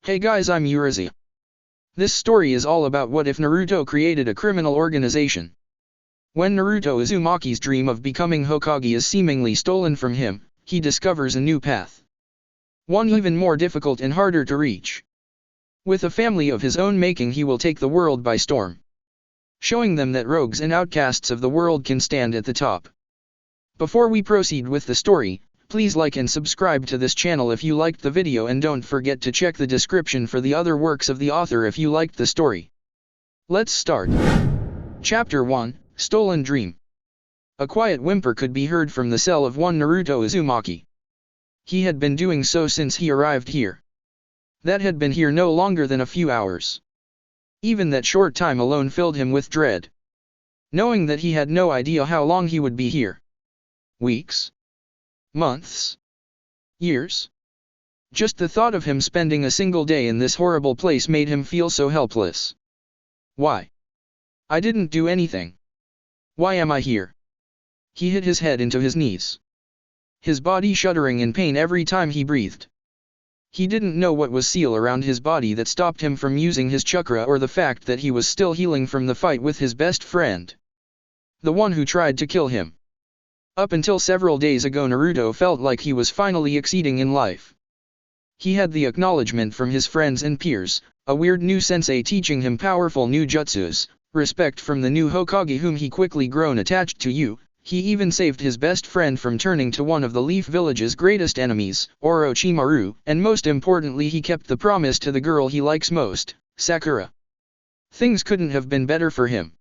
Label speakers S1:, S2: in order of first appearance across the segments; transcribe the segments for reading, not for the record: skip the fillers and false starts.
S1: Hey guys, I'm Urizi. This story is all about what if Naruto created a criminal organization. When Naruto Uzumaki's dream of becoming Hokage is seemingly stolen from him, he discovers a new path. One even more difficult and harder to reach. With a family of his own making, he will take the world by storm, showing them that rogues and outcasts of the world can stand at the top. Before we proceed with the story, please like and subscribe to this channel if you liked the video, and don't forget to check the description for the other works of the author if you liked the story. Let's start. Chapter 1, Stolen Dream. A quiet whimper could be heard from the cell of one Naruto Uzumaki. He had been doing so since he arrived here. That had been here no longer than a few hours. Even that short time alone filled him with dread, knowing that he had no idea how long he would be here. Weeks? Months? Years? Just the thought of him spending a single day in this horrible place made him feel so helpless. Why? I didn't do anything. Why am I here? He hit his head into his knees, his body shuddering in pain every time he breathed. He didn't know what was sealed around his body that stopped him from using his chakra, or the fact that he was still healing from the fight with his best friend, the one who tried to kill him. Up until several days ago, Naruto felt like he was finally exceeding in life. He had the acknowledgement from his friends and peers, a weird new sensei teaching him powerful new jutsus, respect from the new Hokage whom he quickly grown attached to. He even saved his best friend from turning to one of the Leaf Village's greatest enemies, Orochimaru, and most importantly he kept the promise to the girl he likes most, Sakura. Things couldn't have been better for him.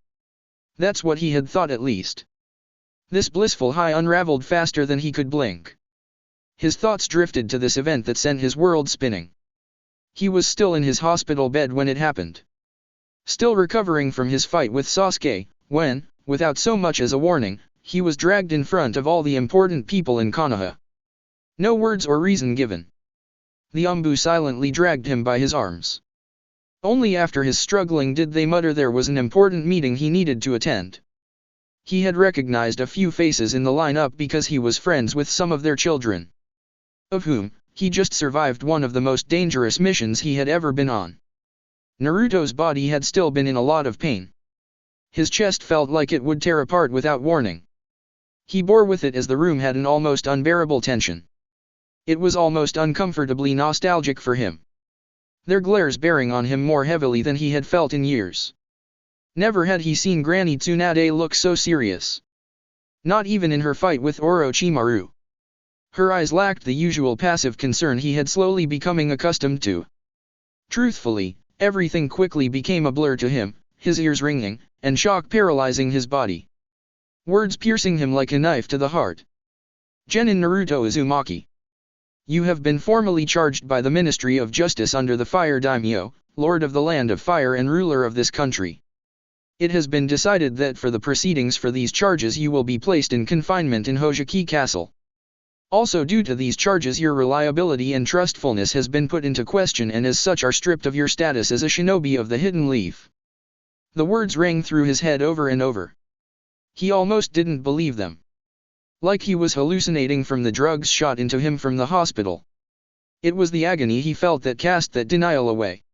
S1: That's what he had thought, at least. This blissful high unraveled faster than he could blink. His thoughts drifted to this event that sent his world spinning. He was still in his hospital bed when it happened, still recovering from his fight with Sasuke, when, without so much as a warning, he was dragged in front of all the important people in Konoha. No words or reason given. The Umbu silently dragged him by his arms. Only after his struggling did they mutter there was an important meeting he needed to attend. He had recognized a few faces in the lineup because he was friends with some of their children, of whom he just survived one of the most dangerous missions he had ever been on. Naruto's body had still been in a lot of pain. His chest felt like it would tear apart without warning. He bore with it as the room had an almost unbearable tension. It was almost uncomfortably nostalgic for him, their glares bearing on him more heavily than he had felt in years. Never had he seen Granny Tsunade look so serious. Not even in her fight with Orochimaru. Her eyes lacked the usual passive concern he had slowly becoming accustomed to. Truthfully, everything quickly became a blur to him, his ears ringing, and shock paralyzing his body. Words piercing him like a knife to the heart. Genin Naruto Uzumaki. You have been formally charged by the Ministry of Justice under the Fire Daimyo, Lord of the Land of Fire and ruler of this country. It has been decided that for the proceedings for these charges you will be placed in confinement in Hokage Castle. Also, due to these charges your reliability and trustfulness has been put into question, and as such are stripped of your status as a shinobi of the Hidden Leaf. The words rang through his head over and over. He almost didn't believe them. Like he was hallucinating from the drugs shot into him from the hospital. It was the agony he felt that cast that denial away.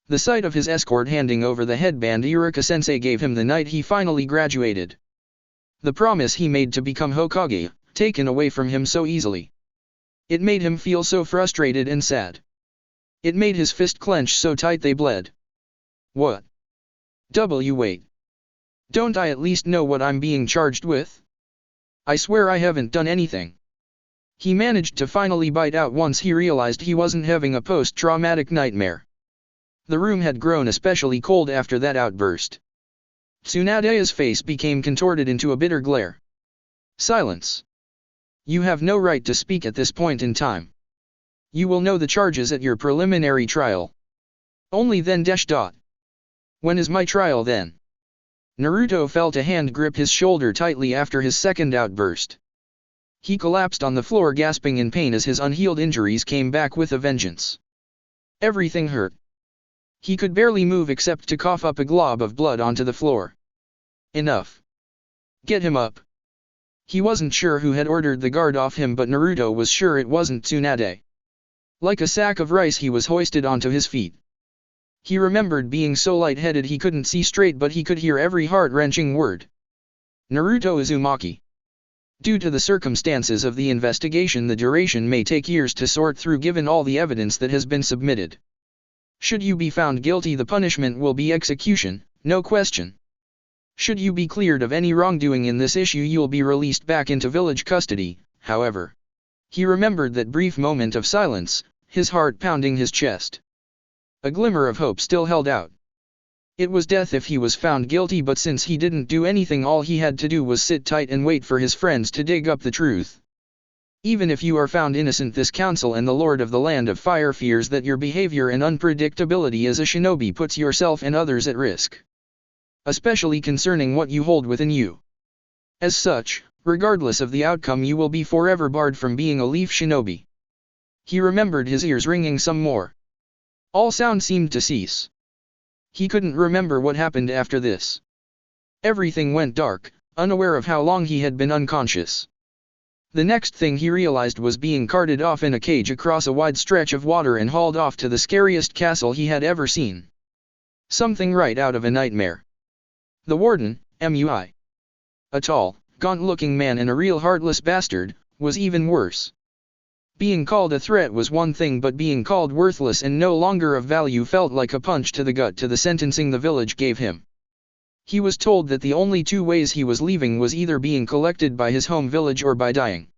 S1: The sight of his escort handing over the headband Iruka-sensei gave him the night he finally graduated. The promise he made to become Hokage, taken away from him so easily. It made him feel so frustrated and sad. It made his fist clench so tight they bled. What? Wait. Don't I at least know what I'm being charged with? I swear I haven't done anything. He managed to finally bite out once he realized he wasn't having a post-traumatic nightmare. The room had grown especially cold after that outburst. Tsunade's face became contorted into a bitter glare. Silence. You have no right to speak at this point in time. You will know the charges at your preliminary trial. Only then. When is my trial then? Naruto felt a hand grip his shoulder tightly after his second outburst. He collapsed on the floor gasping in pain as his unhealed injuries came back with a vengeance. Everything hurt. He could barely move except to cough up a glob of blood onto the floor. Enough. Get him up. He wasn't sure who had ordered the guard off him, but Naruto was sure it wasn't Tsunade. Like a sack of rice he was hoisted onto his feet. He remembered being so lightheaded he couldn't see straight, but he could hear every heart-wrenching word. Naruto Uzumaki. Due to the circumstances of the investigation, the duration may take years to sort through given all the evidence that has been submitted. Should you be found guilty, the punishment will be execution, no question. Should you be cleared of any wrongdoing in this issue, you'll be released back into village custody. However, he remembered that brief moment of silence, his heart pounding his chest. A glimmer of hope still held out. It was death if he was found guilty, but since he didn't do anything, all he had to do was sit tight and wait for his friends to dig up the truth. Even if you are found innocent, this council and the Lord of the Land of Fire fears that your behavior and unpredictability as a shinobi puts yourself and others at risk. Especially concerning what you hold within you. As such, regardless of the outcome, you will be forever barred from being a leaf shinobi. He remembered his ears ringing some more. All sound seemed to cease. He couldn't remember what happened after this. Everything went dark, unaware of how long he had been unconscious. The next thing he realized was being carted off in a cage across a wide stretch of water and hauled off to the scariest castle he had ever seen. Something right out of a nightmare. The warden, MUI. A tall, gaunt-looking man and a real heartless bastard, was even worse. Being called a threat was one thing, but being called worthless and no longer of value felt like a punch to the gut to the sentencing the village gave him. He was told that the only two ways he was leaving was either being collected by his home village or by dying.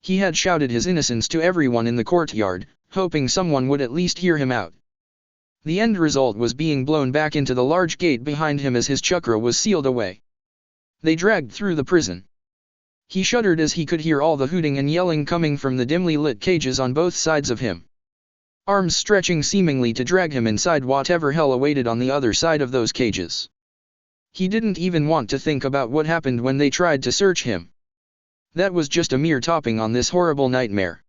S1: He had shouted his innocence to everyone in the courtyard, hoping someone would at least hear him out. The end result was being blown back into the large gate behind him as his chakra was sealed away. They dragged through the prison. He shuddered as he could hear all the hooting and yelling coming from the dimly lit cages on both sides of him. Arms stretching seemingly to drag him inside whatever hell awaited on the other side of those cages. He didn't even want to think about what happened when they tried to search him. That was just a mere topping on this horrible nightmare.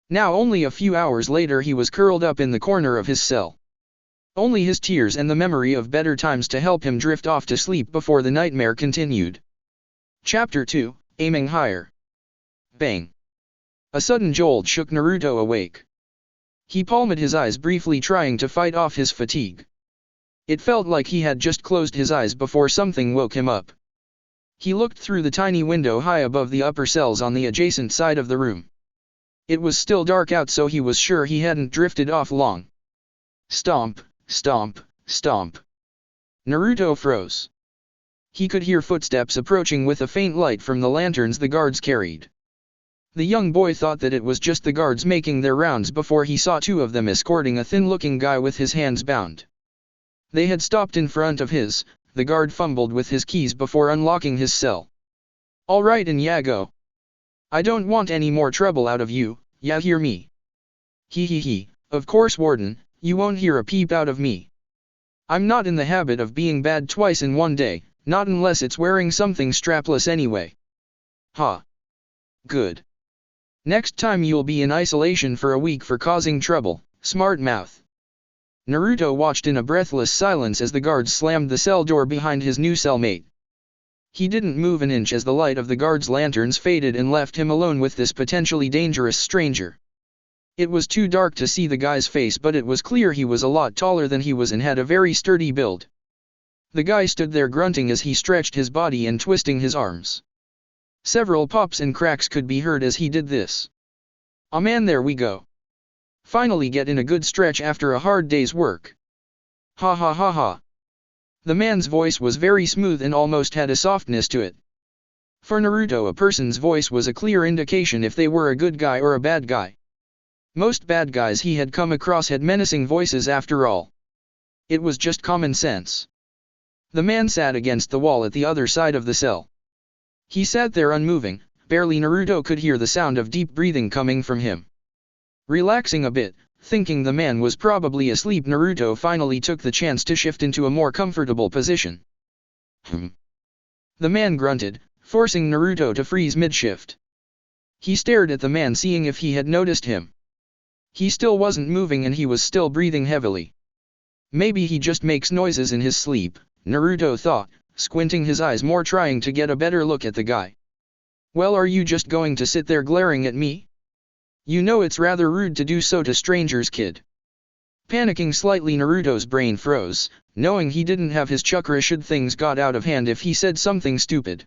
S1: Now only a few hours later he was curled up in the corner of his cell. Only his tears and the memory of better times to help him drift off to sleep before the nightmare continued. Chapter 2, Aiming Higher. Bang. A sudden jolt shook Naruto awake. He palmed his eyes briefly, trying to fight off his fatigue. It felt like he had just closed his eyes before something woke him up. He looked through the tiny window high above the upper cells on the adjacent side of the room. It was still dark out, so he was sure he hadn't drifted off long. Stomp, stomp, stomp. Naruto froze. He could hear footsteps approaching with a faint light from the lanterns the guards carried. The young boy thought that it was just the guards making their rounds before he saw two of them escorting a thin-looking guy with his hands bound. They had stopped in front of his. The guard fumbled with his keys before unlocking his cell. "All right, Yago. I don't want any more trouble out of you, ya hear me?" "He, of course, warden, you won't hear a peep out of me. I'm not in the habit of being bad twice in one day, not unless it's wearing something strapless anyway." "Ha. Good. Next time you'll be in isolation for a week for causing trouble, smart mouth." Naruto watched in a breathless silence as the guards slammed the cell door behind his new cellmate. He didn't move an inch as the light of the guards' lanterns faded and left him alone with this potentially dangerous stranger. It was too dark to see the guy's face, but it was clear he was a lot taller than he was and had a very sturdy build. The guy stood there grunting as he stretched his body and twisting his arms. Several pops and cracks could be heard as he did this. "Aw man, there we go. Finally getting a good stretch after a hard day's work. Ha ha ha ha." The man's voice was very smooth and almost had a softness to it. For Naruto, a person's voice was a clear indication if they were a good guy or a bad guy. Most bad guys he had come across had menacing voices after all. It was just common sense. The man sat against the wall at the other side of the cell. He sat there unmoving, barely. Naruto could hear the sound of deep breathing coming from him. Relaxing a bit, thinking the man was probably asleep, Naruto finally took the chance to shift into a more comfortable position. The man grunted, forcing Naruto to freeze mid-shift. He stared at the man, seeing if he had noticed him. He still wasn't moving and he was still breathing heavily. Maybe he just makes noises in his sleep, Naruto thought, squinting his eyes more, trying to get a better look at the guy. "Well, are you just going to sit there glaring at me?" You know it's rather rude to do so to strangers, kid. Panicking slightly, Naruto's brain froze, knowing he didn't have his chakra should things got out of hand if he said something stupid.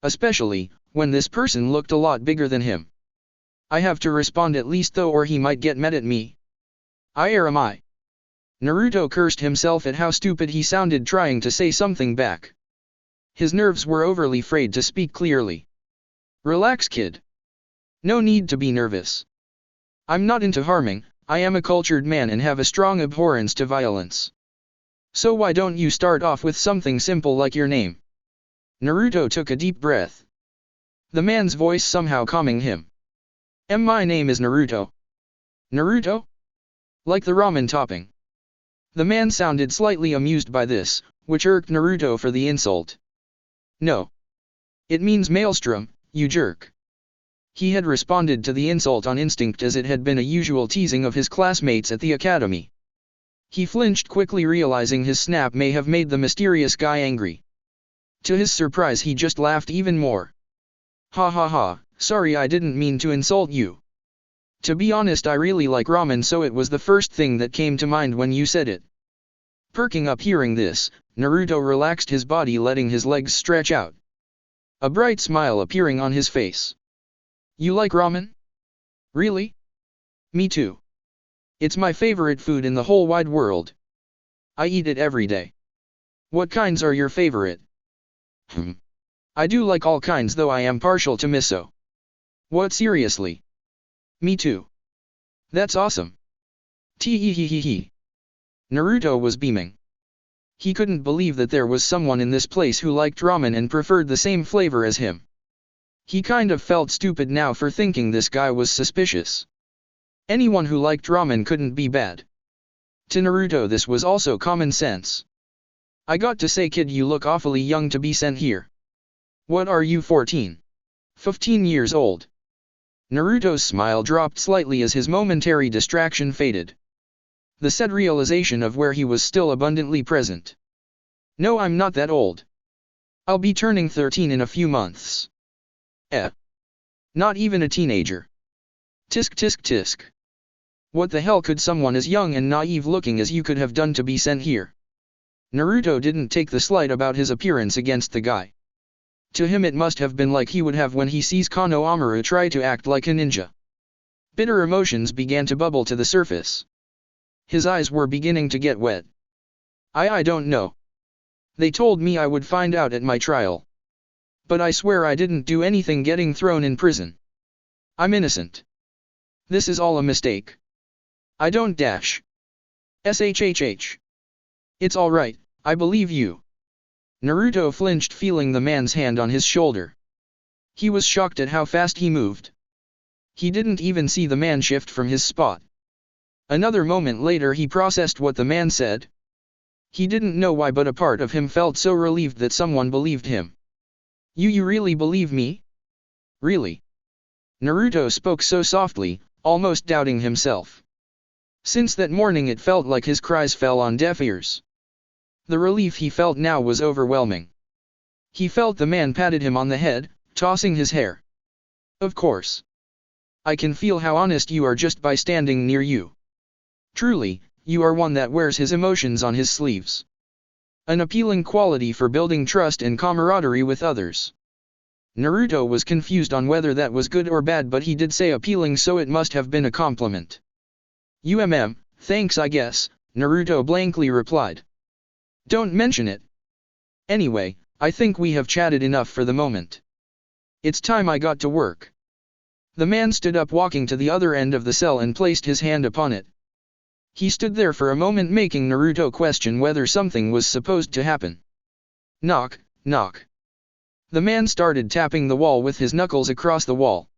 S1: Especially, when this person looked a lot bigger than him. I have to respond at least though, or he might get mad at me. Am I? Naruto cursed himself at how stupid he sounded trying to say something back. His nerves were overly frayed to speak clearly. Relax, kid. No need to be nervous. I'm not into harming, I am a cultured man and have a strong abhorrence to violence. So why don't you start off with something simple like your name? Naruto took a deep breath. The man's voice somehow calming him. My name is Naruto. Naruto? Like the ramen topping. The man sounded slightly amused by this, which irked Naruto for the insult. No. It means maelstrom, you jerk. He had responded to the insult on instinct as it had been a usual teasing of his classmates at the academy. He flinched quickly, realizing his snap may have made the mysterious guy angry. To his surprise, he just laughed even more. Ha ha ha, sorry, I didn't mean to insult you. To be honest, I really like ramen, so it was the first thing that came to mind when you said it. Perking up hearing this, Naruto relaxed his body, letting his legs stretch out. A bright smile appearing on his face. You like ramen? Really? Me too. It's my favorite food in the whole wide world. I eat it every day. What kinds are your favorite? I do like all kinds, though I am partial to miso. What, seriously? Me too. That's awesome. Tee-hee-hee-hee-hee. Naruto was beaming. He couldn't believe that there was someone in this place who liked ramen and preferred the same flavor as him. He kind of felt stupid now for thinking this guy was suspicious. Anyone who liked ramen couldn't be bad. To Naruto this was also common sense. I got to say, kid, you look awfully young to be sent here. What are you, 14? 15 years old? Naruto's smile dropped slightly as his momentary distraction faded. The said realization of where he was still abundantly present. No, I'm not that old. I'll be turning 13 in a few months. Not even a teenager. Tisk tisk tisk. What the hell could someone as young and naive looking as you could have done to be sent here? Naruto didn't take the slight about his appearance against the guy. To him it must have been like he would have when he sees Kano Amaru try to act like a ninja. Bitter emotions began to bubble to the surface. His eyes were beginning to get wet. I don't know. They told me I would find out at my trial. But I swear I didn't do anything getting thrown in prison. I'm innocent. This is all a mistake. I don't dash. SHHH. It's alright, I believe you. Naruto flinched, feeling the man's hand on his shoulder. He was shocked at how fast he moved. He didn't even see the man shift from his spot. Another moment later he processed what the man said. He didn't know why, but a part of him felt so relieved that someone believed him. You really believe me? Really? Naruto spoke so softly, almost doubting himself. Since that morning it felt like his cries fell on deaf ears. The relief he felt now was overwhelming. He felt the man patted him on the head, tossing his hair. Of course. I can feel how honest you are just by standing near you. Truly, you are one that wears his emotions on his sleeves. An appealing quality for building trust and camaraderie with others. Naruto was confused on whether that was good or bad, but he did say appealing, so it must have been a compliment. Thanks I guess, Naruto blankly replied. Don't mention it. Anyway, I think we have chatted enough for the moment. It's time I got to work. The man stood up, walking to the other end of the cell and placed his hand upon it. He stood there for a moment, making Naruto question whether something was supposed to happen. Knock, knock. The man started tapping the wall with his knuckles across the wall.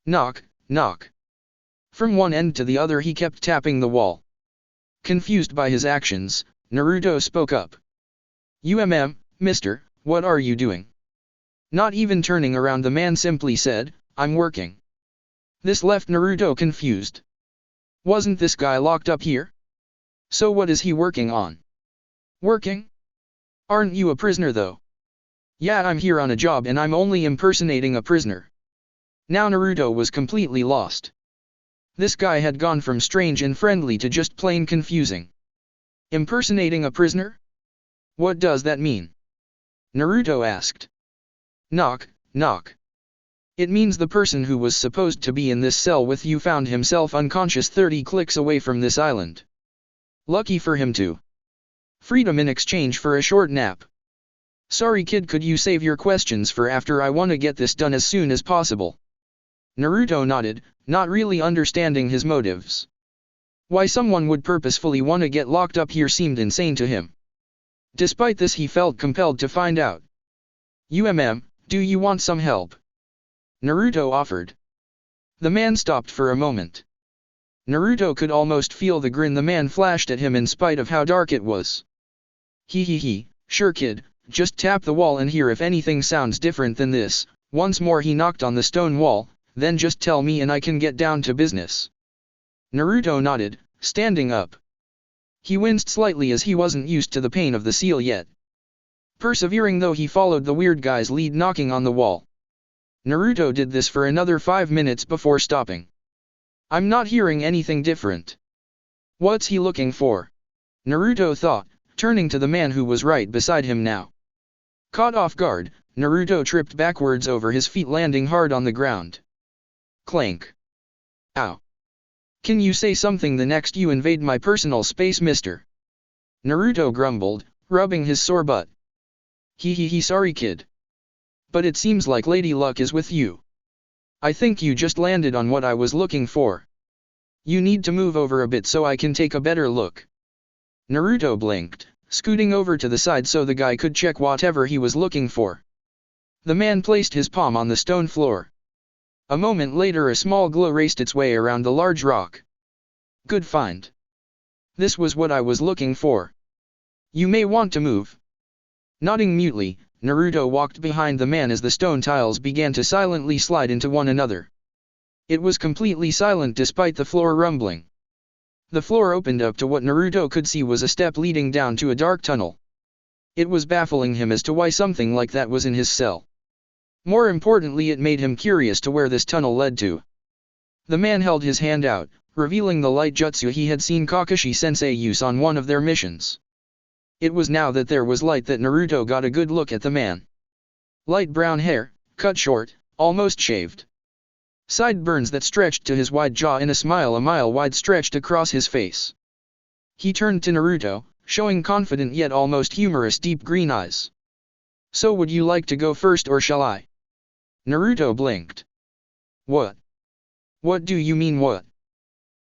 S1: Knock, knock. From one end to the other he kept tapping the wall. Confused by his actions, Naruto spoke up. Mister, what are you doing? Not even turning around, the man simply said, I'm working. This left Naruto confused. Wasn't this guy locked up here? So what is he working on? Working? Aren't you a prisoner though? Yeah, I'm here on a job and I'm only impersonating a prisoner. Now Naruto was completely lost. This guy had gone from strange and friendly to just plain confusing. Impersonating a prisoner? What does that mean? Naruto asked. Knock, knock. It means the person who was supposed to be in this cell with you found himself unconscious 30 clicks away from this island. Lucky for him too. Freedom in exchange for a short nap. Sorry kid, could you save your questions for after? I wanna get this done as soon as possible. Naruto nodded, not really understanding his motives. Why someone would purposefully wanna get locked up here seemed insane to him. Despite this, he felt compelled to find out. Do you want some help? Naruto offered. The man stopped for a moment. Naruto could almost feel the grin the man flashed at him in spite of how dark it was. Sure kid, just tap the wall and hear if anything sounds different than this. Once more he knocked on the stone wall, then just tell me and I can get down to business. Naruto nodded, standing up. He winced slightly as he wasn't used to the pain of the seal yet. Persevering though, he followed the weird guy's lead, knocking on the wall. Naruto did this for another 5 minutes before stopping. I'm not hearing anything different. What's he looking for? Naruto thought, turning to the man who was right beside him now. Caught off guard, Naruto tripped backwards over his feet, landing hard on the ground. Clank. Ow. Can you say something the next you invade my personal space, mister? Naruto grumbled, rubbing his sore butt. Sorry kid. But it seems like Lady Luck is with you. I think you just landed on what I was looking for. You need to move over a bit so I can take a better look. Naruto blinked, scooting over to the side so the guy could check whatever he was looking for. The man placed his palm on the stone floor. A moment later, a small glow raced its way around the large rock. Good find. This was what I was looking for. You may want to move. Nodding mutely, Naruto walked behind the man as the stone tiles began to silently slide into one another. It was completely silent despite the floor rumbling. The floor opened up to what Naruto could see was a step leading down to a dark tunnel. It was baffling him as to why something like that was in his cell. More importantly, it made him curious to where this tunnel led to. The man held his hand out, revealing the light jutsu he had seen Kakashi-sensei use on one of their missions. It was now that there was light that Naruto got a good look at the man. Light brown hair, cut short, almost shaved. Sideburns that stretched to his wide jaw, and a smile a mile wide stretched across his face. He turned to Naruto, showing confident yet almost humorous deep green eyes. So would you like to go first or shall I? Naruto blinked. What? What do you mean what?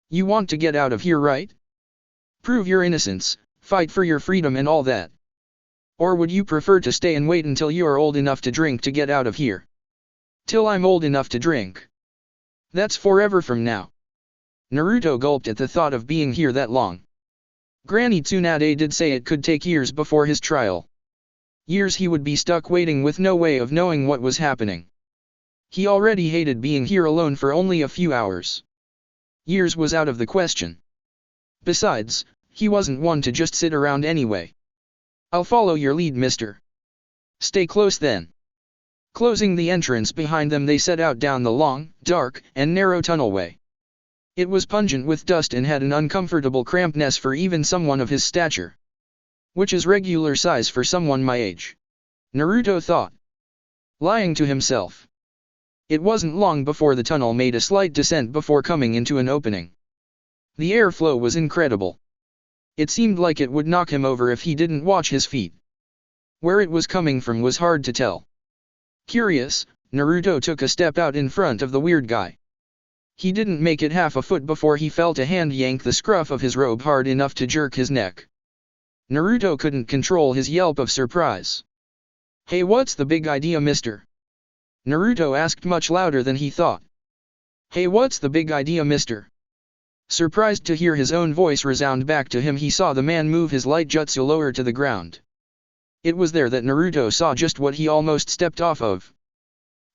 S1: You want to get out of here, right? Prove your innocence, fight for your freedom and all that. Or would you prefer to stay and wait until you are old enough to drink to get out of here? Till I'm old enough to drink. That's forever from now. Naruto gulped at the thought of being here that long. Granny Tsunade did say it could take years before his trial. Years he would be stuck waiting with no way of knowing what was happening. He already hated being here alone for only a few hours. Years was out of the question. Besides, he wasn't one to just sit around anyway. I'll follow your lead, mister. Stay close then. Closing the entrance behind them, they set out down the long, dark, and narrow tunnelway. It was pungent with dust and had an uncomfortable crampedness for even someone of his stature. Which is regular size for someone my age. Naruto thought. Lying to himself. It wasn't long before the tunnel made a slight descent before coming into an opening. The airflow was incredible. It seemed like it would knock him over if he didn't watch his feet. Where it was coming from was hard to tell. Curious, Naruto took a step out in front of the weird guy. He didn't make it half a foot before he felt a hand yank the scruff of his robe hard enough to jerk his neck. Naruto couldn't control his yelp of surprise. Hey, what's the big idea, mister? Naruto asked much louder than he thought. Hey, what's the big idea, mister? Surprised to hear his own voice resound back to him, he saw the man move his light jutsu lower to the ground. It was there that Naruto saw just what he almost stepped off of.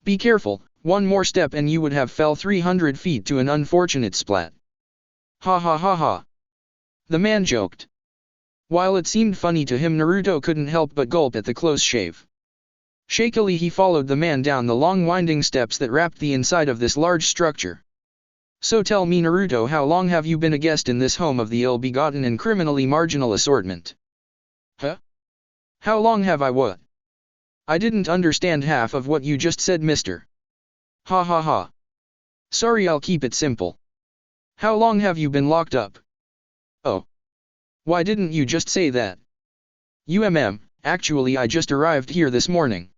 S1: Be careful, one more step and you would have fell 300 feet to an unfortunate splat. Ha ha ha ha. The man joked. While it seemed funny to him, Naruto couldn't help but gulp at the close shave. Shakily he followed the man down the long winding steps that wrapped the inside of this large structure. So tell me Naruto, how long have you been a guest in this home of the ill-begotten and criminally marginal assortment? Huh? How long have I what? I didn't understand half of what you just said, mister. Ha ha ha. Sorry, I'll keep it simple. How long have you been locked up? Oh. Why didn't you just say that? Actually I just arrived here this morning.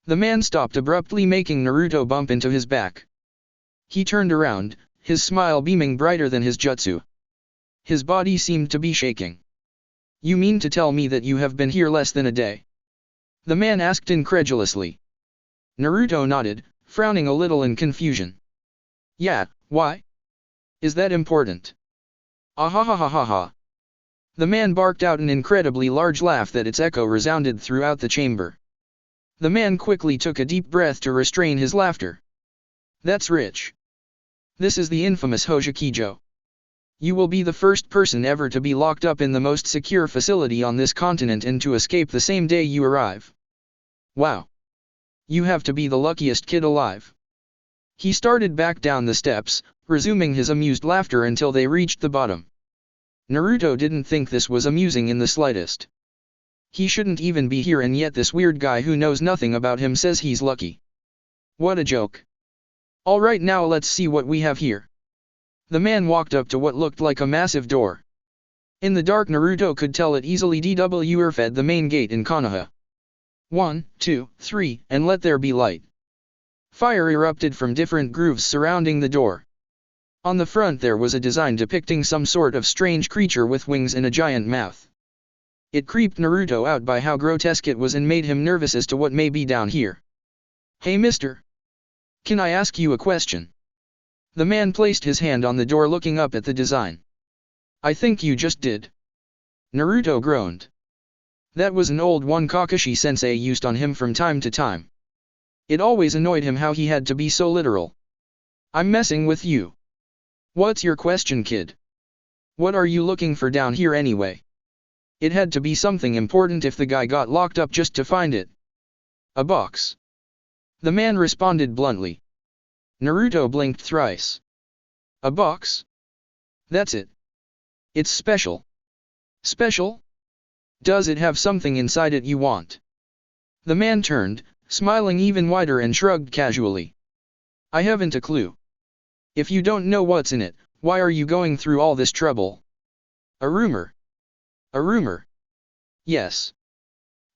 S1: The man stopped abruptly, making Naruto bump into his back. He turned around, his smile beaming brighter than his jutsu. His body seemed to be shaking. You mean to tell me that you have been here less than a day? The man asked incredulously. Naruto nodded, frowning a little in confusion. Yeah, why? Is that important? Ah ha ha ha ha ha. The man barked out an incredibly large laugh that its echo resounded throughout the chamber. The man quickly took a deep breath to restrain his laughter. That's rich. This is the infamous Hokage. You will be the first person ever to be locked up in the most secure facility on this continent and to escape the same day you arrive. Wow. You have to be the luckiest kid alive. He started back down the steps, resuming his amused laughter until they reached the bottom. Naruto didn't think this was amusing in the slightest. He shouldn't even be here, and yet this weird guy who knows nothing about him says he's lucky. What a joke. Alright, now let's see what we have here. The man walked up to what looked like a massive door. In the dark Naruto could tell it easily fed the main gate in Konoha. 1, 2, 3, and let there be light. Fire erupted from different grooves surrounding the door. On the front there was a design depicting some sort of strange creature with wings and a giant mouth. It creeped Naruto out by how grotesque it was and made him nervous as to what may be down here. Hey mister. Can I ask you a question? The man placed his hand on the door, looking up at the design. I think you just did. Naruto groaned. That was an old one Kakashi-sensei used on him from time to time. It always annoyed him how he had to be so literal. I'm messing with you. What's your question, kid? What are you looking for down here anyway? It had to be something important if the guy got locked up just to find it. A box. The man responded bluntly. Naruto blinked thrice. A box? That's it. It's special. Special? Does it have something inside it you want? The man turned, smiling even wider, and shrugged casually. I haven't a clue. If you don't know what's in it, why are you going through all this trouble? A rumor. A rumor. Yes.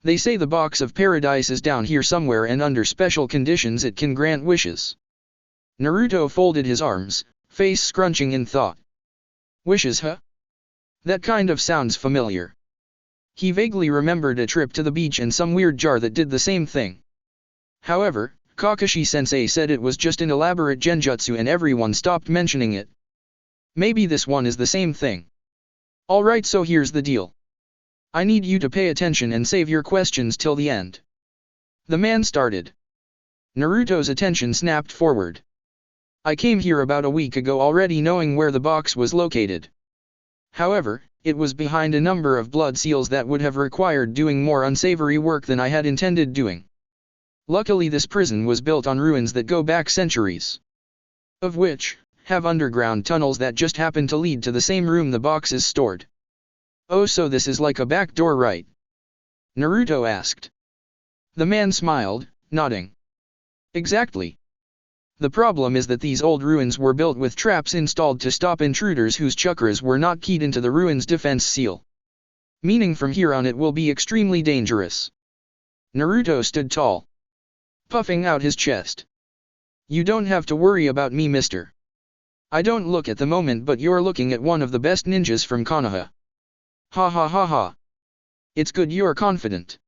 S1: They say the box of paradise is down here somewhere, and under special conditions it can grant wishes. Naruto folded his arms, face scrunching in thought. Wishes, huh? That kind of sounds familiar. He vaguely remembered a trip to the beach and some weird jar that did the same thing. However, Kakashi-sensei said it was just an elaborate genjutsu and everyone stopped mentioning it. Maybe this one is the same thing. Alright, so here's the deal. I need you to pay attention and save your questions till the end. The man started. Naruto's attention snapped forward. I came here about a week ago already, knowing where the box was located. However, it was behind a number of blood seals that would have required doing more unsavory work than I had intended doing. Luckily this prison was built on ruins that go back centuries. Of which, have underground tunnels that just happen to lead to the same room the box is stored. Oh, so this is like a back door, right? Naruto asked. The man smiled, nodding. Exactly. The problem is that these old ruins were built with traps installed to stop intruders whose chakras were not keyed into the ruin's defense seal. Meaning from here on it will be extremely dangerous. Naruto stood tall, puffing out his chest. You don't have to worry about me, mister. I don't look at the moment, but you're looking at one of the best ninjas from Konoha. Ha ha ha ha. It's good you're confident.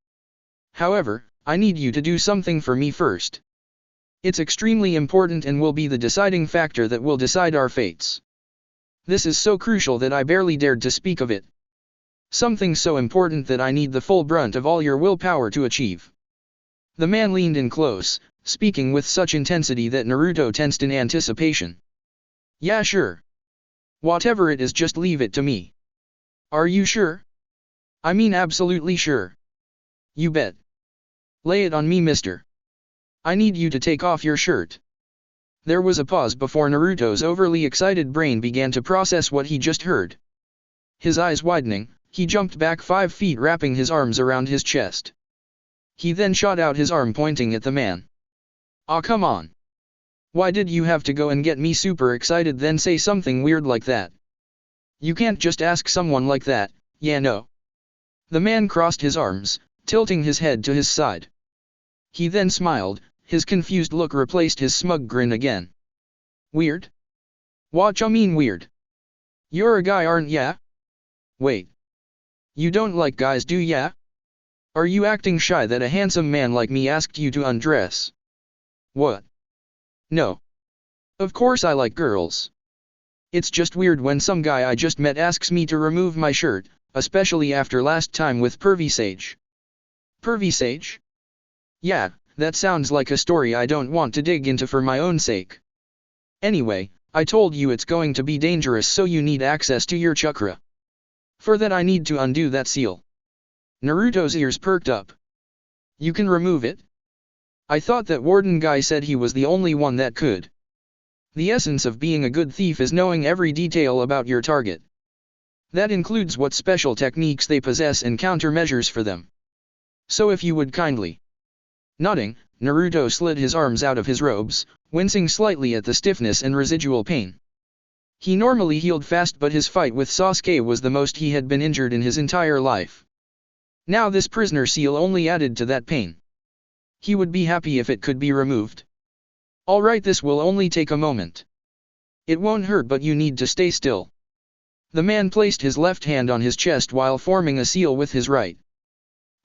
S1: However, I need you to do something for me first. It's extremely important and will be the deciding factor that will decide our fates. This is so crucial that I barely dared to speak of it. Something so important that I need the full brunt of all your willpower to achieve. The man leaned in close, speaking with such intensity that Naruto tensed in anticipation. Yeah, sure. Whatever it is, just leave it to me. Are you sure? I mean absolutely sure. You bet. Lay it on me, mister. I need you to take off your shirt. There was a pause before Naruto's overly excited brain began to process what he just heard. His eyes widening, he jumped back 5 feet, wrapping his arms around his chest. He then shot out his arm, pointing at the man. "Aw, come on. Why did you have to go and get me super excited then say something weird like that? You can't just ask someone like that, yeah no." The man crossed his arms, tilting his head to his side. He then smiled, his confused look replaced his smug grin again. "Weird? Whatcha mean weird? You're a guy, aren't ya? Wait. You don't like guys, do ya? Are you acting shy that a handsome man like me asked you to undress? What? No. Of course I like girls. It's just weird when some guy I just met asks me to remove my shirt, especially after last time with Pervy Sage." "Pervy Sage? Yeah, that sounds like a story I don't want to dig into for my own sake. Anyway, I told you it's going to be dangerous, so you need access to your chakra. For that I need to undo that seal." Naruto's ears perked up. "You can remove it? I thought that warden guy said he was the only one that could. The essence of being a good thief is knowing every detail about your target. That includes what special techniques they possess and countermeasures for them. So if you would kindly." Nodding, Naruto slid his arms out of his robes, wincing slightly at the stiffness and residual pain. He normally healed fast, but his fight with Sasuke was the most he had been injured in his entire life. Now this prisoner seal only added to that pain. He would be happy if it could be removed. "Alright, this will only take a moment. It won't hurt, but you need to stay still." The man placed his left hand on his chest while forming a seal with his right.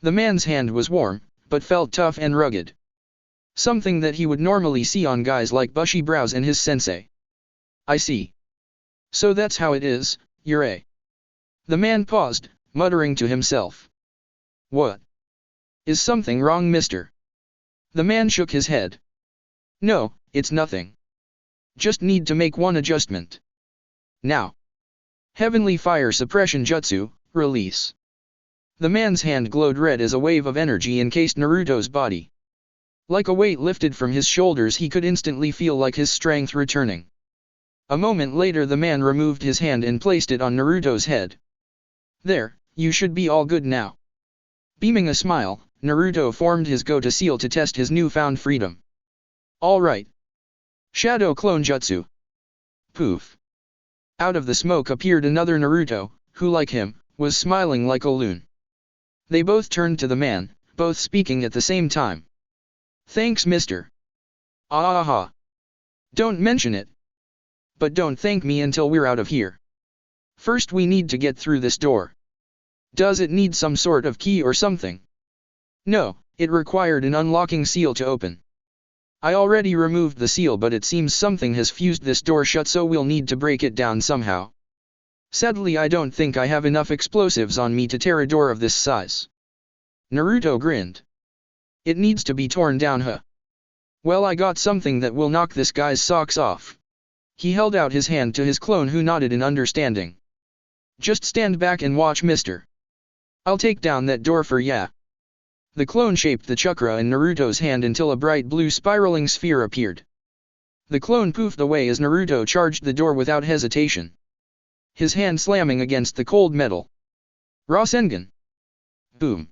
S1: The man's hand was warm, but felt tough and rugged. Something that he would normally see on guys like Bushy Brows and his sensei. "I see. So that's how it is, you're a..." The man paused, muttering to himself. "What? Is something wrong, mister?" The man shook his head. "No, it's nothing. Just need to make one adjustment. Now. Heavenly Fire Suppression Jutsu, release." The man's hand glowed red as a wave of energy encased Naruto's body. Like a weight lifted from his shoulders, he could instantly feel like his strength returning. A moment later the man removed his hand and placed it on Naruto's head. "There, you should be all good now." Beaming a smile, Naruto formed his go-to seal to test his newfound freedom. "Alright. Shadow Clone Jutsu." Poof. Out of the smoke appeared another Naruto, who like him, was smiling like a loon. They both turned to the man, both speaking at the same time. "Thanks, mister." "Ah. Don't mention it. But don't thank me until we're out of here. First we need to get through this door." "Does it need some sort of key or something?" "No, it required an unlocking seal to open. I already removed the seal, but it seems something has fused this door shut, so we'll need to break it down somehow. Sadly, I don't think I have enough explosives on me to tear a door of this size." Naruto grinned. "It needs to be torn down, huh? Well, I got something that will knock this guy's socks off." He held out his hand to his clone, who nodded in understanding. "Just stand back and watch, mister. I'll take down that door for ya." The clone shaped the chakra in Naruto's hand until a bright blue spiraling sphere appeared. The clone poofed away as Naruto charged the door without hesitation, his hand slamming against the cold metal. Rasengan! Boom!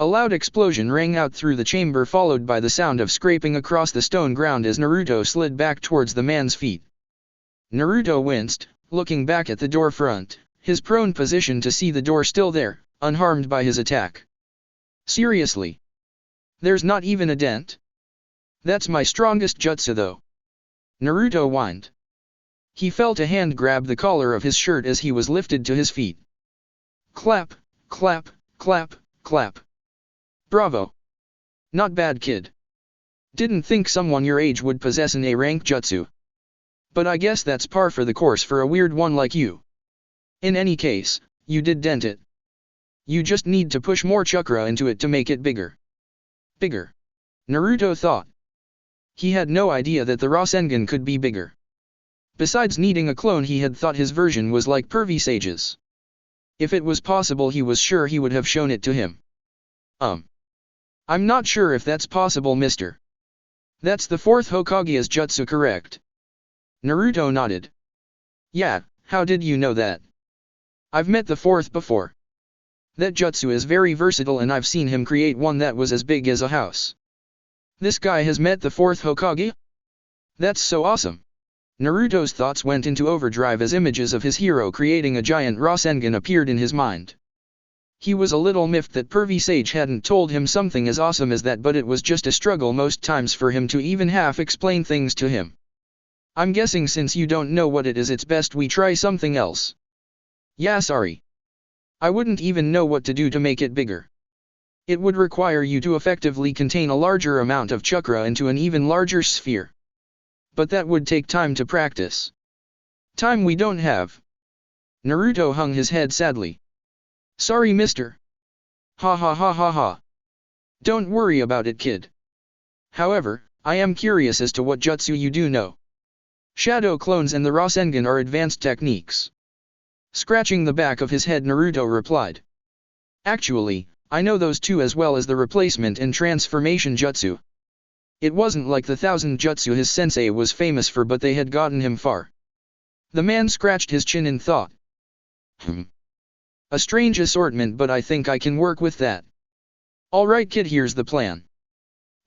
S1: A loud explosion rang out through the chamber, followed by the sound of scraping across the stone ground as Naruto slid back towards the man's feet. Naruto winced, looking back at the door front, his prone position to see the door still there, unharmed by his attack. "Seriously? There's not even a dent? That's my strongest jutsu though." Naruto whined. He felt a hand grab the collar of his shirt as he was lifted to his feet. Clap, clap, clap, clap. "Bravo! Not bad, kid. Didn't think someone your age would possess an A-rank jutsu. But I guess that's par for the course for a weird one like you. In any case, you did dent it. You just need to push more chakra into it to make it bigger." Bigger? Naruto thought. He had no idea that the Rasengan could be bigger. Besides needing a clone, he had thought his version was like Pervy Sage's. If it was possible, he was sure he would have shown it to him. I'm not sure if that's possible, mister. That's the fourth Hokage's jutsu, correct? Naruto nodded. Yeah, how did you know that? I've met the fourth before. That jutsu is very versatile and I've seen him create one that was as big as a house. This guy has met the fourth Hokage? That's so awesome. Naruto's thoughts went into overdrive as images of his hero creating a giant Rasengan appeared in his mind. He was a little miffed that pervy sage hadn't told him something as awesome as that, but it was just a struggle most times for him to even half explain things to him. I'm guessing since you don't know what it is, it's best we try something else. Yeah, sorry. I wouldn't even know what to do to make it bigger. It would require you to effectively contain a larger amount of chakra into an even larger sphere. But that would take time to practice. Time we don't have. Naruto hung his head sadly. Sorry, mister. Ha ha ha ha ha. Don't worry about it, kid. However, I am curious as to what jutsu you do know. Shadow clones and the Rasengan are advanced techniques. Scratching the back of his head, Naruto replied. Actually, I know those two as well as the replacement and transformation jutsu. It wasn't like the 1000 jutsu his sensei was famous for, but they had gotten him far. The man scratched his chin in thought. A strange assortment, but I think I can work with that. Alright kid, here's the plan.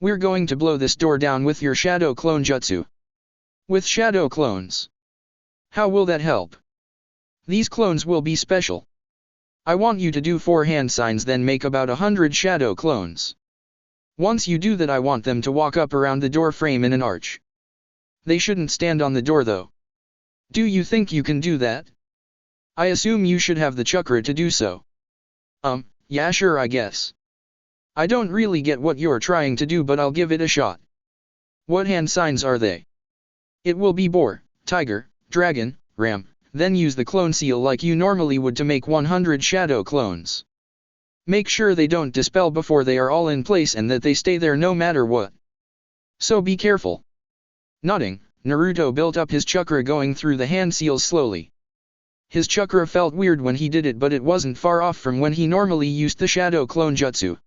S1: We're going to blow this door down with your shadow clone jutsu. With shadow clones. How will that help? These clones will be special. I want you to do 4 hand signs, then make about 100 shadow clones. Once you do that, I want them to walk up around the door frame in an arch. They shouldn't stand on the door though. Do you think you can do that? I assume you should have the chakra to do so. Yeah sure, I guess. I don't really get what you're trying to do, but I'll give it a shot. What hand signs are they? It will be boar, tiger, dragon, ram, then use the clone seal like you normally would to make 100 shadow clones. Make sure they don't dispel before they are all in place and that they stay there no matter what. So be careful. Nodding, Naruto built up his chakra, going through the hand seals slowly. His chakra felt weird when he did it, but it wasn't far off from when he normally used the shadow clone jutsu.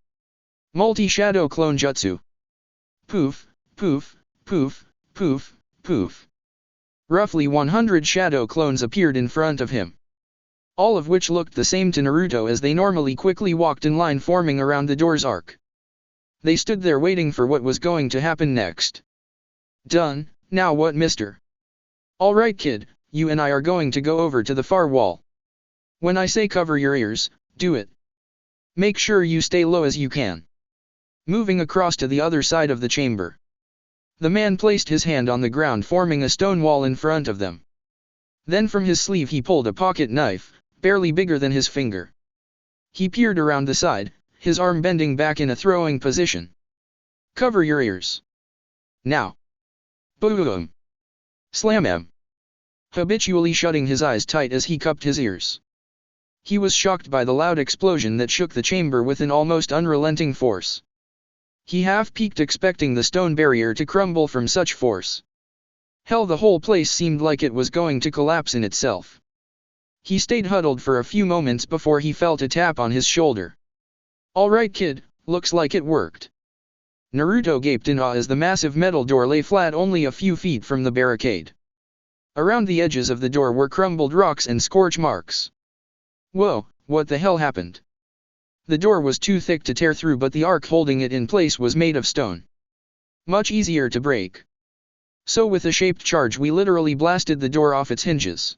S1: Multi-shadow clone jutsu. Poof, poof, poof, poof, poof. Roughly 100 shadow clones appeared in front of him. All of which looked the same to Naruto as they normally quickly walked in line, forming around the door's arc. They stood there waiting for what was going to happen next. Done, now what, mister? Alright kid, you and I are going to go over to the far wall. When I say cover your ears, do it. Make sure you stay low as you can. Moving across to the other side of the chamber. The man placed his hand on the ground, forming a stone wall in front of them. Then from his sleeve he pulled a pocket knife, barely bigger than his finger. He peered around the side, his arm bending back in a throwing position. Cover your ears. Now. Boom. Slam him. Habitually shutting his eyes tight as he cupped his ears. He was shocked by the loud explosion that shook the chamber with an almost unrelenting force. He half-peeked, expecting the stone barrier to crumble from such force. Hell, the whole place seemed like it was going to collapse in itself. He stayed huddled for a few moments before he felt a tap on his shoulder. Alright kid, looks like it worked. Naruto gaped in awe as the massive metal door lay flat only a few feet from the barricade. Around the edges of the door were crumbled rocks and scorch marks. Whoa, what the hell happened? The door was too thick to tear through, but the arc holding it in place was made of stone. Much easier to break. So with a shaped charge we literally blasted the door off its hinges.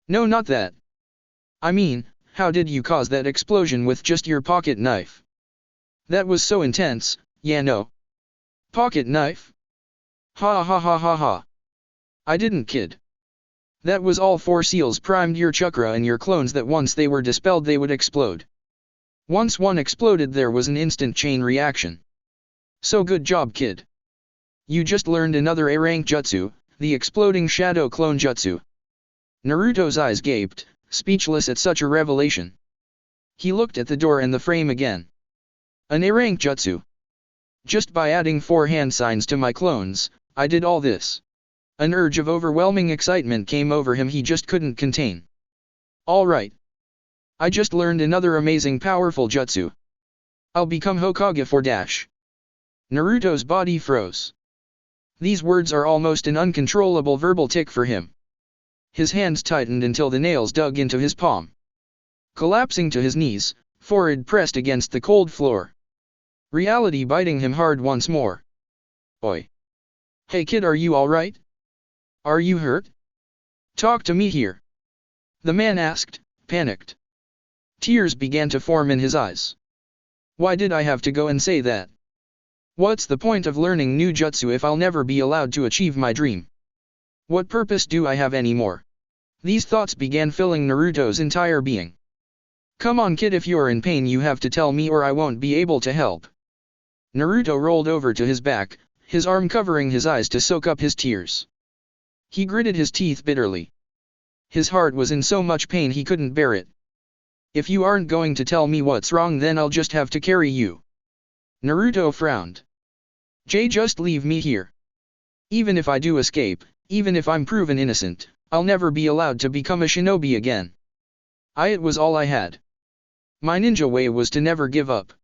S1: No, not that. I mean, how did you cause that explosion with just your pocket knife? That was so intense, yeah no. Pocket knife? Ha ha ha ha ha. I didn't kid. That was all 4 seals primed your chakra and your clones that once they were dispelled they would explode. Once one exploded there was an instant chain reaction. So good job kid. You just learned another A-rank jutsu, the exploding shadow clone jutsu. Naruto's eyes gaped, speechless at such a revelation. He looked at the door and the frame again. An A-rank jutsu. Just by adding 4 hand signs to my clones, I did all this. An urge of overwhelming excitement came over him he just couldn't contain. Alright. I just learned another amazing powerful jutsu. I'll become Hokage for dash. Naruto's body froze. These words are almost an uncontrollable verbal tic for him. His hands tightened until the nails dug into his palm. Collapsing to his knees, forehead pressed against the cold floor. Reality biting him hard once more. Oi. Hey kid, are you alright? Are you hurt? Talk to me here. The man asked, panicked. Tears began to form in his eyes. Why did I have to go and say that? What's the point of learning new jutsu if I'll never be allowed to achieve my dream? What purpose do I have anymore? These thoughts began filling Naruto's entire being. Come on kid, if you're in pain you have to tell me or I won't be able to help. Naruto rolled over to his back, his arm covering his eyes to soak up his tears. He gritted his teeth bitterly. His heart was in so much pain he couldn't bear it. If you aren't going to tell me what's wrong, then I'll just have to carry you. Naruto frowned. Just leave me here. Even if I do escape, even if I'm proven innocent, I'll never be allowed to become a shinobi again. It was all I had. My ninja way was to never give up.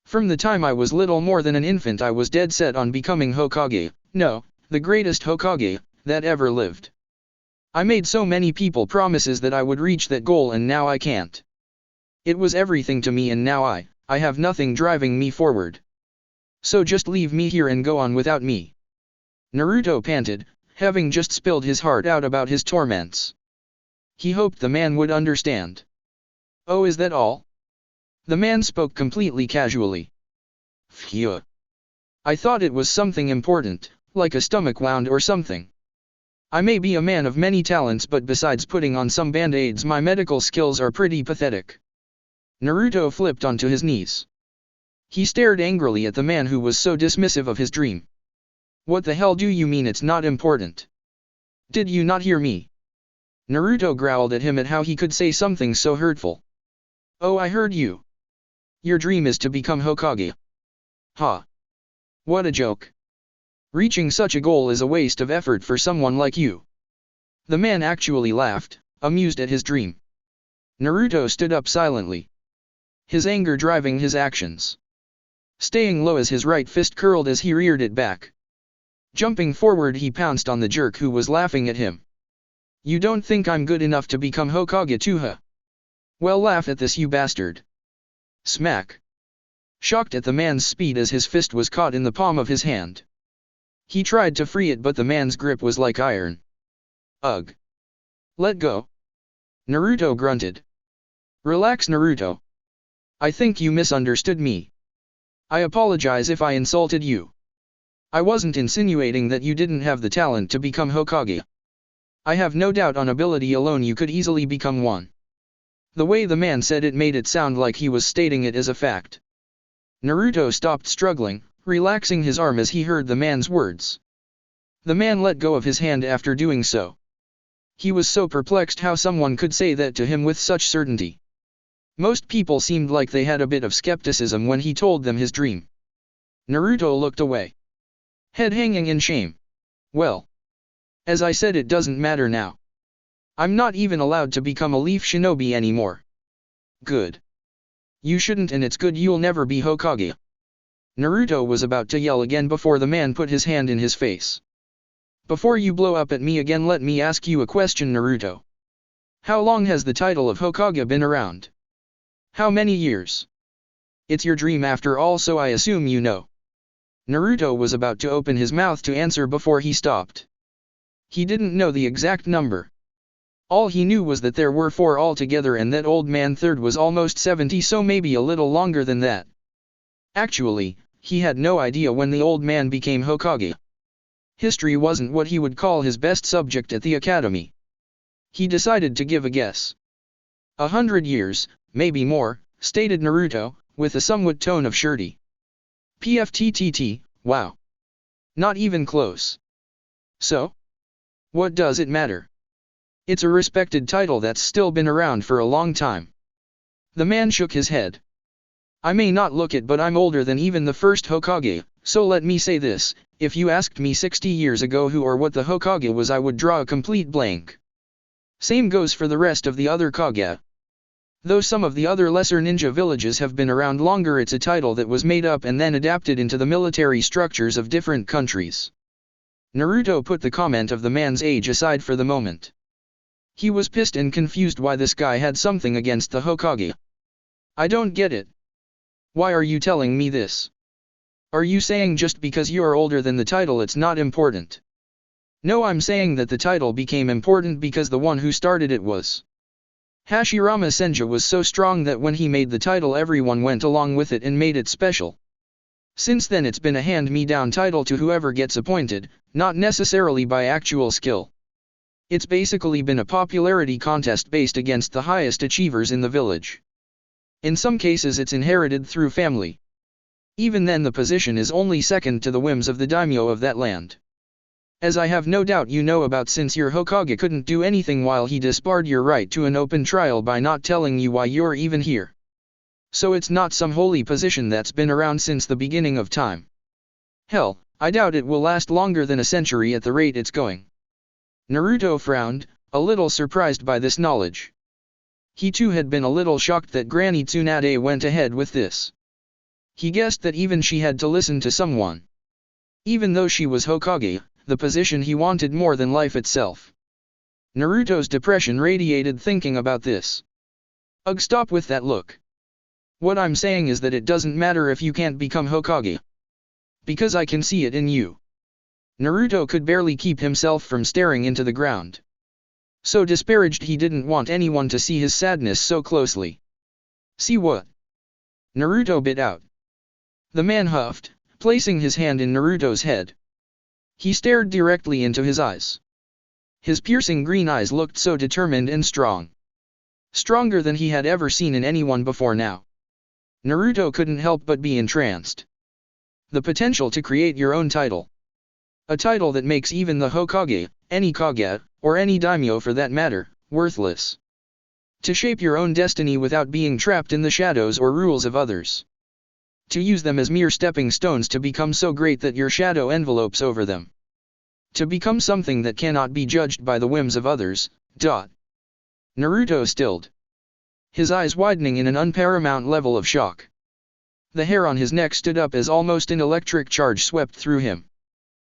S1: From the time I was little more than an infant I was dead set on becoming Hokage, no, the greatest Hokage that ever lived. I made so many people promises that I would reach that goal and now I can't. It was everything to me and now I have nothing driving me forward. So just leave me here and go on without me. Naruto panted, having just spilled his heart out about his torments. He hoped the man would understand. Oh, is that all? The man spoke completely casually. Phew. I thought it was something important, like a stomach wound or something. I may be a man of many talents, but besides putting on some band-aids my medical skills are pretty pathetic. Naruto flipped onto his knees. He stared angrily at the man who was so dismissive of his dream. What the hell do you mean it's not important? Did you not hear me? Naruto growled at him at how he could say something so hurtful. Oh, I heard you. Your dream is to become Hokage. Ha. What a joke. Reaching such a goal is a waste of effort for someone like you. The man actually laughed, amused at his dream. Naruto stood up silently. His anger driving his actions. Staying low as his right fist curled as he reared it back. Jumping forward he pounced on the jerk who was laughing at him. You don't think I'm good enough to become Hokage too, huh? Well, laugh at this, you bastard. Smack. Shocked at the man's speed as his fist was caught in the palm of his hand. He tried to free it but the man's grip was like iron. Ugh. Let go. Naruto grunted. Relax, Naruto. I think you misunderstood me. I apologize if I insulted you. I wasn't insinuating that you didn't have the talent to become Hokage. I have no doubt on ability alone you could easily become one. The way the man said it made it sound like he was stating it as a fact. Naruto stopped struggling, relaxing his arm as he heard the man's words. The man let go of his hand after doing so. He was so perplexed how someone could say that to him with such certainty. Most people seemed like they had a bit of skepticism when he told them his dream. Naruto looked away. Head hanging in shame. Well. As I said, it doesn't matter now. I'm not even allowed to become a leaf shinobi anymore. Good. You shouldn't, and it's good you'll never be Hokage. Naruto was about to yell again before the man put his hand in his face. Before you blow up at me again, let me ask you a question, Naruto. How long has the title of Hokage been around? How many years? It's your dream after all, so I assume you know. Naruto was about to open his mouth to answer before he stopped. He didn't know the exact number. All he knew was that there were 4 altogether and that old man third was almost 70, so maybe a little longer than that. Actually, he had no idea when the old man became Hokage. History wasn't what he would call his best subject at the academy. He decided to give a guess. 100 years, maybe more, stated Naruto, with a somewhat tone of surety. PFTTT, wow. Not even close. So? What does it matter? It's a respected title that's still been around for a long time. The man shook his head. I may not look it, but I'm older than even the first Hokage, so let me say this, if you asked me 60 years ago who or what the Hokage was, I would draw a complete blank. Same goes for the rest of the other Kage. Though some of the other lesser ninja villages have been around longer, it's a title that was made up and then adapted into the military structures of different countries. Naruto put the comment of the man's age aside for the moment. He was pissed and confused why this guy had something against the Hokage. I don't get it. Why are you telling me this? Are you saying just because you are older than the title it's not important? No, I'm saying that the title became important because the one who started it was. Hashirama Senja was so strong that when he made the title everyone went along with it and made it special. Since then it's been a hand-me-down title to whoever gets appointed, not necessarily by actual skill. It's basically been a popularity contest based against the highest achievers in the village. In some cases it's inherited through family. Even then the position is only second to the whims of the daimyo of that land. As I have no doubt you know about, since your Hokage couldn't do anything while he disbarred your right to an open trial by not telling you why you're even here. So it's not some holy position that's been around since the beginning of time. Hell, I doubt it will last longer than a century at the rate it's going. Naruto frowned, a little surprised by this knowledge. He too had been a little shocked that Granny Tsunade went ahead with this. He guessed that even she had to listen to someone. Even though she was Hokage, the position he wanted more than life itself. Naruto's depression radiated thinking about this. Ugh, stop with that look. What I'm saying is that it doesn't matter if you can't become Hokage. Because I can see it in you. Naruto could barely keep himself from staring into the ground. So disparaged he didn't want anyone to see his sadness so closely. See what? Naruto bit out. The man huffed, placing his hand in Naruto's head. He stared directly into his eyes. His piercing green eyes looked so determined and strong. Stronger than he had ever seen in anyone before now. Naruto couldn't help but be entranced. The potential to create your own title. A title that makes even the Hokage, any Kage, or any daimyo for that matter, worthless. To shape your own destiny without being trapped in the shadows or rules of others. To use them as mere stepping stones to become so great that your shadow envelopes over them. To become something that cannot be judged by the whims of others. Naruto stilled. His eyes widening in an unparamount level of shock. The hair on his neck stood up as almost an electric charge swept through him.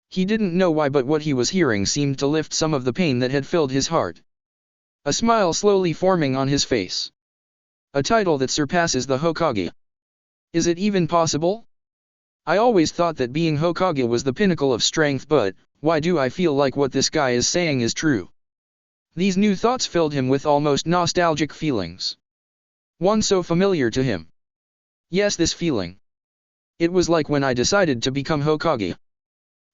S1: He didn't know why, but what he was hearing seemed to lift some of the pain that had filled his heart. A smile slowly forming on his face. A title that surpasses the Hokage. Is it even possible? I always thought that being Hokage was the pinnacle of strength, but why do I feel like what this guy is saying is true? These new thoughts filled him with almost nostalgic feelings. One so familiar to him. Yes, this feeling. It was like when I decided to become Hokage.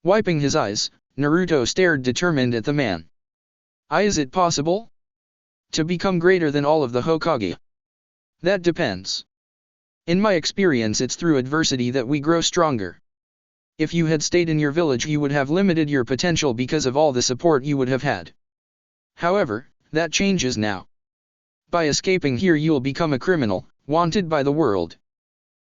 S1: Wiping his eyes, Naruto stared determined at the man. Is it possible? To become greater than all of the Hokage? That depends. In my experience, it's through adversity that we grow stronger. If you had stayed in your village, you would have limited your potential because of all the support you would have had. However, that changes now. By escaping here, you'll become a criminal, wanted by the world.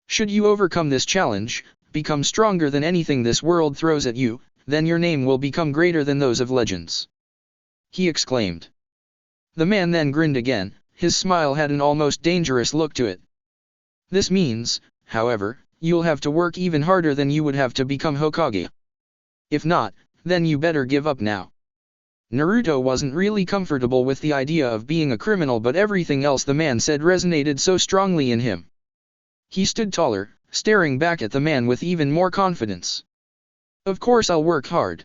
S1: Should you overcome this challenge, become stronger than anything this world throws at you, then your name will become greater than those of legends. He exclaimed. The man then grinned again, his smile had an almost dangerous look to it. This means, however, you'll have to work even harder than you would have to become Hokage. If not, then you better give up now. Naruto wasn't really comfortable with the idea of being a criminal, but everything else the man said resonated so strongly in him. He stood taller, staring back at the man with even more confidence. Of course I'll work hard.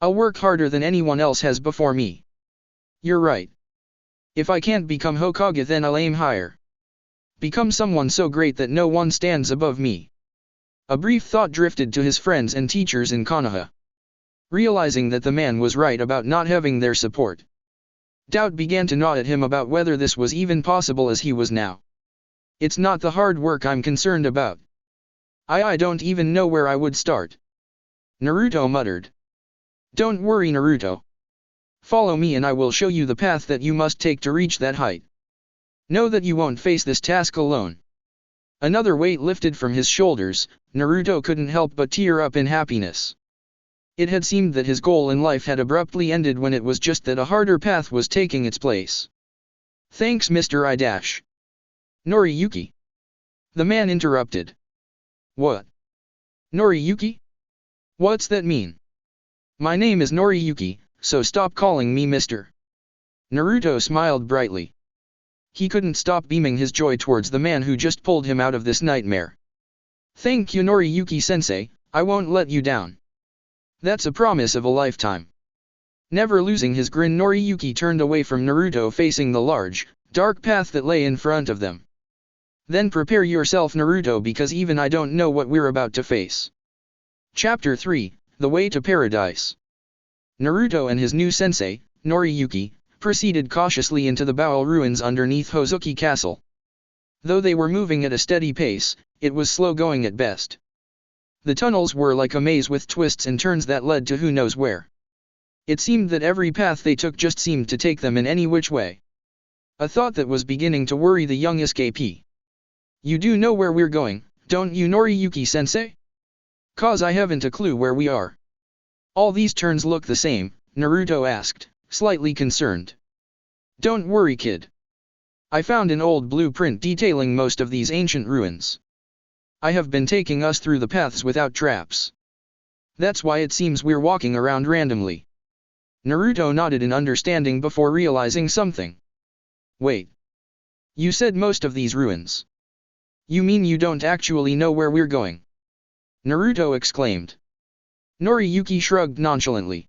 S1: I'll work harder than anyone else has before me. You're right. If I can't become Hokage, then I'll aim higher. Become someone so great that no one stands above me. A brief thought drifted to his friends and teachers in Konoha. Realizing that the man was right about not having their support. Doubt began to gnaw at him about whether this was even possible as he was now. It's not the hard work I'm concerned about. I don't even know where I would start. Naruto muttered. Don't worry, Naruto. Follow me and I will show you the path that you must take to reach that height. Know that you won't face this task alone. Another weight lifted from his shoulders, Naruto couldn't help but tear up in happiness. It had seemed that his goal in life had abruptly ended when it was just that a harder path was taking its place. Thanks, Mr. I-. Noriyuki. The man interrupted. What? Noriyuki? What's that mean? My name is Noriyuki, so stop calling me Mr. Naruto smiled brightly. He couldn't stop beaming his joy towards the man who just pulled him out of this nightmare. Thank you Noriyuki-sensei, I won't let you down. That's a promise of a lifetime. Never losing his grin, Noriyuki turned away from Naruto, facing the large, dark path that lay in front of them. Then prepare yourself Naruto, because even I don't know what we're about to face. Chapter 3, The Way to Paradise. Naruto and his new sensei, Noriyuki, proceeded cautiously into the Bowel ruins underneath Hozuki Castle. Though they were moving at a steady pace, it was slow going at best. The tunnels were like a maze with twists and turns that led to who knows where. It seemed that every path they took just seemed to take them in any which way. A thought that was beginning to worry the young escapee. You do know where we're going, don't you Noriyuki-sensei? Cause I haven't a clue where we are. All these turns look the same, Naruto asked, slightly concerned. Don't worry kid. I found an old blueprint detailing most of these ancient ruins. I have been taking us through the paths without traps. That's why it seems we're walking around randomly. Naruto nodded in understanding before realizing something. Wait. You said most of these ruins. You mean you don't actually know where we're going? Naruto exclaimed. Noriyuki shrugged nonchalantly.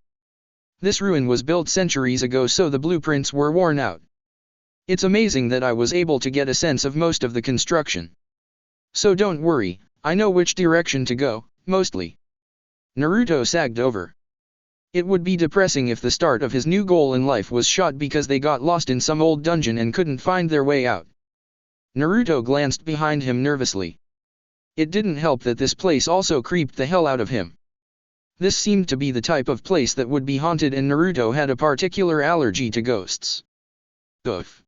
S1: This ruin was built centuries ago, so the blueprints were worn out. It's amazing that I was able to get a sense of most of the construction. So don't worry, I know which direction to go, mostly. Naruto sagged over. It would be depressing if the start of his new goal in life was shot because they got lost in some old dungeon and couldn't find their way out. Naruto glanced behind him nervously. It didn't help that this place also creeped the hell out of him. This seemed to be the type of place that would be haunted, and Naruto had a particular allergy to ghosts. Oof.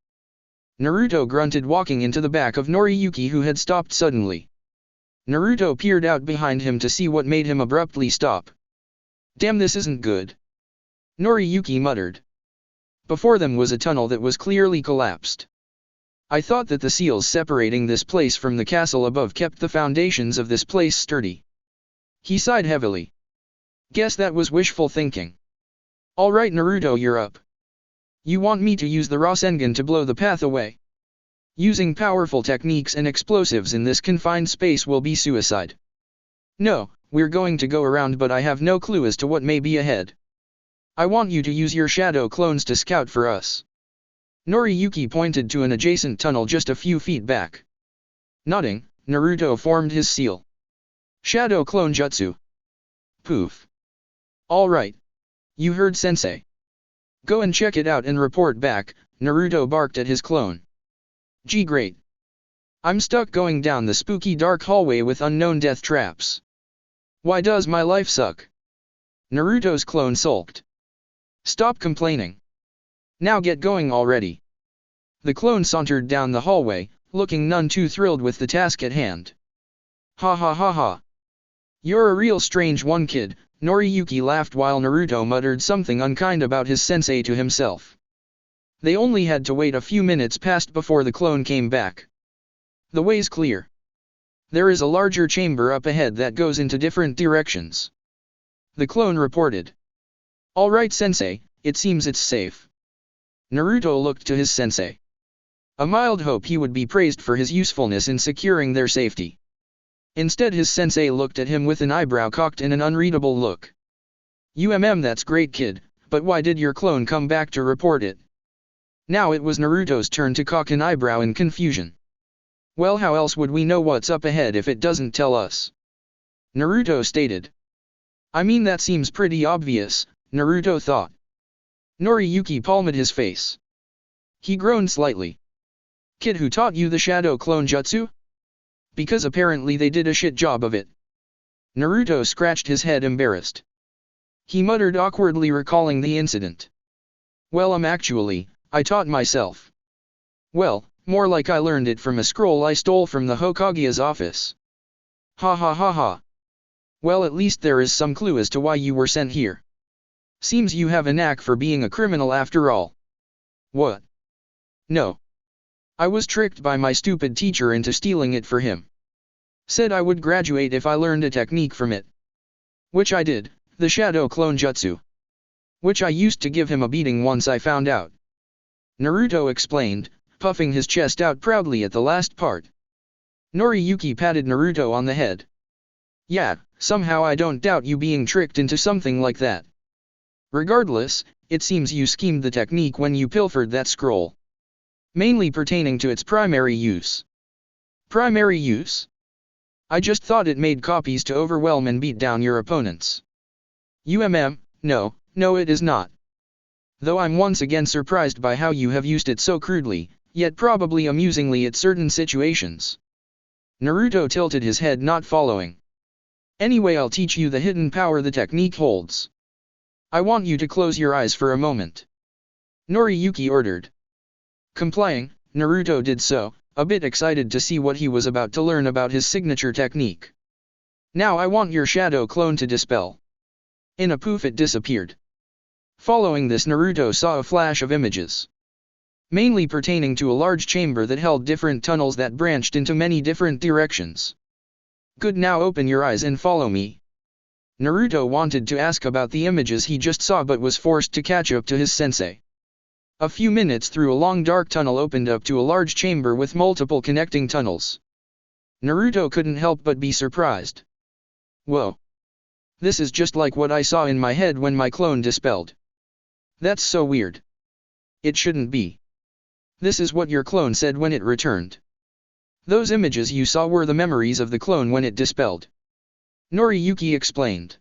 S1: Naruto grunted, walking into the back of Noriyuki, who had stopped suddenly. Naruto peered out behind him to see what made him abruptly stop. Damn, this isn't good. Noriyuki muttered. Before them was a tunnel that was clearly collapsed. I thought that the seals separating this place from the castle above kept the foundations of this place sturdy. He sighed heavily. Guess that was wishful thinking. Alright Naruto, you're up. You want me to use the Rasengan to blow the path away? Using powerful techniques and explosives in this confined space will be suicide. No, we're going to go around, but I have no clue as to what may be ahead. I want you to use your shadow clones to scout for us. Noriyuki pointed to an adjacent tunnel just a few feet back. Nodding, Naruto formed his seal. Shadow clone jutsu. Poof. Alright. You heard sensei. Go and check it out and report back, Naruto barked at his clone. Gee, great. I'm stuck going down the spooky dark hallway with unknown death traps. Why does my life suck? Naruto's clone sulked. Stop complaining. Now get going already. The clone sauntered down the hallway, looking none too thrilled with the task at hand. Ha ha ha ha. You're a real strange one kid, Noriyuki laughed while Naruto muttered something unkind about his sensei to himself. They only had to wait a few minutes past before the clone came back. The way's clear. There is a larger chamber up ahead that goes into different directions. The clone reported. Alright sensei, it seems it's safe. Naruto looked to his sensei. A mild hope he would be praised for his usefulness in securing their safety. Instead his sensei looked at him with an eyebrow cocked in an unreadable look. That's great kid, but why did your clone come back to report it? Now it was Naruto's turn to cock an eyebrow in confusion. Well, how else would we know what's up ahead if it doesn't tell us? Naruto stated. I mean, that seems pretty obvious, Naruto thought. Noriyuki palmed his face. He groaned slightly. Kid, who taught you the shadow clone jutsu? Because apparently they did a shit job of it. Naruto scratched his head, embarrassed. He muttered awkwardly, recalling the incident. Well, actually, I taught myself. Well, more like I learned it from a scroll I stole from the Hokage's office. Ha ha ha ha. Well, at least there is some clue as to why you were sent here. Seems you have a knack for being a criminal after all. What? No. I was tricked by my stupid teacher into stealing it for him. Said I would graduate if I learned a technique from it. Which I did, the shadow clone jutsu. Which I used to give him a beating once I found out. Naruto explained, puffing his chest out proudly at the last part. Noriyuki patted Naruto on the head. Yeah, somehow I don't doubt you being tricked into something like that. Regardless, it seems you schemed the technique when you pilfered that scroll. Mainly pertaining to its primary use. Primary use? I just thought it made copies to overwhelm and beat down your opponents. No, it is not. Though I'm once again surprised by how you have used it so crudely, yet probably amusingly at certain situations. Naruto tilted his head, not following. Anyway, I'll teach you the hidden power the technique holds. I want you to close your eyes for a moment. Noriyuki ordered. Complying, Naruto did so, a bit excited to see what he was about to learn about his signature technique. Now I want your shadow clone to dispel. In a poof it disappeared. Following this, Naruto saw a flash of images. Mainly pertaining to a large chamber that held different tunnels that branched into many different directions. Good, now open your eyes and follow me. Naruto wanted to ask about the images he just saw but was forced to catch up to his sensei. A few minutes through a long dark tunnel opened up to a large chamber with multiple connecting tunnels. Naruto couldn't help but be surprised. Whoa! This is just like what I saw in my head when my clone dispelled. That's so weird. It shouldn't be. This is what your clone said when it returned. Those images you saw were the memories of the clone when it dispelled. Noriyuki explained.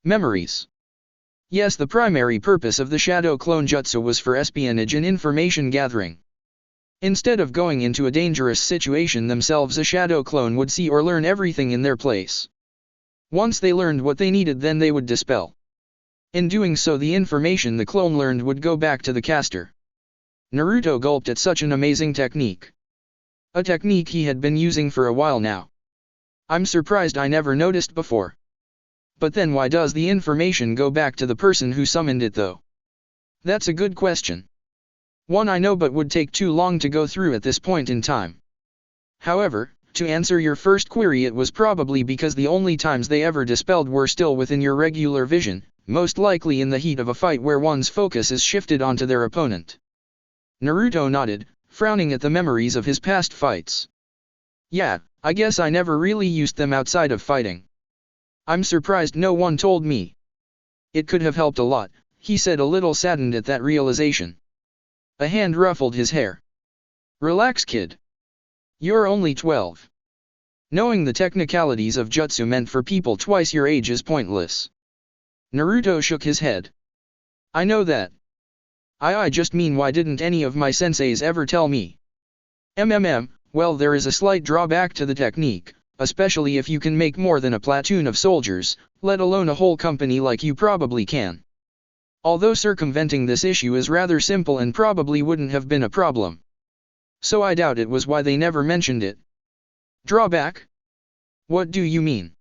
S1: Memories. Yes, the primary purpose of the shadow clone jutsu was for espionage and information gathering. Instead of going into a dangerous situation themselves, a shadow clone would see or learn everything in their place. Once they learned what they needed, then they would dispel. In doing so, the information the clone learned would go back to the caster. Naruto gulped at such an amazing technique. A technique he had been using for a while now. I'm surprised I never noticed before. But then why does the information go back to the person who summoned it though? That's a good question. One I know but would take too long to go through at this point in time. However, to answer your first query, it was probably because the only times they ever dispelled were still within your regular vision, most likely in the heat of a fight where one's focus is shifted onto their opponent. Naruto nodded, frowning at the memories of his past fights. Yeah, I guess I never really used them outside of fighting. I'm surprised no one told me. It could have helped a lot, he said, a little saddened at that realization. A hand ruffled his hair. Relax, kid. You're only 12. Knowing the technicalities of jutsu meant for people twice your age is pointless. Naruto shook his head. I know that. I just mean, why didn't any of my senseis ever tell me? Well, there is a slight drawback to the technique, especially if you can make more than a platoon of soldiers, let alone a whole company like you probably can. Although circumventing this issue is rather simple and probably wouldn't have been a problem. So I doubt it was why they never mentioned it. Drawback? What do you mean?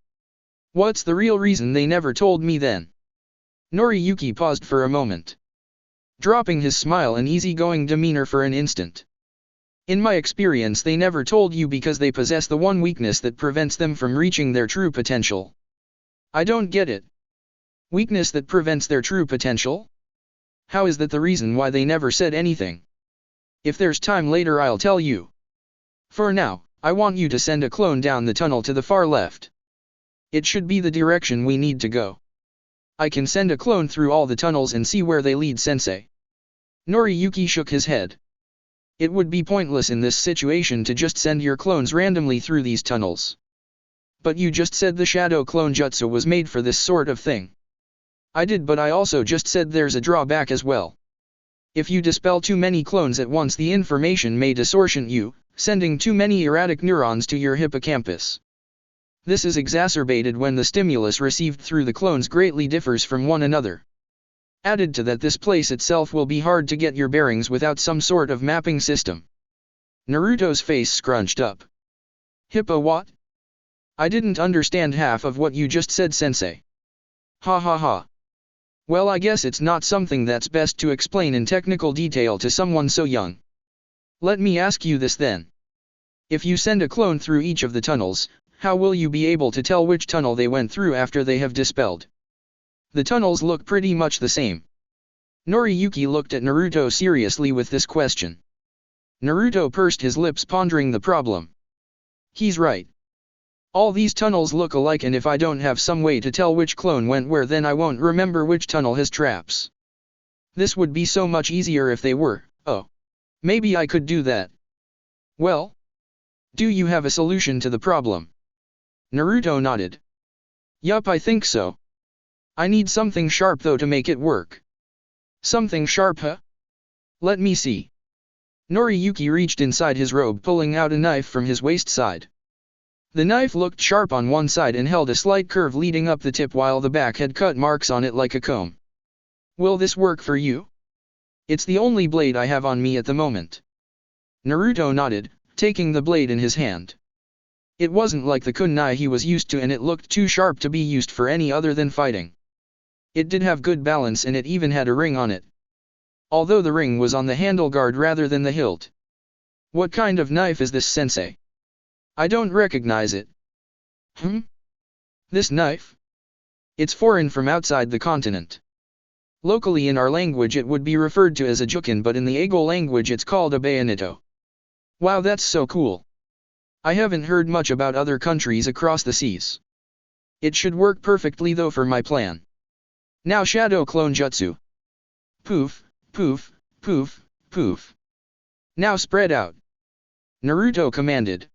S1: What's the real reason they never told me then? Noriyuki paused for a moment, dropping his smile and easygoing demeanor for an instant. In my experience, they never told you because they possess the one weakness that prevents them from reaching their true potential. I don't get it. Weakness that prevents their true potential? How is that the reason why they never said anything? If there's time later, I'll tell you. For now, I want you to send a clone down the tunnel to the far left. It should be the direction we need to go. I can send a clone through all the tunnels and see where they lead, sensei. Noriyuki shook his head. It would be pointless in this situation to just send your clones randomly through these tunnels. But you just said the shadow clone jutsu was made for this sort of thing. I did, but I also just said there's a drawback as well. If you dispel too many clones at once, the information may distortion you, sending too many erratic neurons to your hippocampus. This is exacerbated when the stimulus received through the clones greatly differs from one another. Added to that, this place itself will be hard to get your bearings without some sort of mapping system. Naruto's face scrunched up. Hippo what? I didn't understand half of what you just said, sensei. Ha ha ha. Well, I guess it's not something that's best to explain in technical detail to someone so young. Let me ask you this then. If you send a clone through each of the tunnels, how will you be able to tell which tunnel they went through after they have dispelled? The tunnels look pretty much the same. Noriyuki looked at Naruto seriously with this question. Naruto pursed his lips pondering the problem. He's right. All these tunnels look alike, and if I don't have some way to tell which clone went where, then I won't remember which tunnel has traps. This would be so much easier if they were. Oh. Maybe I could do that. Well? Do you have a solution to the problem? Naruto nodded. Yup, I think so. I need something sharp though to make it work. Something sharp, huh? Let me see. Noriyuki reached inside his robe, pulling out a knife from his waist side. The knife looked sharp on one side and held a slight curve leading up the tip, while the back had cut marks on it like a comb. Will this work for you? It's the only blade I have on me at the moment. Naruto nodded, taking the blade in his hand. It wasn't like the kunai he was used to, and it looked too sharp to be used for any other than fighting. It did have good balance, and it even had a ring on it. Although the ring was on the handle guard rather than the hilt. What kind of knife is this, sensei? I don't recognize it. This knife? It's foreign from outside the continent. Locally in our language it would be referred to as a jukin, but in the Eigo language it's called a bayoneto. Wow, that's so cool. I haven't heard much about other countries across the seas. It should work perfectly though for my plan. Now shadow clone jutsu. Poof, poof, poof, poof. Now spread out. Naruto commanded.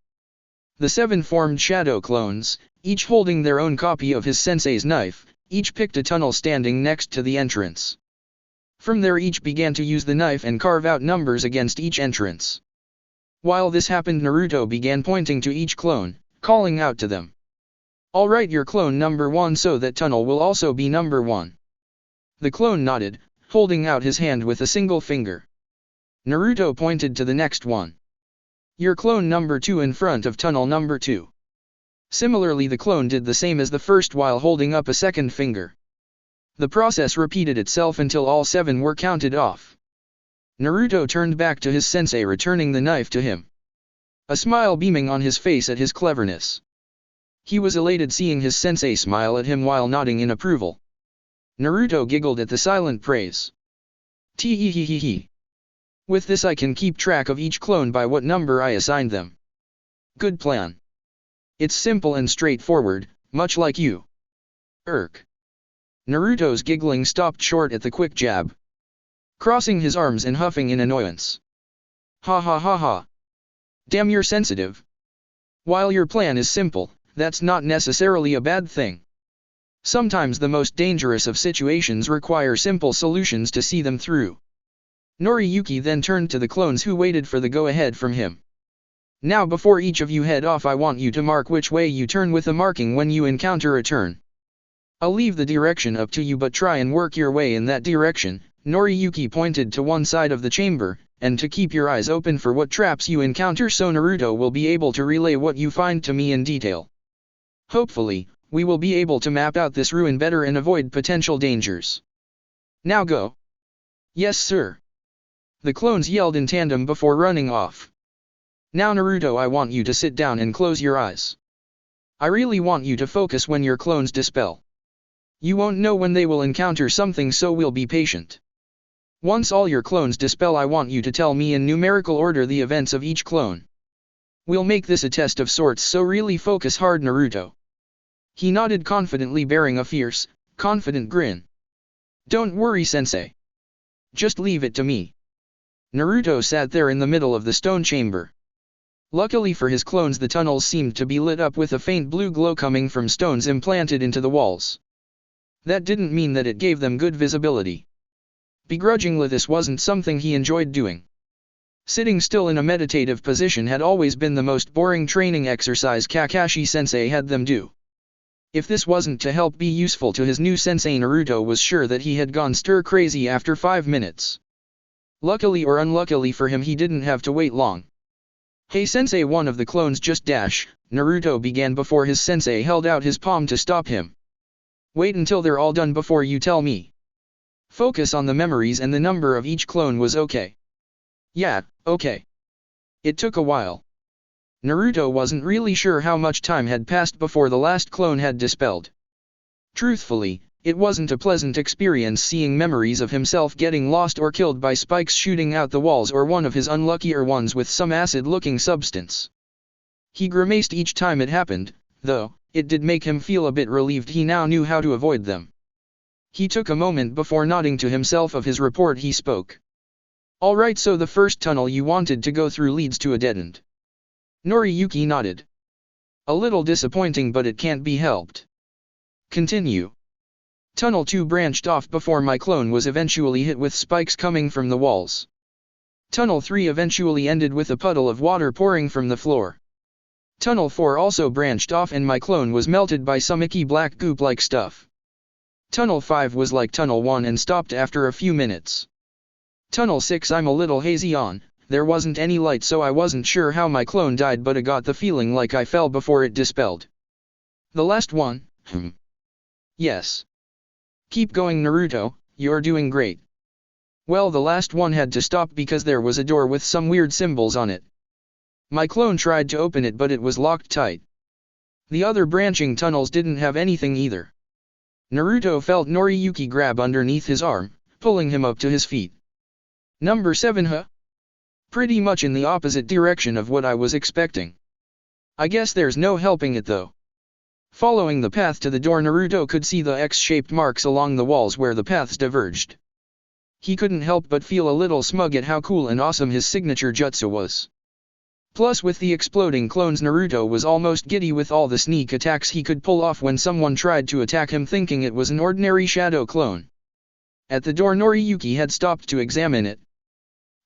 S1: The 7 formed shadow clones, each holding their own copy of his sensei's knife, each picked a tunnel standing next to the entrance. From there each began to use the knife and carve out numbers against each entrance. While this happened, Naruto began pointing to each clone, calling out to them. Alright, your clone number 1, so that tunnel will also be number 1. The clone nodded, holding out his hand with a single finger. Naruto pointed to the next one. Your clone number 2 in front of tunnel number 2. Similarly, the clone did the same as the first while holding up a second finger. The process repeated itself until all 7 were counted off. Naruto turned back to his sensei, returning the knife to him. A smile beaming on his face at his cleverness. He was elated seeing his sensei smile at him while nodding in approval. Naruto giggled at the silent praise. Tee-hee-hee-hee. With this I can keep track of each clone by what number I assigned them. Good plan. It's simple and straightforward, much like you. Naruto's giggling stopped short at the quick jab. Crossing his arms and huffing in annoyance. Ha ha ha ha. Damn, you're sensitive. While your plan is simple, that's not necessarily a bad thing. Sometimes the most dangerous of situations require simple solutions to see them through. Noriyuki then turned to the clones who waited for the go-ahead from him. Now before each of you head off, I want you to mark which way you turn with a marking when you encounter a turn. I'll leave the direction up to you, but try and work your way in that direction. Noriyuki pointed to one side of the chamber, and to keep your eyes open for what traps you encounter so Naruto will be able to relay what you find to me in detail. Hopefully, we will be able to map out this ruin better and avoid potential dangers. Now go. Yes, sir. The clones yelled in tandem before running off. Now Naruto, I want you to sit down and close your eyes. I really want you to focus when your clones dispel. You won't know when they will encounter something, so we'll be patient. Once all your clones dispel, I want you to tell me in numerical order the events of each clone. We'll make this a test of sorts, so really focus hard, Naruto. He nodded confidently, bearing a fierce, confident grin. Don't worry, sensei. Just leave it to me. Naruto sat there in the middle of the stone chamber. Luckily for his clones, the tunnels seemed to be lit up with a faint blue glow coming from stones implanted into the walls. That didn't mean that it gave them good visibility. Begrudgingly, this wasn't something he enjoyed doing. Sitting still in a meditative position had always been the most boring training exercise Kakashi-sensei had them do. If this wasn't to help be useful to his new sensei, Naruto was sure that he had gone stir-crazy after 5 minutes. Luckily or unluckily for him, he didn't have to wait long. Hey sensei, one of the clones just dash, Naruto began before his sensei held out his palm to stop him. Wait until they're all done before you tell me. Focus on the memories and the number of each clone was okay. Yeah, okay. It took a while. Naruto wasn't really sure how much time had passed before the last clone had dispelled. Truthfully, It wasn't a pleasant experience seeing memories of himself getting lost or killed by spikes shooting out the walls or one of his unluckier ones with some acid-looking substance. He grimaced each time it happened, though. It did make him feel a bit relieved he now knew how to avoid them. He took a moment before nodding to himself of his report. He spoke. Alright, so the first tunnel you wanted to go through leads to a dead end. Noriyuki nodded. A little disappointing, but it can't be helped. Continue. Tunnel 2 branched off before my clone was eventually hit with spikes coming from the walls. Tunnel 3 eventually ended with a puddle of water pouring from the floor. Tunnel 4 also branched off and my clone was melted by some icky black goop-like stuff. Tunnel 5 was like Tunnel 1 and stopped after a few minutes. Tunnel 6 I'm a little hazy on, there wasn't any light so I wasn't sure how my clone died, but I got the feeling like I fell before it dispelled. The last one? Yes. Keep going Naruto, you're doing great. Well, the last one had to stop because there was a door with some weird symbols on it. My clone tried to open it but it was locked tight. The other branching tunnels didn't have anything either. Naruto felt Noriyuki grab underneath his arm, pulling him up to his feet. Number 7 huh? Pretty much in the opposite direction of what I was expecting. I guess there's no helping it though. Following the path to the door, Naruto could see the X-shaped marks along the walls where the paths diverged. He couldn't help but feel a little smug at how cool and awesome his signature jutsu was. Plus, with the exploding clones, Naruto was almost giddy with all the sneak attacks he could pull off when someone tried to attack him thinking it was an ordinary shadow clone. At the door, Noriyuki had stopped to examine it.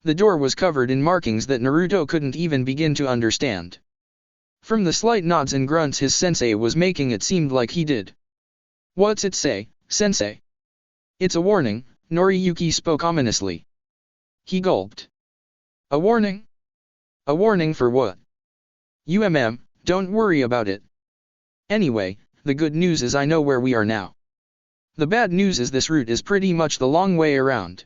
S1: The door was covered in markings that Naruto couldn't even begin to understand. From the slight nods and grunts his sensei was making, it seemed like he did. What's it say, sensei? It's a warning, Noriyuki spoke ominously. He gulped. A warning? A warning for what? Don't worry about it. Anyway, the good news is I know where we are now. The bad news is this route is pretty much the long way around.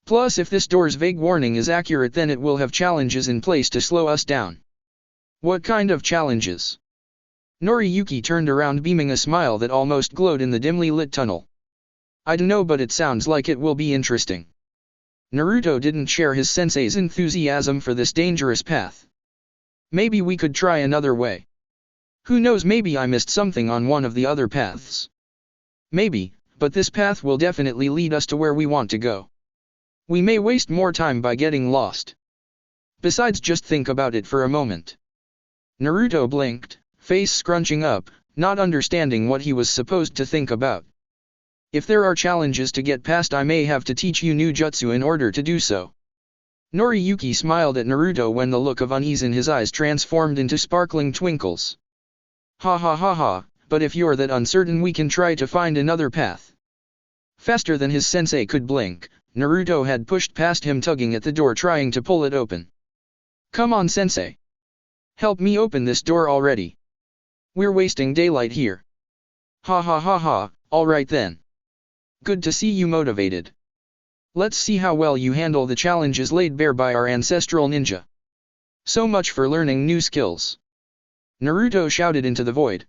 S1: Plus, if this door's vague warning is accurate, then it will have challenges in place to slow us down. What kind of challenges? Noriyuki turned around, beaming a smile that almost glowed in the dimly lit tunnel. I don't know, but it sounds like it will be interesting. Naruto didn't share his sensei's enthusiasm for this dangerous path. Maybe we could try another way. Who knows, maybe I missed something on one of the other paths. Maybe, but this path will definitely lead us to where we want to go. We may waste more time by getting lost. Besides, just think about it for a moment. Naruto blinked, face scrunching up, not understanding what he was supposed to think about. If there are challenges to get past, I may have to teach you new jutsu in order to do so. Noriyuki smiled at Naruto when the look of unease in his eyes transformed into sparkling twinkles. Ha ha ha ha, but if you're that uncertain, we can try to find another path. Faster than his sensei could blink, Naruto had pushed past him, tugging at the door trying to pull it open. Come on sensei. Help me open this door already. We're wasting daylight here. Ha ha ha ha, alright then. Good to see you motivated. Let's see how well you handle the challenges laid bare by our ancestral ninja. So much for learning new skills. Naruto shouted into the void.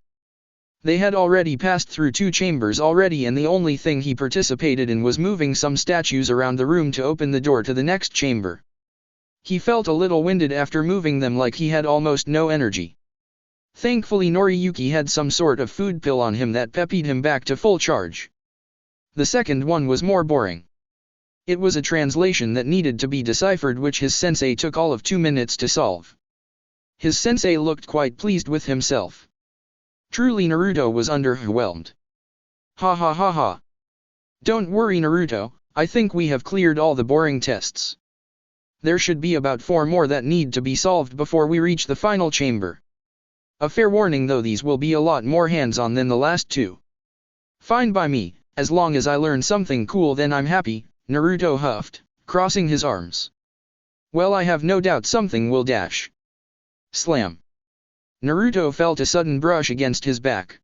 S1: They had already passed through 2 chambers already, and the only thing he participated in was moving some statues around the room to open the door to the next chamber. He felt a little winded after moving them, like he had almost no energy. Thankfully, Noriyuki had some sort of food pill on him that pepped him back to full charge. The second one was more boring. It was a translation that needed to be deciphered, which his sensei took all of 2 minutes to solve. His sensei looked quite pleased with himself. Truly, Naruto was underwhelmed. Ha ha ha ha. Don't worry Naruto, I think we have cleared all the boring tests. There should be about 4 more that need to be solved before we reach the final chamber. A fair warning though, these will be a lot more hands-on than the last 2. Fine by me, as long as I learn something cool then I'm happy, Naruto huffed, crossing his arms. Well, I have no doubt something will dash. Slam. Naruto felt a sudden brush against his back.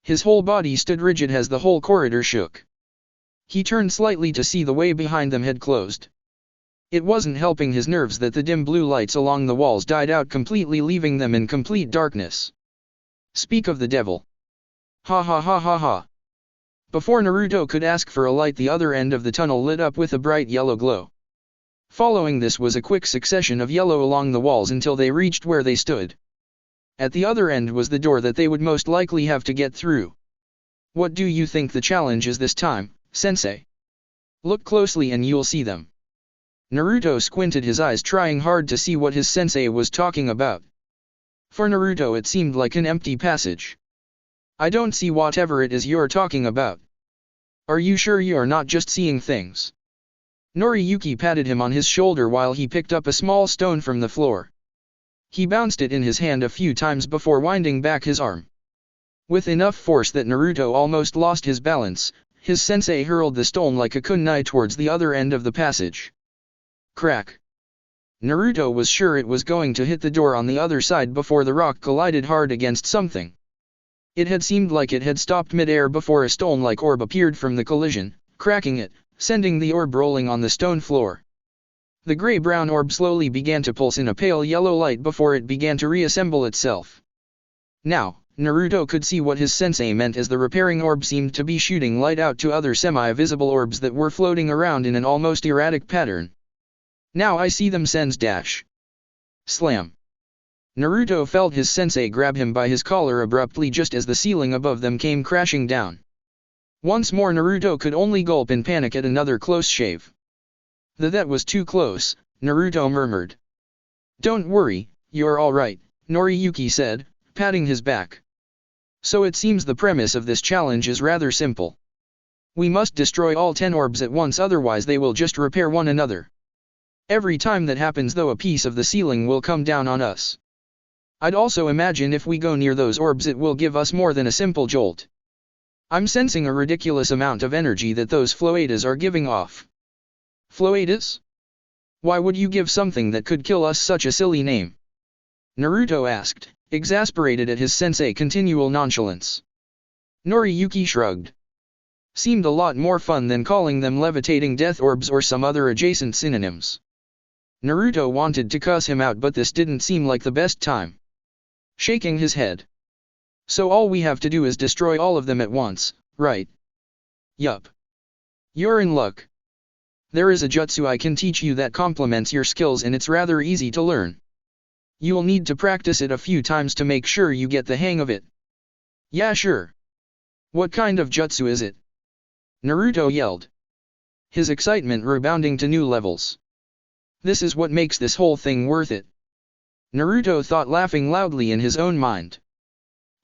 S1: His whole body stood rigid as the whole corridor shook. He turned slightly to see the way behind them had closed. It wasn't helping his nerves that the dim blue lights along the walls died out completely, leaving them in complete darkness. Speak of the devil. Ha ha ha ha ha. Before Naruto could ask for a light, the other end of the tunnel lit up with a bright yellow glow. Following this was a quick succession of yellow along the walls until they reached where they stood. At the other end was the door that they would most likely have to get through. What do you think the challenge is this time, Sensei? Look closely and you'll see them. Naruto squinted his eyes, trying hard to see what his sensei was talking about. For Naruto it seemed like an empty passage. I don't see whatever it is you're talking about. Are you sure you're not just seeing things? Noriyuki patted him on his shoulder while he picked up a small stone from the floor. He bounced it in his hand a few times before winding back his arm. With enough force that Naruto almost lost his balance, his sensei hurled the stone like a kunai towards the other end of the passage. Crack! Naruto was sure it was going to hit the door on the other side before the rock collided hard against something. It had seemed like it had stopped mid-air before a stone-like orb appeared from the collision, cracking it, sending the orb rolling on the stone floor. The gray-brown orb slowly began to pulse in a pale yellow light before it began to reassemble itself. Now, Naruto could see what his sensei meant, as the repairing orb seemed to be shooting light out to other semi-visible orbs that were floating around in an almost erratic pattern. Now I see them, Sen's dash. Slam. Naruto felt his sensei grab him by his collar abruptly just as the ceiling above them came crashing down. Once more Naruto could only gulp in panic at another close shave. That was too close, Naruto murmured. Don't worry, you're alright, Noriyuki said, patting his back. So it seems the premise of this challenge is rather simple. We must destroy all 10 orbs at once, otherwise they will just repair one another. Every time that happens though, a piece of the ceiling will come down on us. I'd also imagine if we go near those orbs it will give us more than a simple jolt. I'm sensing a ridiculous amount of energy that those floatas are giving off. Floatas? Why would you give something that could kill us such a silly name? Naruto asked, exasperated at his sensei's continual nonchalance. Noriyuki shrugged. Seemed a lot more fun than calling them levitating death orbs or some other adjacent synonyms. Naruto wanted to cuss him out, but this didn't seem like the best time. Shaking his head. So all we have to do is destroy all of them at once, right? Yup. You're in luck. There is a jutsu I can teach you that complements your skills, and it's rather easy to learn. You'll need to practice it a few times to make sure you get the hang of it. Yeah, sure. What kind of jutsu is it? Naruto yelled. His excitement rebounding to new levels. This is what makes this whole thing worth it. Naruto thought, laughing loudly in his own mind.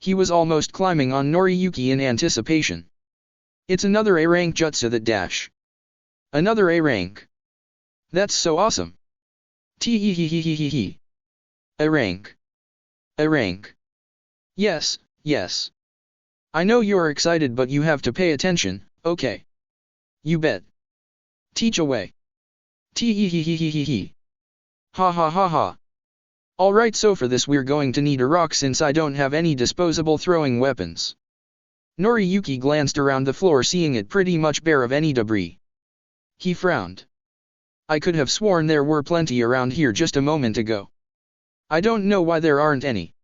S1: He was almost climbing on Noriyuki in anticipation. It's another A-rank jutsu, that dash. Another A-rank. That's so awesome. Tee-hee-hee-hee-hee-hee. A-rank. A-rank. Yes, yes. I know you're excited, but you have to pay attention, okay? You bet. Teach away. Tee-hee-hee-hee-hee-hee. Ha ha ha ha. Alright, so for this we're going to need a rock since I don't have any disposable throwing weapons. Noriyuki glanced around the floor, seeing it pretty much bare of any debris. He frowned. I could have sworn there were plenty around here just a moment ago. I don't know why there aren't any.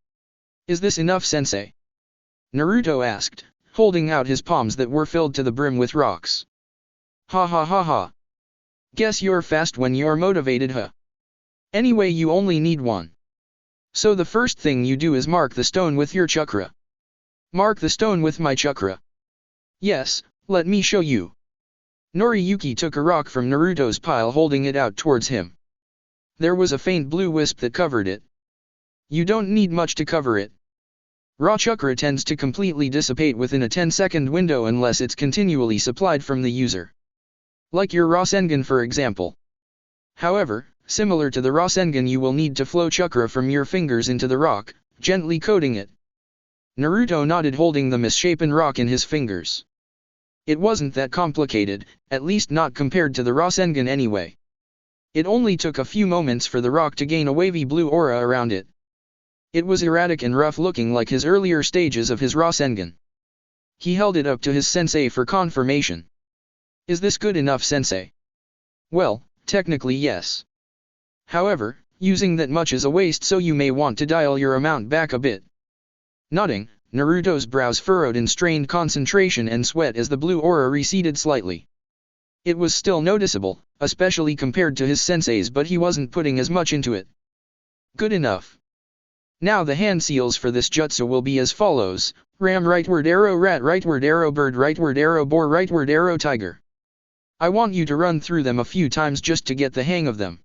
S1: Is this enough, sensei? Naruto asked, holding out his palms that were filled to the brim with rocks. Ha ha ha ha. Guess you're fast when you're motivated, huh? Anyway, you only need one. So the first thing you do is mark the stone with your chakra. Mark the stone with my chakra. Yes, let me show you. Noriyuki took a rock from Naruto's pile, holding it out towards him. There was a faint blue wisp that covered it. You don't need much to cover it. Raw chakra tends to completely dissipate within a 10-second window unless it's continually supplied from the user. Like your Rasengan, for example. However, similar to the Rasengan, you will need to flow chakra from your fingers into the rock, gently coating it. Naruto nodded, holding the misshapen rock in his fingers. It wasn't that complicated, at least not compared to the Rasengan anyway. It only took a few moments for the rock to gain a wavy blue aura around it. It was erratic and rough, looking like his earlier stages of his Rasengan. He held it up to his sensei for confirmation. Is this good enough, sensei? Well, technically yes. However, using that much is a waste, so you may want to dial your amount back a bit. Nodding, Naruto's brows furrowed in strained concentration and sweat as the blue aura receded slightly. It was still noticeable, especially compared to his sensei's, but he wasn't putting as much into it. Good enough. Now the hand seals for this jutsu will be as follows: ram rightward arrow, rat rightward arrow, bird rightward arrow, boar rightward arrow, tiger. I want you to run through them a few times just to get the hang of them.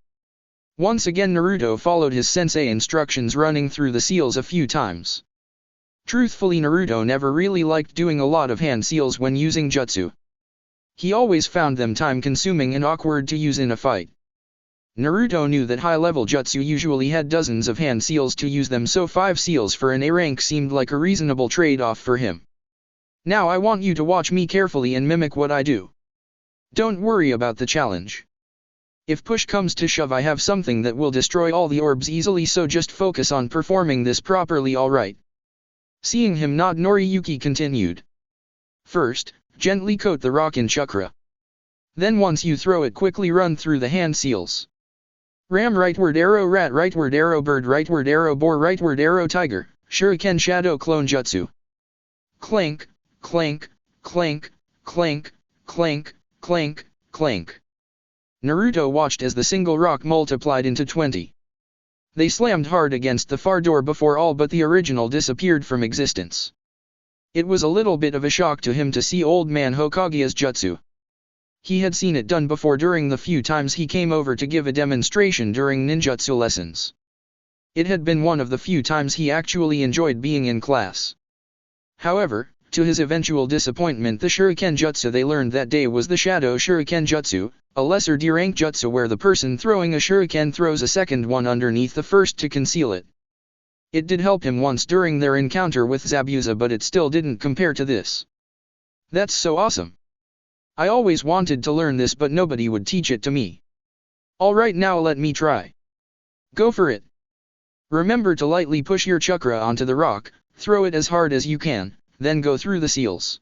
S1: Once again Naruto followed his sensei instructions, running through the seals a few times. Truthfully, Naruto never really liked doing a lot of hand seals when using jutsu. He always found them time-consuming and awkward to use in a fight. Naruto knew that high-level jutsu usually had dozens of hand seals to use them, so 5 seals for an A rank seemed like a reasonable trade-off for him. Now I want you to watch me carefully and mimic what I do. Don't worry about the challenge. If push comes to shove, I have something that will destroy all the orbs easily, so just focus on performing this properly, alright? Seeing him nod, Noriyuki continued. First, gently coat the rock in chakra. Then once you throw it, quickly run through the hand seals. Ram rightward arrow, rat rightward arrow, bird rightward arrow, boar rightward arrow, tiger, shuriken shadow clone jutsu. Clank, clank, clank, clank, clank, clank, clank. Naruto watched as the single rock multiplied into 20. They slammed hard against the far door before all but the original disappeared from existence. It was a little bit of a shock to him to see Old Man Hokage's jutsu. He had seen it done before during the few times he came over to give a demonstration during ninjutsu lessons. It had been one of the few times he actually enjoyed being in class. However, to his eventual disappointment, the shuriken jutsu they learned that day was the shadow shuriken jutsu, a lesser D-rank jutsu where the person throwing a shuriken throws a second one underneath the first to conceal it. It did help him once during their encounter with Zabuza, but it still didn't compare to this. That's so awesome. I always wanted to learn this, but nobody would teach it to me. Alright, now let me try. Go for it. Remember to lightly push your chakra onto the rock, throw it as hard as you can, then go through the seals.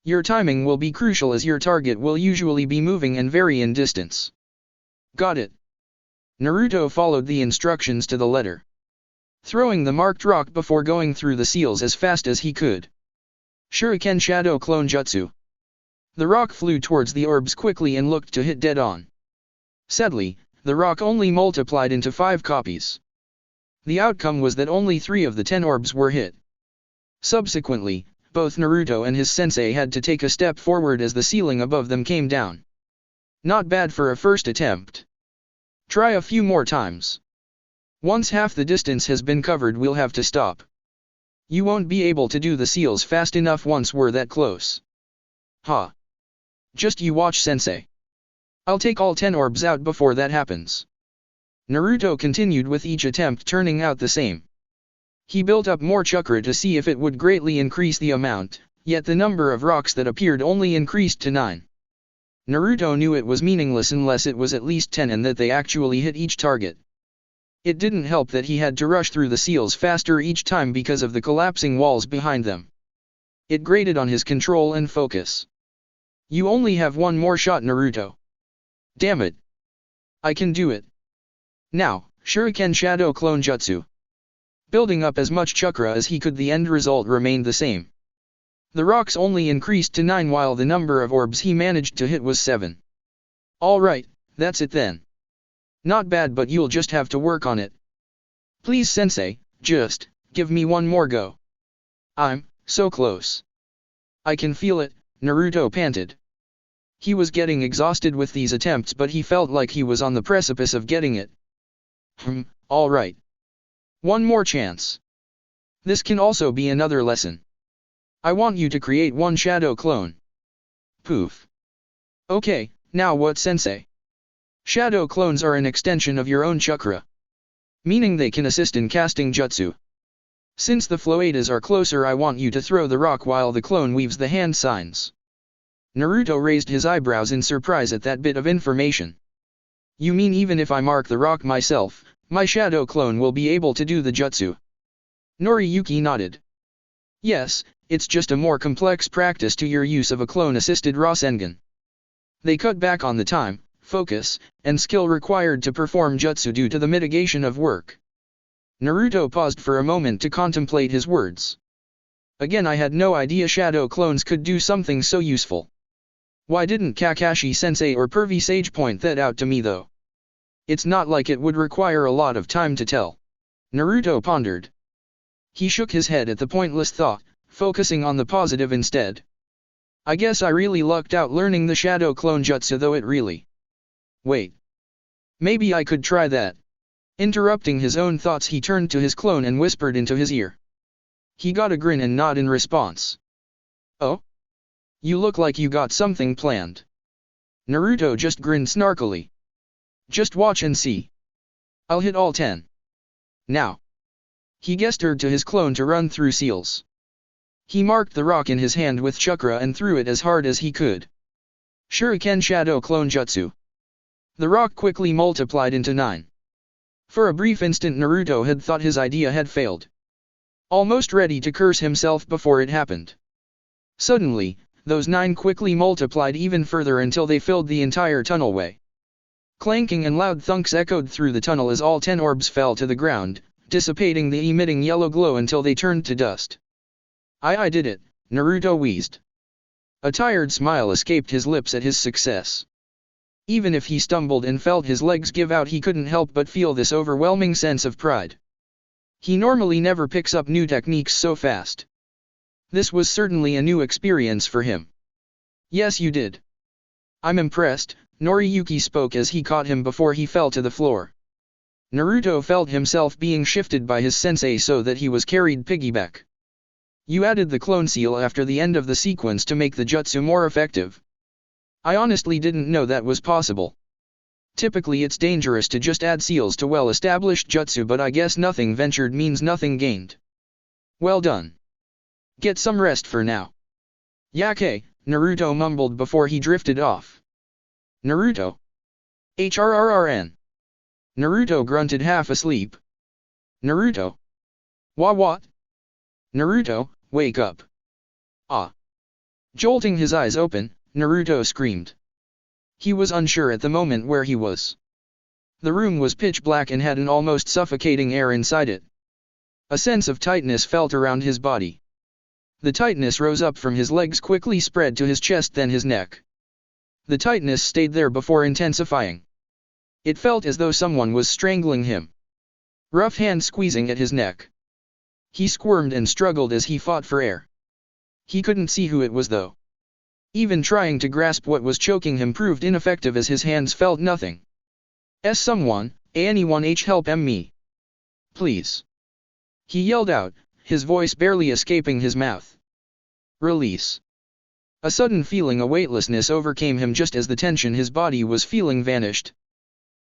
S1: Your timing will be crucial as your target will usually be moving and vary in distance. Got it. Naruto followed the instructions to the letter, throwing the marked rock before going through the seals as fast as he could. Shuriken Shadow Clone Jutsu. The rock flew towards the orbs quickly and looked to hit dead on. Sadly, the rock only multiplied into 5 copies. The outcome was that only 3 of the 10 orbs were hit. Subsequently, both Naruto and his sensei had to take a step forward as the ceiling above them came down. Not bad for a first attempt. Try a few more times. Once half the distance has been covered, we'll have to stop. You won't be able to do the seals fast enough once we're that close. Ha. Just you watch, sensei. I'll take all 10 orbs out before that happens. Naruto continued with each attempt turning out the same. He built up more chakra to see if it would greatly increase the amount, yet the number of rocks that appeared only increased to 9. Naruto knew it was meaningless unless it was at least 10 and that they actually hit each target. It didn't help that he had to rush through the seals faster each time because of the collapsing walls behind them. It grated on his control and focus. You only have one more shot, Naruto. Damn it. I can do it. Now, Shuriken Shadow Clone Jutsu. Building up as much chakra as he could, the end result remained the same. The rocks only increased to 9 while the number of orbs he managed to hit was 7. Alright, that's it then. Not bad, but you'll just have to work on it. Please, sensei, just give me one more go. I'm so close. I can feel it, Naruto panted. He was getting exhausted with these attempts, but he felt like he was on the precipice of getting it. Alright. One more chance. This can also be another lesson. I want you to create one shadow clone. Poof. Okay, now what, sensei? Shadow clones are an extension of your own chakra, meaning they can assist in casting jutsu. Since the Floatas are closer, I want you to throw the rock while the clone weaves the hand signs. Naruto raised his eyebrows in surprise at that bit of information. You mean even if I mark the rock myself, my shadow clone will be able to do the jutsu? Noriyuki nodded. Yes, it's just a more complex practice to your use of a clone-assisted Rasengan. They cut back on the time, focus, and skill required to perform jutsu due to the mitigation of work. Naruto paused for a moment to contemplate his words. Again, I had no idea shadow clones could do something so useful. Why didn't Kakashi-sensei or Pervy Sage point that out to me though? It's not like it would require a lot of time to tell. Naruto pondered. He shook his head at the pointless thought, focusing on the positive instead. I guess I really lucked out learning the shadow clone jutsu though it really. Wait. Maybe I could try that. Interrupting his own thoughts, he turned to his clone and whispered into his ear. He got a grin and nod in response. Oh? You look like you got something planned. Naruto just grinned snarkily. Just watch and see. I'll hit all 10. Now. He gestured to his clone to run through seals. He marked the rock in his hand with chakra and threw it as hard as he could. Shuriken Shadow Clone Jutsu. The rock quickly multiplied into 9. For a brief instant Naruto had thought his idea had failed. Almost ready to curse himself before it happened. Suddenly, those 9 quickly multiplied even further until they filled the entire tunnelway. Clanking and loud thunks echoed through the tunnel as all 10 orbs fell to the ground, dissipating the emitting yellow glow until they turned to dust. I did it, Naruto wheezed. A tired smile escaped his lips at his success. Even if he stumbled and felt his legs give out, he couldn't help but feel this overwhelming sense of pride. He normally never picks up new techniques so fast. This was certainly a new experience for him. Yes, you did. I'm impressed, Noriyuki spoke as he caught him before he fell to the floor. Naruto felt himself being shifted by his sensei so that he was carried piggyback. You added the clone seal after the end of the sequence to make the jutsu more effective. I honestly didn't know that was possible. Typically it's dangerous to just add seals to well-established jutsu, but I guess nothing ventured means nothing gained. Well done. Get some rest for now. Yake, Naruto mumbled before he drifted off. Naruto? HRRRN. Naruto grunted half asleep. Naruto? What? Naruto, wake up. Ah. Jolting his eyes open, Naruto screamed. He was unsure at the moment where he was. The room was pitch black and had an almost suffocating air inside it. A sense of tightness felt around his body. The tightness rose up from his legs, quickly spread to his chest, then his neck. The tightness stayed there before intensifying. It felt as though someone was strangling him. Rough hand squeezing at his neck. He squirmed and struggled as he fought for air. He couldn't see who it was though. Even trying to grasp what was choking him proved ineffective as his hands felt nothing. Someone, anyone help me. Please. He yelled out, his voice barely escaping his mouth. Release. A sudden feeling of weightlessness overcame him just as the tension his body was feeling vanished.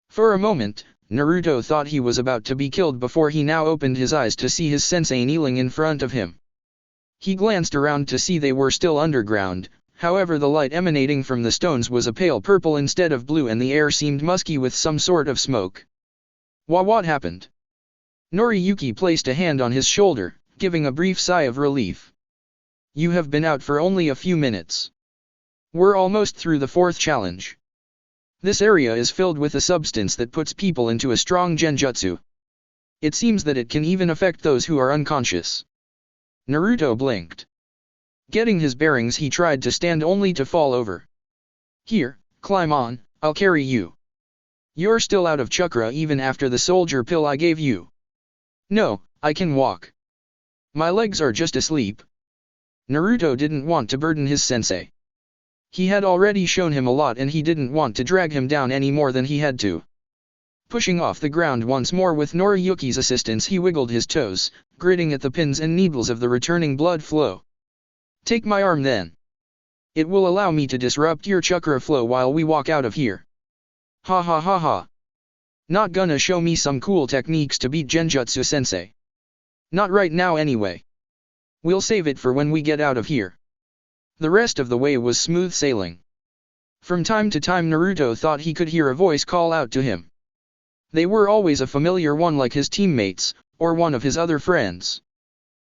S1: For a moment, Naruto thought he was about to be killed before he now opened his eyes to see his sensei kneeling in front of him. He glanced around to see they were still underground, however the light emanating from the stones was a pale purple instead of blue and the air seemed musky with some sort of smoke. What happened? Noriyuki placed a hand on his shoulder, giving a brief sigh of relief. You have been out for only a few minutes. We're almost through the 4th challenge. This area is filled with a substance that puts people into a strong genjutsu. It seems that it can even affect those who are unconscious. Naruto blinked. Getting his bearings, he tried to stand only to fall over. Here, climb on, I'll carry you. You're still out of chakra even after the soldier pill I gave you. No, I can walk. My legs are just asleep. Naruto didn't want to burden his sensei. He had already shown him a lot and he didn't want to drag him down any more than he had to. Pushing off the ground once more with Noriyuki's assistance, he wiggled his toes, gritting at the pins and needles of the returning blood flow. Take my arm then. It will allow me to disrupt your chakra flow while we walk out of here. Ha ha ha ha. Not gonna show me some cool techniques to beat Genjutsu sensei. Not right now anyway. We'll save it for when we get out of here. The rest of the way was smooth sailing. From time to time Naruto thought he could hear a voice call out to him. They were always a familiar one, like his teammates, or one of his other friends.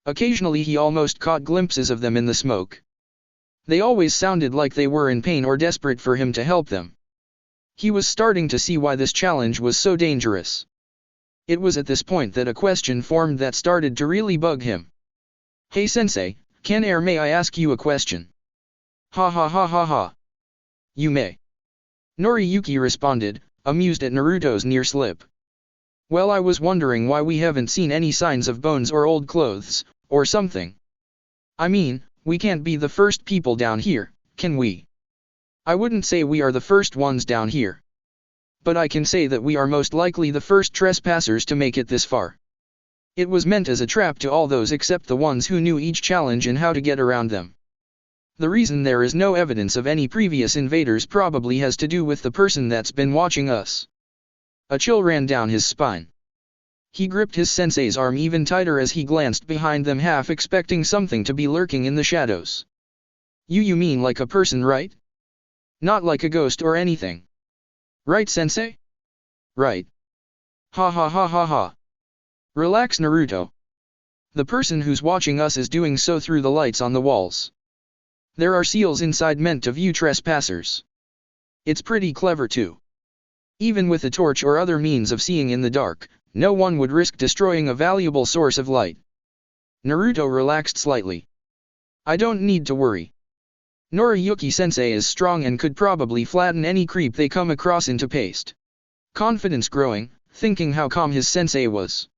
S1: Occasionally he almost caught glimpses of them in the smoke. They always sounded like they were in pain or desperate for him to help them. He was starting to see why this challenge was so dangerous. It was at this point that a question formed that started to really bug him. Hey sensei, May I ask you a question? Ha ha ha ha ha. You may. Noriyuki responded, amused at Naruto's near slip. Well, I was wondering why we haven't seen any signs of bones or old clothes, or something. I mean, we can't be the first people down here, can we? I wouldn't say we are the first ones down here. But I can say that we are most likely the first trespassers to make it this far. It was meant as a trap to all those except the ones who knew each challenge and how to get around them. The reason there is no evidence of any previous invaders probably has to do with the person that's been watching us. A chill ran down his spine. He gripped his sensei's arm even tighter as he glanced behind them, half expecting something to be lurking in the shadows. You mean like a person, right? Not like a ghost or anything. Right, sensei? Right. Ha ha ha ha ha. Relax, Naruto. The person who's watching us is doing so through the lights on the walls. There are seals inside meant to view trespassers. It's pretty clever too. Even with a torch or other means of seeing in the dark, no one would risk destroying a valuable source of light. Naruto relaxed slightly. I don't need to worry. Noriyuki-sensei is strong and could probably flatten any creep they come across into paste. Confidence growing, thinking how calm his sensei was.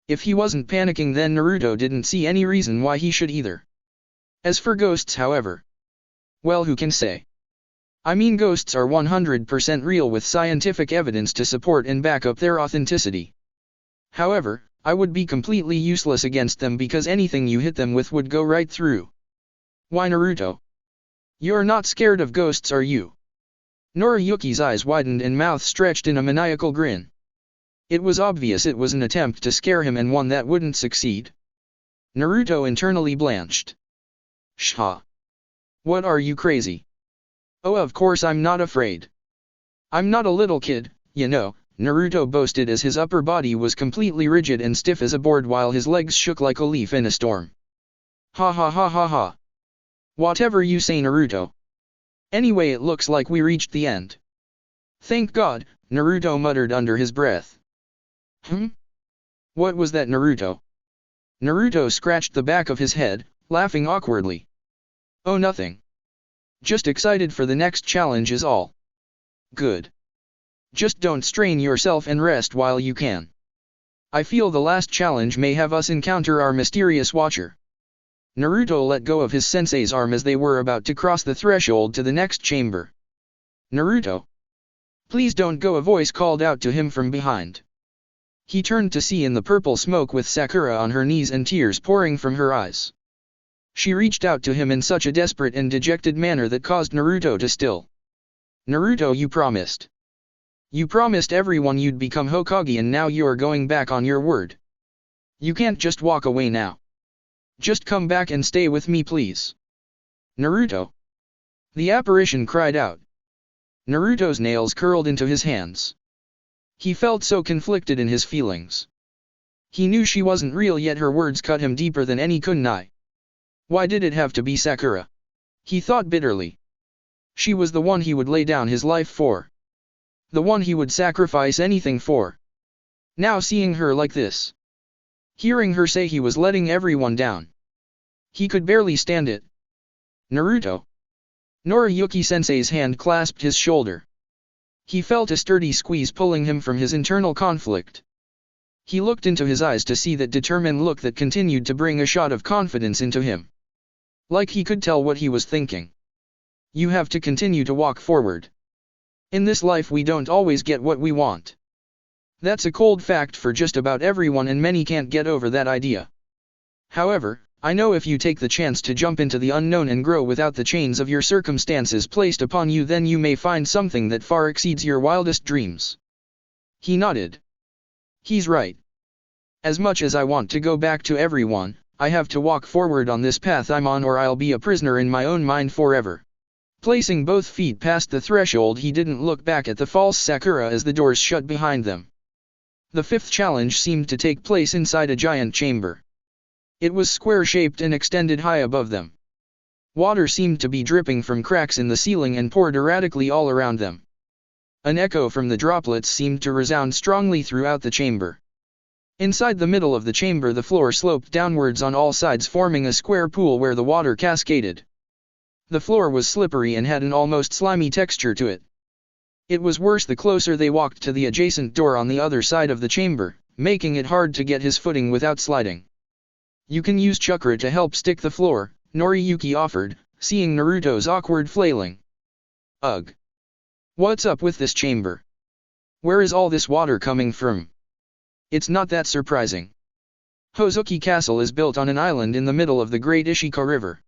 S1: If he wasn't panicking, then Naruto didn't see any reason why he should either. As for ghosts, however, well, who can say? I mean, ghosts are 100% real with scientific evidence to support and back up their authenticity. However, I would be completely useless against them because anything you hit them with would go right through. Why, Naruto? You're not scared of ghosts, are you? Noriyuki's eyes widened and mouth stretched in a maniacal grin. It was obvious it was an attempt to scare him and one that wouldn't succeed. Naruto internally blanched. Shha. What, are you crazy? Oh, of course I'm not afraid. I'm not a little kid, you know, Naruto boasted as his upper body was completely rigid and stiff as a board while his legs shook like a leaf in a storm. Ha ha ha ha ha. Whatever you say, Naruto. Anyway, it looks like we reached the end. Thank God, Naruto muttered under his breath. What was that, Naruto? Naruto scratched the back of his head, laughing awkwardly. Oh, nothing. Just excited for the next challenge is all. Good. Just don't strain yourself and rest while you can. I feel the last challenge may have us encounter our mysterious watcher. Naruto let go of his sensei's arm as they were about to cross the threshold to the next chamber. Naruto. Please don't go, a voice called out to him from behind. He turned to see in the purple smoke with Sakura on her knees and tears pouring from her eyes. She reached out to him in such a desperate and dejected manner that caused Naruto to still. Naruto, you promised. You promised everyone you'd become Hokage, and now you're going back on your word. You can't just walk away now. Just come back and stay with me, please. Naruto. The apparition cried out. Naruto's nails curled into his hands. He felt so conflicted in his feelings. He knew she wasn't real, yet her words cut him deeper than any kunai. Why did it have to be Sakura? He thought bitterly. She was the one he would lay down his life for. The one he would sacrifice anything for. Now seeing her like this. Hearing her say he was letting everyone down. He could barely stand it. Naruto. Noriyuki-sensei's hand clasped his shoulder. He felt a sturdy squeeze pulling him from his internal conflict. He looked into his eyes to see that determined look that continued to bring a shot of confidence into him. Like he could tell what he was thinking. You have to continue to walk forward. In this life we don't always get what we want. That's a cold fact for just about everyone, and many can't get over that idea. However, I know if you take the chance to jump into the unknown and grow without the chains of your circumstances placed upon you, then you may find something that far exceeds your wildest dreams. He nodded. He's right. As much as I want to go back to everyone, I have to walk forward on this path I'm on, or I'll be a prisoner in my own mind forever. Placing both feet past the threshold, he didn't look back at the false Sakura as the doors shut behind them. The fifth challenge seemed to take place inside a giant chamber. It was square-shaped and extended high above them. Water seemed to be dripping from cracks in the ceiling and poured erratically all around them. An echo from the droplets seemed to resound strongly throughout the chamber. Inside the middle of the chamber the floor sloped downwards on all sides, forming a square pool where the water cascaded. The floor was slippery and had an almost slimy texture to it. It was worse the closer they walked to the adjacent door on the other side of the chamber, making it hard to get his footing without sliding. "You can use chakra to help stick the floor," Noriyuki offered, seeing Naruto's awkward flailing. "Ugh. What's up with this chamber? Where is all this water coming from?" "It's not that surprising. Hozuki Castle is built on an island in the middle of the Great Ishika River.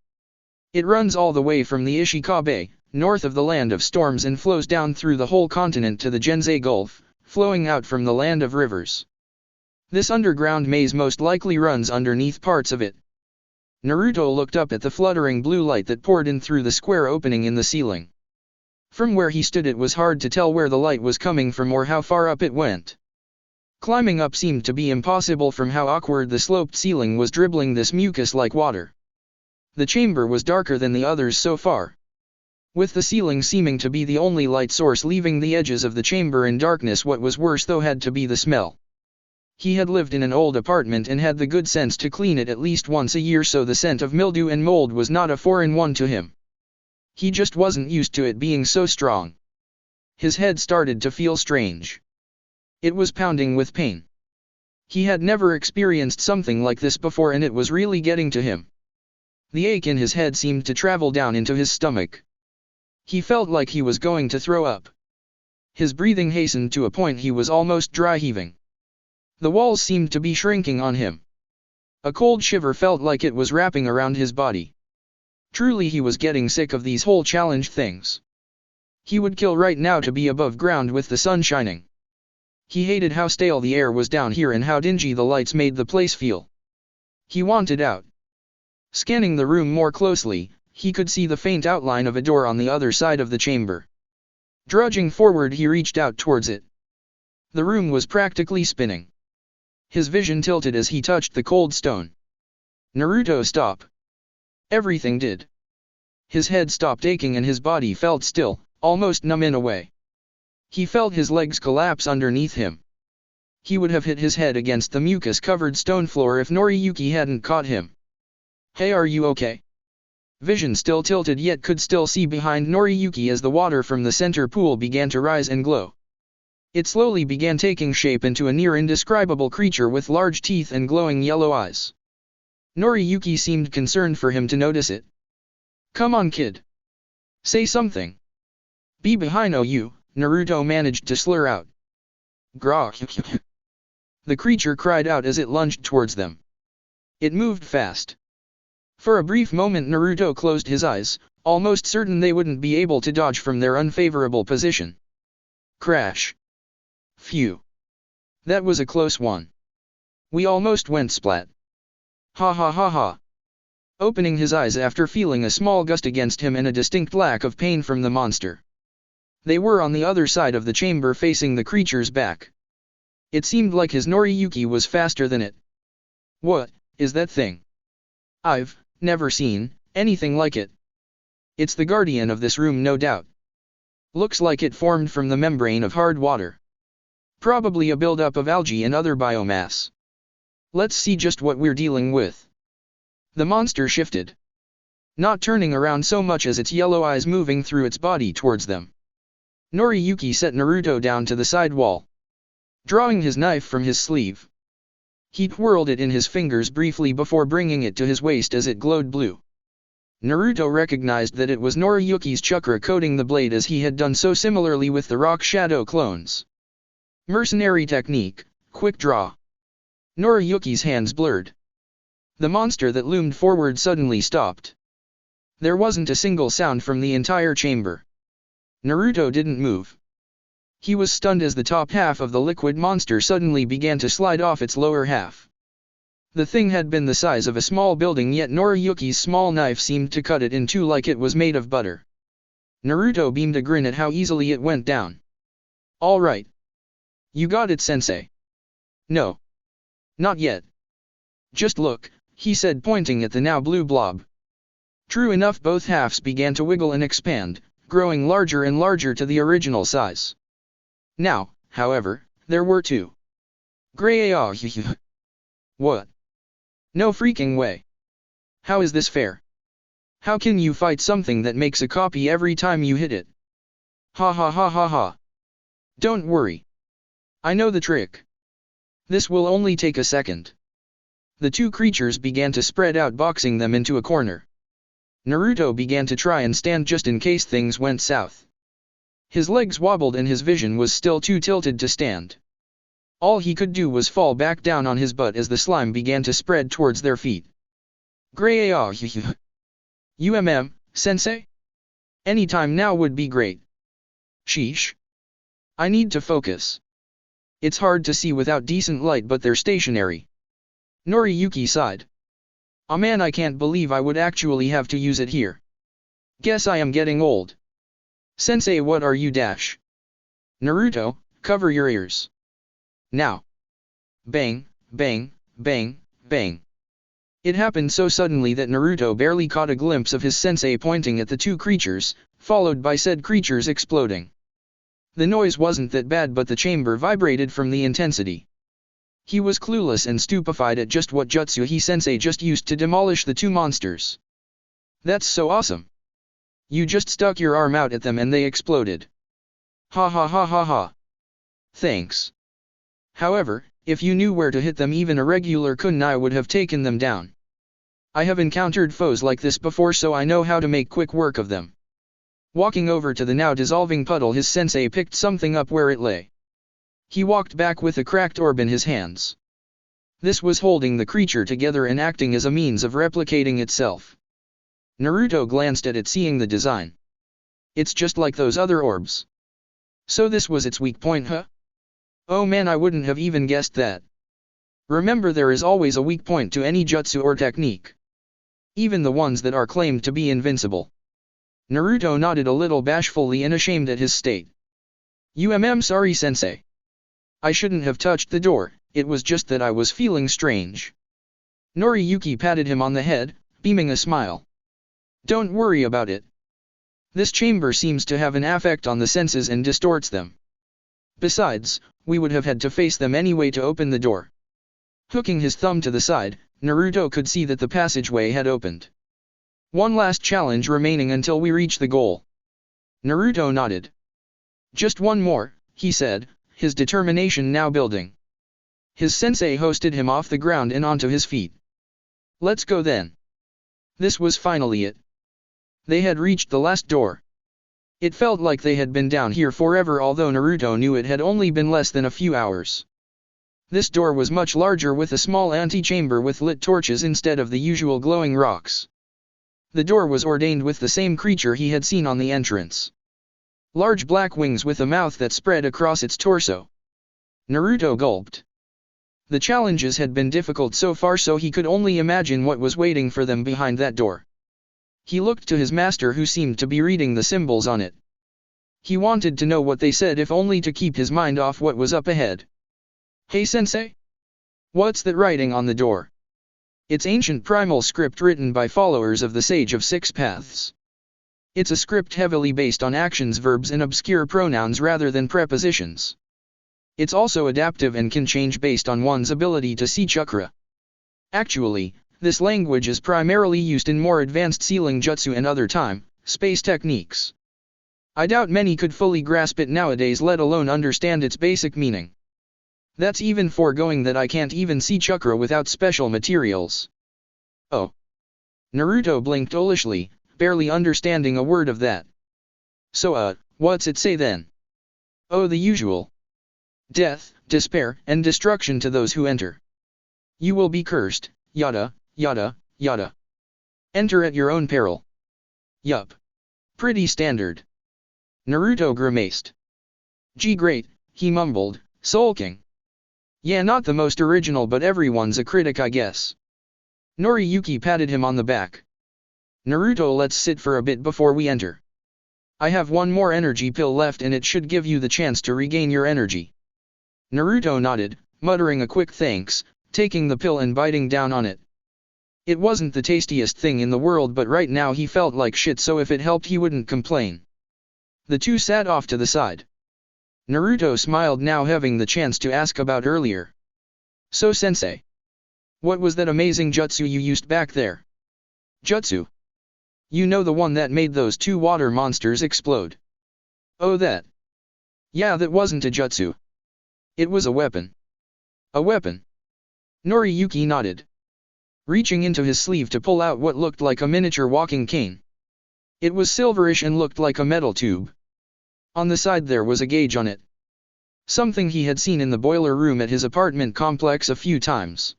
S1: It runs all the way from the Ishika Bay, north of the Land of Storms, and flows down through the whole continent to the Genzei Gulf, flowing out from the Land of Rivers. This underground maze most likely runs underneath parts of it." Naruto looked up at the fluttering blue light that poured in through the square opening in the ceiling. From where he stood it was hard to tell where the light was coming from or how far up it went. Climbing up seemed to be impossible from how awkward the sloped ceiling was, dribbling this mucus-like water. The chamber was darker than the others so far. With the ceiling seeming to be the only light source leaving the edges of the chamber in darkness, what was worse though had to be the smell. He had lived in an old apartment and had the good sense to clean it at least once a year, so the scent of mildew and mold was not a foreign one to him. He just wasn't used to it being so strong. His head started to feel strange. It was pounding with pain. He had never experienced something like this before, and it was really getting to him. The ache in his head seemed to travel down into his stomach. He felt like he was going to throw up. His breathing hastened to a point he was almost dry heaving. The walls seemed to be shrinking on him. A cold shiver felt like it was wrapping around his body. Truly he was getting sick of these whole challenge things. He would kill right now to be above ground with the sun shining. He hated how stale the air was down here and how dingy the lights made the place feel. He wanted out. Scanning the room more closely, he could see the faint outline of a door on the other side of the chamber. Drudging forward, he reached out towards it. The room was practically spinning. His vision tilted as he touched the cold stone. "Naruto, stop." Everything did. His head stopped aching and his body felt still, almost numb in a way. He felt his legs collapse underneath him. He would have hit his head against the mucus-covered stone floor if Noriyuki hadn't caught him. "Hey, are you okay?" Vision still tilted, yet could still see behind Noriyuki as the water from the center pool began to rise and glow. It slowly began taking shape into a near indescribable creature with large teeth and glowing yellow eyes. Noriyuki seemed concerned for him to notice it. "Come on, kid. Say something." "Be behind you," Naruto managed to slur out. "Grah." The creature cried out as it lunged towards them. It moved fast. For a brief moment Naruto closed his eyes, almost certain they wouldn't be able to dodge from their unfavorable position. Crash. Phew. That was a close one. We almost went splat. Ha ha ha ha. Opening his eyes after feeling a small gust against him and a distinct lack of pain from the monster. They were on the other side of the chamber facing the creature's back. It seemed like his Noriyuki was faster than it. "What is that thing? I've never seen anything like it." "It's the guardian of this room, no doubt. Looks like it formed from the membrane of hard water. Probably a buildup of algae and other biomass. Let's see just what we're dealing with." The monster shifted. Not turning around so much as its yellow eyes moving through its body towards them. Noriyuki set Naruto down to the side wall. Drawing his knife from his sleeve. He twirled it in his fingers briefly before bringing it to his waist as it glowed blue. Naruto recognized that it was Noriyuki's chakra coating the blade, as he had done so similarly with the rock shadow clones. Mercenary technique, quick draw. Noriyuki's hands blurred. The monster that loomed forward suddenly stopped. There wasn't a single sound from the entire chamber. Naruto didn't move. He was stunned as the top half of the liquid monster suddenly began to slide off its lower half. The thing had been the size of a small building, yet Noriyuki's small knife seemed to cut it in two like it was made of butter. Naruto beamed a grin at how easily it went down. "All right. You got it, sensei." "No. Not yet. Just look," he said, pointing at the now blue blob. True enough, both halves began to wiggle and expand, growing larger and larger to the original size. Now, however, there were two. Gray ah. What? No freaking way. How is this fair? How can you fight something that makes a copy every time you hit it? Ha ha ha ha ha. Don't worry. I know the trick. This will only take a second. The two creatures began to spread out, boxing them into a corner. Naruto began to try and stand just in case things went south. His legs wobbled and his vision was still too tilted to stand. All he could do was fall back down on his butt as the slime began to spread towards their feet. Gray ah. Sensei? Anytime now would be great. Sheesh. I need to focus. It's hard to see without decent light, but they're stationary. Noriyuki sighed. Aw man, I can't believe I would actually have to use it here. Guess I am getting old. Sensei, what are you dash? Naruto, cover your ears. Now. Bang, bang, bang, bang. It happened so suddenly that Naruto barely caught a glimpse of his sensei pointing at the two creatures, followed by said creatures exploding. The noise wasn't that bad, but the chamber vibrated from the intensity. He was clueless and stupefied at just what jutsu he sensei just used to demolish the two monsters. That's so awesome. You just stuck your arm out at them and they exploded. Ha ha ha ha ha. Thanks. However, if you knew where to hit them, even a regular kunai would have taken them down. I have encountered foes like this before, so I know how to make quick work of them. Walking over to the now dissolving puddle, his sensei picked something up where it lay. He walked back with a cracked orb in his hands. This was holding the creature together and acting as a means of replicating itself. Naruto glanced at it, seeing the design. It's just like those other orbs. So this was its weak point, huh? Oh man, I wouldn't have even guessed that. Remember, there is always a weak point to any jutsu or technique. Even the ones that are claimed to be invincible. Naruto nodded a little bashfully and ashamed at his state. Sorry sensei. I shouldn't have touched the door, it was just that I was feeling strange. Noriyuki patted him on the head, beaming a smile. Don't worry about it. This chamber seems to have an effect on the senses and distorts them. Besides, we would have had to face them anyway to open the door. Hooking his thumb to the side, Naruto could see that the passageway had opened. One last challenge remaining until we reach the goal. Naruto nodded. Just one more, he said, his determination now building. His sensei hoisted him off the ground and onto his feet. Let's go then. This was finally it. They had reached the last door. It felt like they had been down here forever, although Naruto knew it had only been less than a few hours. This door was much larger, with a small antechamber with lit torches instead of the usual glowing rocks. The door was ordained with the same creature he had seen on the entrance. Large black wings with a mouth that spread across its torso. Naruto gulped. The challenges had been difficult so far, so he could only imagine what was waiting for them behind that door. He looked to his master, who seemed to be reading the symbols on it. He wanted to know what they said, if only to keep his mind off what was up ahead. Hey sensei? What's that writing on the door? It's ancient primal script written by followers of the Sage of Six Paths. It's a script heavily based on actions, verbs and obscure pronouns rather than prepositions. It's also adaptive and can change based on one's ability to see chakra. Actually, this language is primarily used in more advanced sealing jutsu and other time-space techniques. I doubt many could fully grasp it nowadays, let alone understand its basic meaning. That's even foregoing that I can't even see chakra without special materials. Oh. Naruto blinked foolishly, barely understanding a word of that. So what's it say then? Oh, the usual. Death, despair, and destruction to those who enter. You will be cursed, yada, yada, yada. Enter at your own peril. Yup. Pretty standard. Naruto grimaced. Gee great, he mumbled, sulking. Yeah, not the most original, but everyone's a critic, I guess. Noriyuki patted him on the back. Naruto, let's sit for a bit before we enter. I have one more energy pill left and it should give you the chance to regain your energy. Naruto nodded, muttering a quick thanks, taking the pill and biting down on it. It wasn't the tastiest thing in the world, but right now he felt like shit, so if it helped he wouldn't complain. The two sat off to the side. Naruto smiled, now having the chance to ask about earlier. So sensei, what was that amazing jutsu you used back there? Jutsu? You know, the one that made those two water monsters explode. Oh, that. Yeah, that wasn't a jutsu. It was a weapon. A weapon. Noriyuki nodded, reaching into his sleeve to pull out what looked like a miniature walking cane. It was silverish and looked like a metal tube. On the side there was a gauge on it. Something he had seen in the boiler room at his apartment complex a few times.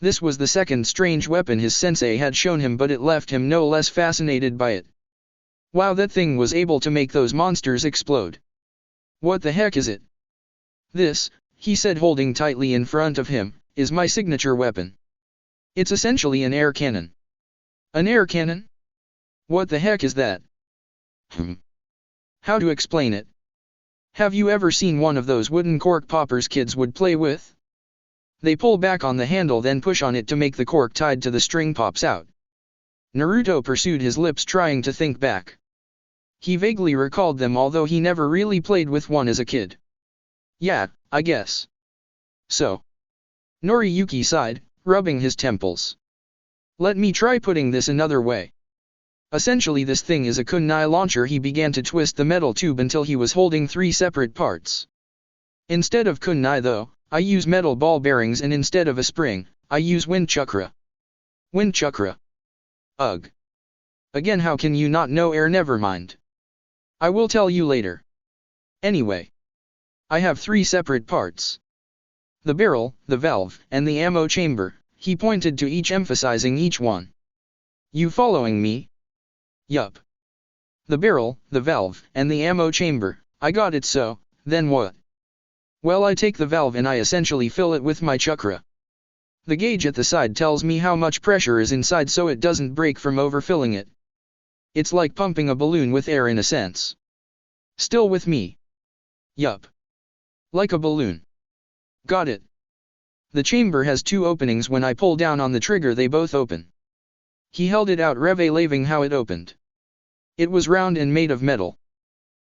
S1: This was the second strange weapon his sensei had shown him, but it left him no less fascinated by it. Wow, that thing was able to make those monsters explode. What the heck is it? This, he said, holding tightly in front of him, is my signature weapon. It's essentially an air cannon. An air cannon? What the heck is that? How to explain it? Have you ever seen one of those wooden cork poppers kids would play with? They pull back on the handle, then push on it to make the cork tied to the string pops out. Naruto pursued his lips, trying to think back. He vaguely recalled them, although he never really played with one as a kid. Yeah, I guess so. Noriyuki sighed, rubbing his temples. Let me try putting this another way. Essentially, this thing is a kunai launcher. He began to twist the metal tube until he was holding 3 separate parts. Instead of kunai though, I use metal ball bearings, and instead of a spring, I use wind chakra. Wind chakra. Ugh. Again, how can you not know air? Never mind. I will tell you later. Anyway, I have 3 separate parts. The barrel, the valve, and the ammo chamber. He pointed to each, emphasizing each one. You following me? Yup. The barrel, the valve, and the ammo chamber. I got it. So, then what? Well, I take the valve and I essentially fill it with my chakra. The gauge at the side tells me how much pressure is inside so it doesn't break from overfilling it. It's like pumping a balloon with air in a sense. Still with me? Yup. Like a balloon. Got it. The chamber has 2 openings. When I pull down on the trigger, they both open. He held it out, revealing how it opened. It was round and made of metal.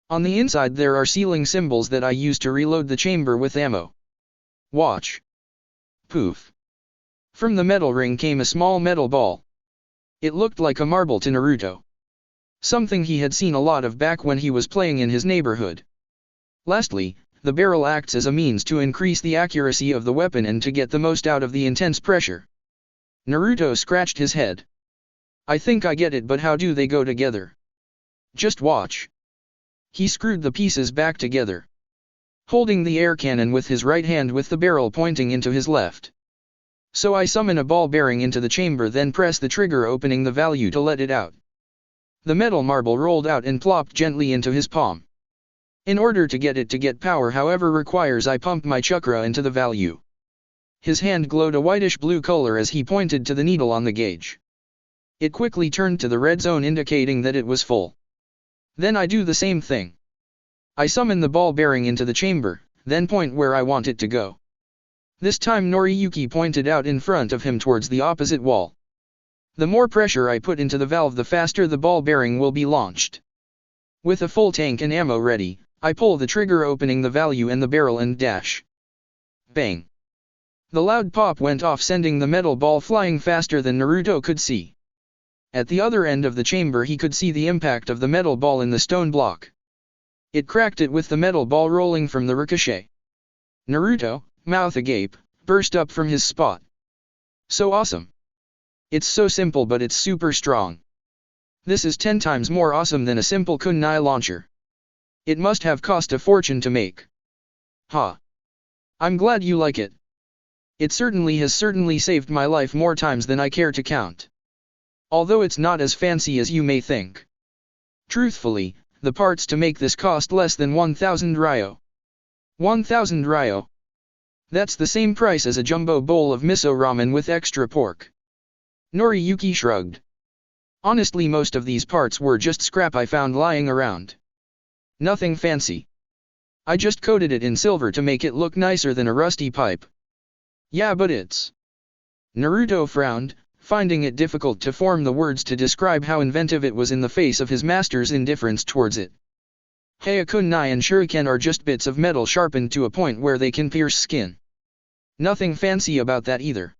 S1: On the inside there are sealing symbols that I use to reload the chamber with ammo. Watch. Poof. From the metal ring came a small metal ball. It looked like a marble to Naruto. Something he had seen a lot of back when he was playing in his neighborhood. Lastly, the barrel acts as a means to increase the accuracy of the weapon and to get the most out of the intense pressure. Naruto scratched his head. I think I get it, but how do they go together? Just watch. He screwed the pieces back together, holding the air cannon with his right hand with the barrel pointing into his left. So I summon a ball bearing into the chamber, then press the trigger, opening the valve to let it out. The metal marble rolled out and plopped gently into his palm. In order to get it to get power, however, requires I pump my chakra into the valve. His hand glowed a whitish blue color as he pointed to the needle on the gauge. It quickly turned to the red zone, indicating that it was full. Then I do the same thing. I summon the ball bearing into the chamber, then point where I want it to go. This time Noriyuki pointed out in front of him towards the opposite wall. The more pressure I put into the valve, the faster the ball bearing will be launched. With a full tank and ammo ready, I pull the trigger, opening the valve and the barrel, and dash. Bang. The loud pop went off, sending the metal ball flying faster than Naruto could see. At the other end of the chamber he could see the impact of the metal ball in the stone block. It cracked it with the metal ball rolling from the ricochet. Naruto, mouth agape, burst up from his spot. So awesome. It's so simple, but it's super strong. This is 10 times more awesome than a simple kunai launcher. It must have cost a fortune to make. Ha. I'm glad you like it. It certainly has saved my life more times than I care to count. Although it's not as fancy as you may think. Truthfully, the parts to make this cost less than 1,000 ryo. 1,000 ryo? That's the same price as a jumbo bowl of miso ramen with extra pork. Noriyuki shrugged. Honestly, most of these parts were just scrap I found lying around. Nothing fancy. I just coated it in silver to make it look nicer than a rusty pipe. Yeah, but it's... Naruto frowned, finding it difficult to form the words to describe how inventive it was in the face of his master's indifference towards it. Hey, a kunai and shuriken are just bits of metal sharpened to a point where they can pierce skin. Nothing fancy about that either.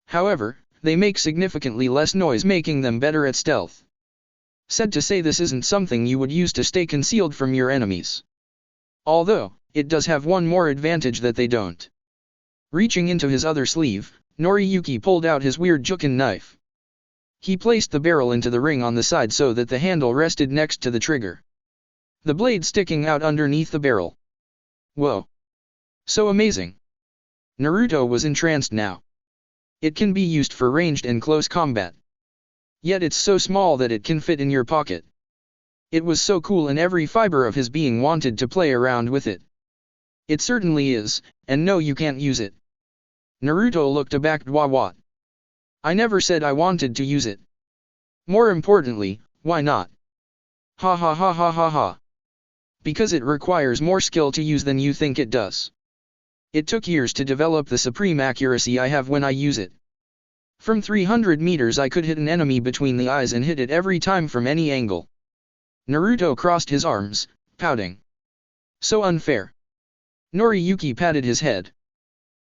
S1: However, they make significantly less noise, making them better at stealth. Said to say this isn't something you would use to stay concealed from your enemies. Although, it does have one more advantage that they don't. Reaching into his other sleeve, Noriyuki pulled out his weird jukin knife. He placed the barrel into the ring on the side so that the handle rested next to the trigger. The blade sticking out underneath the barrel. Whoa! So amazing! Naruto was entranced now. It can be used for ranged and close combat. Yet it's so small that it can fit in your pocket. It was so cool, and every fiber of his being wanted to play around with it. It certainly is, and no, you can't use it. Naruto looked aback. What? I never said I wanted to use it. More importantly, why not? Ha ha ha ha ha ha. Because it requires more skill to use than you think it does. It took years to develop the supreme accuracy I have when I use it. From 300 meters I could hit an enemy between the eyes and hit it every time from any angle. Naruto crossed his arms, pouting. So unfair. Noriyuki patted his head.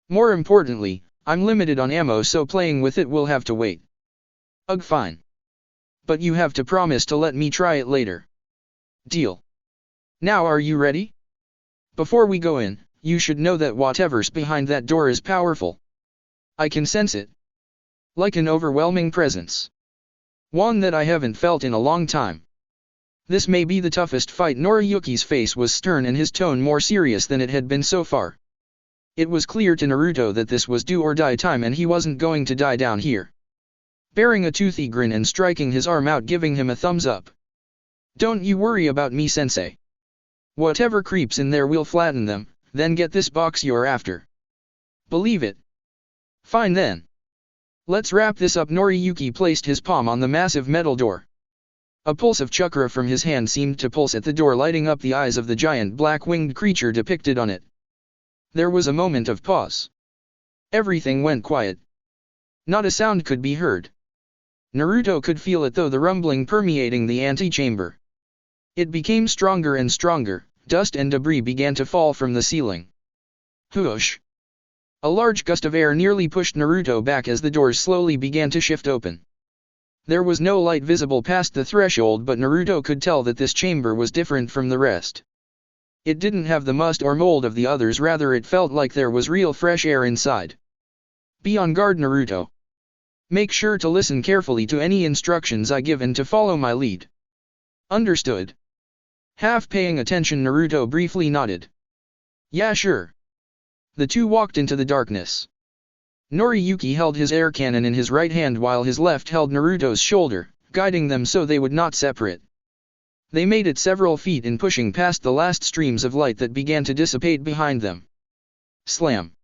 S1: More importantly, I'm limited on ammo, so playing with it will have to wait. Ugh, fine. But you have to promise to let me try it later. Deal. Now are you ready? Before we go in, you should know that whatever's behind that door is powerful. I can sense it. Like an overwhelming presence. One that I haven't felt in a long time. This may be the toughest fight. Noriyuki's face was stern and his tone more serious than it had been so far. It was clear to Naruto that this was do or die time, and he wasn't going to die down here. Bearing a toothy grin and striking his arm out, giving him a thumbs up. Don't you worry about me, sensei. Whatever creeps in there, we'll flatten them, then get this box you're after. Believe it. Fine then. Let's wrap this up. Noriyuki placed his palm on the massive metal door. A pulse of chakra from his hand seemed to pulse at the door, lighting up the eyes of the giant black-winged creature depicted on it. There was a moment of pause. Everything went quiet. Not a sound could be heard. Naruto could feel it though, the rumbling permeating the antechamber. It became stronger and stronger. Dust and debris began to fall from the ceiling. Whoosh! A large gust of air nearly pushed Naruto back as the doors slowly began to shift open. There was no light visible past the threshold, but Naruto could tell that this chamber was different from the rest. It didn't have the must or mold of the others, rather it felt like there was real fresh air inside. Be on guard, Naruto. Make sure to listen carefully to any instructions I give and to follow my lead. Understood. Half paying attention, Naruto briefly nodded. Yeah, sure. The two walked into the darkness. Noriyuki held his air cannon in his right hand while his left held Naruto's shoulder, guiding them so they would not separate. They made it several feet in pushing past the last streams of light that began to dissipate behind them. Slam.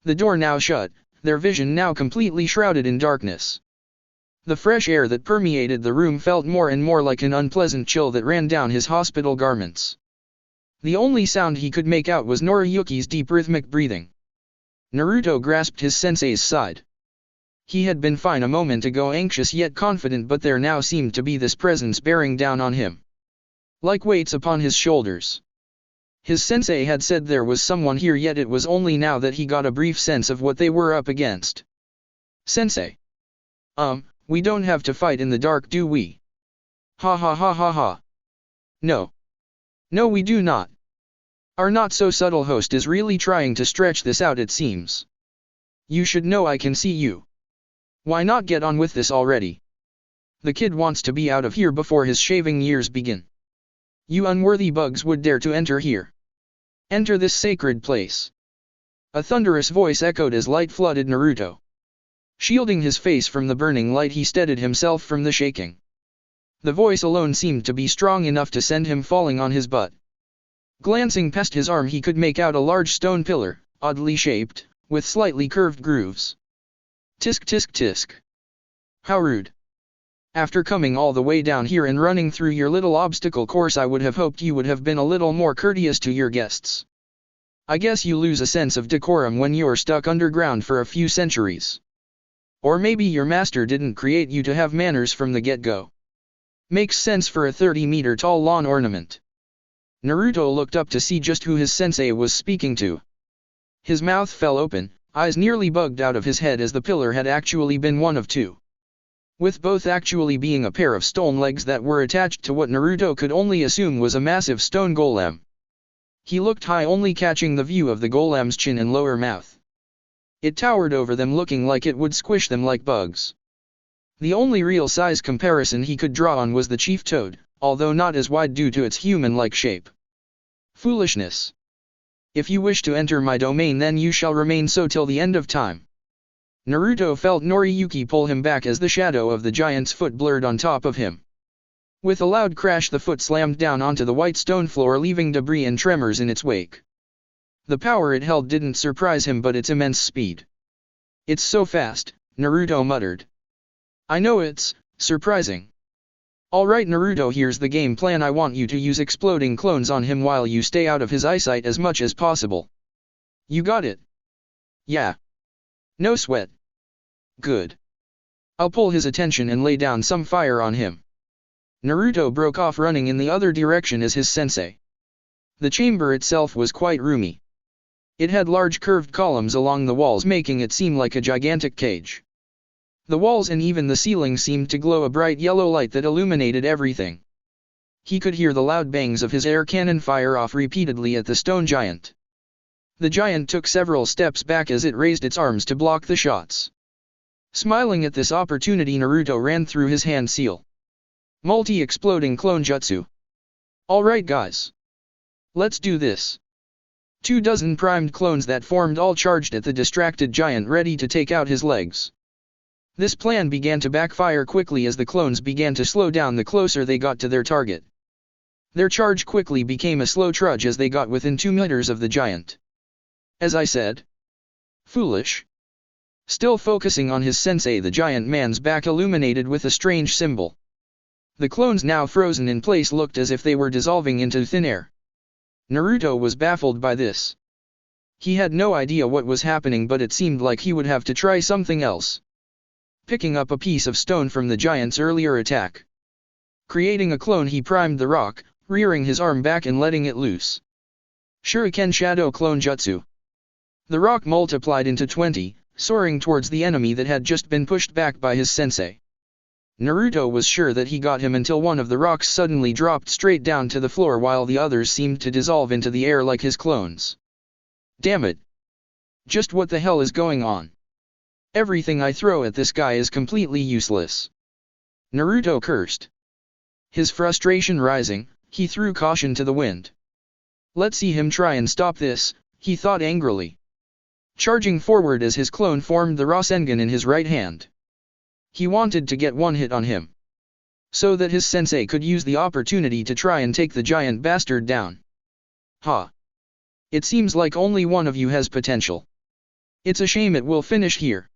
S1: The door now shut, their vision now completely shrouded in darkness. The fresh air that permeated the room felt more and more like an unpleasant chill that ran down his hospital garments. The only sound he could make out was Noriyuki's deep rhythmic breathing. Naruto grasped his sensei's side. He had been fine a moment ago, anxious yet confident, but there now seemed to be this presence bearing down on him. Like weights upon his shoulders. His sensei had said there was someone here, yet it was only now that he got a brief sense of what they were up against. Sensei. We don't have to fight in the dark, do we? Ha ha ha ha ha. No. No, we do not. Our not-so-subtle host is really trying to stretch this out, it seems. You should know I can see you. Why not get on with this already? The kid wants to be out of here before his shaving years begin. You unworthy bugs would dare to enter here. Enter this sacred place. A thunderous voice echoed as light flooded Naruto. Shielding his face from the burning light, he steadied himself from the shaking. The voice alone seemed to be strong enough to send him falling on his butt. Glancing past his arm, he could make out a large stone pillar, oddly shaped, with slightly curved grooves. Tisk tisk tisk. How rude. After coming all the way down here and running through your little obstacle course, I would have hoped you would have been a little more courteous to your guests. I guess you lose a sense of decorum when you're stuck underground for a few centuries. Or maybe your master didn't create you to have manners from the get-go. Makes sense for a 30-meter-tall lawn ornament. Naruto looked up to see just who his sensei was speaking to. His mouth fell open, eyes nearly bugged out of his head as the pillar had actually been one of two, with both actually being a pair of stone legs that were attached to what Naruto could only assume was a massive stone golem. He looked high, only catching the view of the golem's chin and lower mouth. It towered over them, looking like it would squish them like bugs. The only real size comparison he could draw on was the chief toad, although not as wide due to its human-like shape. Foolishness. If you wish to enter my domain, then you shall remain so till the end of time. Naruto felt Noriyuki pull him back as the shadow of the giant's foot blurred on top of him. With a loud crash, the foot slammed down onto the white stone floor, leaving debris and tremors in its wake. The power it held didn't surprise him, but its immense speed. "It's so fast," Naruto muttered. "I know it's surprising. Alright Naruto, here's the game plan. I want you to use exploding clones on him while you stay out of his eyesight as much as possible. You got it?" "Yeah. No sweat." "Good. I'll pull his attention and lay down some fire on him." Naruto broke off, running in the other direction as his sensei. The chamber itself was quite roomy. It had large curved columns along the walls, making it seem like a gigantic cage. The walls and even the ceiling seemed to glow a bright yellow light that illuminated everything. He could hear the loud bangs of his air cannon fire off repeatedly at the stone giant. The giant took several steps back as it raised its arms to block the shots. Smiling at this opportunity, Naruto ran through his hand seal. Multi-exploding clone jutsu. "Alright guys. Let's do this." 24 primed clones that formed, all charged at the distracted giant, ready to take out his legs. This plan began to backfire quickly as the clones began to slow down the closer they got to their target. Their charge quickly became a slow trudge as they got within 2 meters of the giant. "As I said. Foolish." Still focusing on his sensei, the giant man's back illuminated with a strange symbol. The clones, now frozen in place, looked as if they were dissolving into thin air. Naruto was baffled by this. He had no idea what was happening, but it seemed like he would have to try something else. Picking up a piece of stone from the giant's earlier attack. Creating a clone, he primed the rock, rearing his arm back and letting it loose. Shuriken Shadow Clone Jutsu. The rock multiplied into 20, soaring towards the enemy that had just been pushed back by his sensei. Naruto was sure that he got him until one of the rocks suddenly dropped straight down to the floor while the others seemed to dissolve into the air like his clones. "Damn it! Just what the hell is going on? Everything I throw at this guy is completely useless." Naruto cursed. His frustration rising, he threw caution to the wind. "Let's see him try and stop this," he thought angrily. Charging forward as his clone formed the Rasengan in his right hand. He wanted to get one hit on him, so that his sensei could use the opportunity to try and take the giant bastard down. "Ha! It seems like only one of you has potential. It's a shame it will finish here."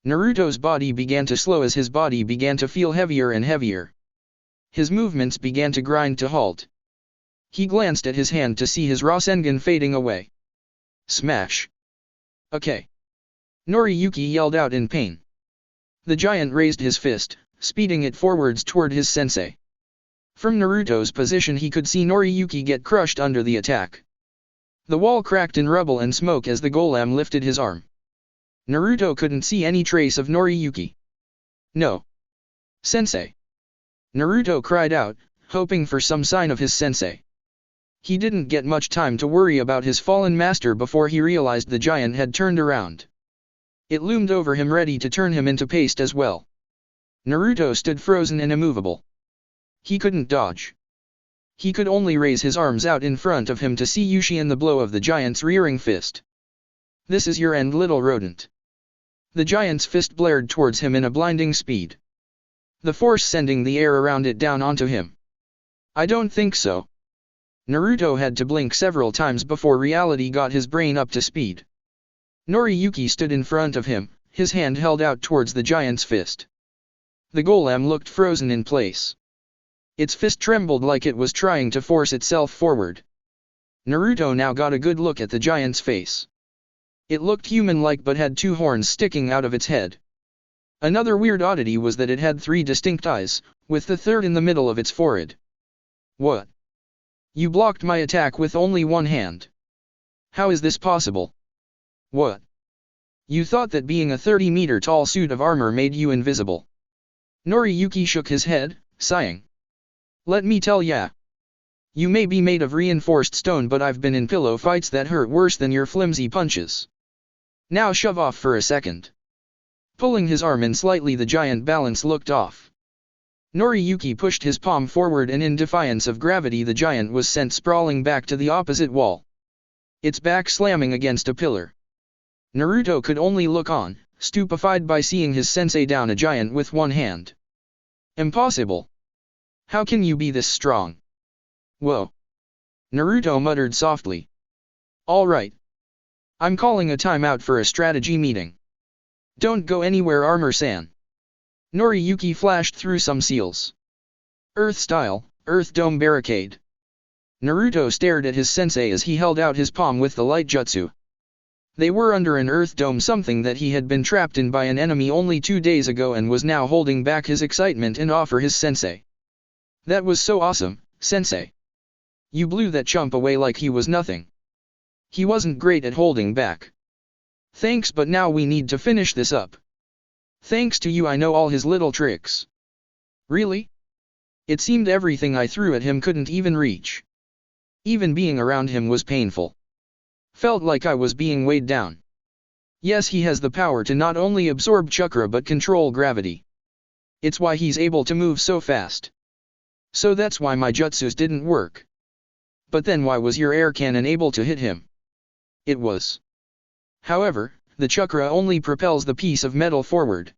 S1: Naruto's body began to slow as his body began to feel heavier and heavier. His movements began to grind to halt. He glanced at his hand to see his Rasengan fading away. Smash! "Okay!" Noriyuki yelled out in pain. The giant raised his fist, speeding it forwards toward his sensei. From Naruto's position he could see Noriyuki get crushed under the attack. The wall cracked in rubble and smoke as the golem lifted his arm. Naruto couldn't see any trace of Noriyuki. "No! Sensei!" Naruto cried out, hoping for some sign of his sensei. He didn't get much time to worry about his fallen master before he realized the giant had turned around. It loomed over him, ready to turn him into paste as well. Naruto stood frozen and immovable. He couldn't dodge. He could only raise his arms out in front of him to see Yushin the blow of the giant's rearing fist. "This is your end, little rodent." The giant's fist blared towards him in a blinding speed, the force sending the air around it down onto him. "I don't think so." Naruto had to blink several times before reality got his brain up to speed. Noriyuki stood in front of him, his hand held out towards the giant's fist. The golem looked frozen in place. Its fist trembled like it was trying to force itself forward. Naruto now got a good look at the giant's face. It looked human-like but had 2 horns sticking out of its head. Another weird oddity was that it had 3 distinct eyes, with the third in the middle of its forehead. "What? You blocked my attack with only one hand. How is this possible?" "What? You thought that being a 30-meter tall suit of armor made you invisible. Noriyuki shook his head, sighing. Let me tell ya. You may be made of reinforced stone, but I've been in pillow fights that hurt worse than your flimsy punches. Now shove off for a second. Pulling his arm in slightly, the giant balance looked off. Noriyuki pushed his palm forward, and in defiance of gravity the giant was sent sprawling back to the opposite wall, its back slamming against a pillar. Naruto could only look on, stupefied by seeing his sensei down a giant with one hand. Impossible. How can you be this strong? Whoa. Naruto muttered softly. All right. I'm calling a timeout for a strategy meeting. Don't go anywhere, Armor-san. Noriyuki flashed through some seals. Earth style, Earth Dome Barricade. Naruto stared at his sensei as he held out his palm with the light jutsu. They were under an Earth Dome, something that he had been trapped in by an enemy only 2 days ago, and was now holding back his excitement and awe for his sensei. That was so awesome, sensei. You blew that chump away like he was nothing. He wasn't great at holding back. Thanks, but now we need to finish this up. Thanks to you I know all his little tricks. Really? It seemed everything I threw at him couldn't even reach. Even being around him was painful. Felt like I was being weighed down. Yes, he has the power to not only absorb chakra but control gravity. It's why he's able to move so fast. So that's why my jutsus didn't work. But then why was your air cannon able to hit him? It was. However, the chakra only propels the piece of metal forward.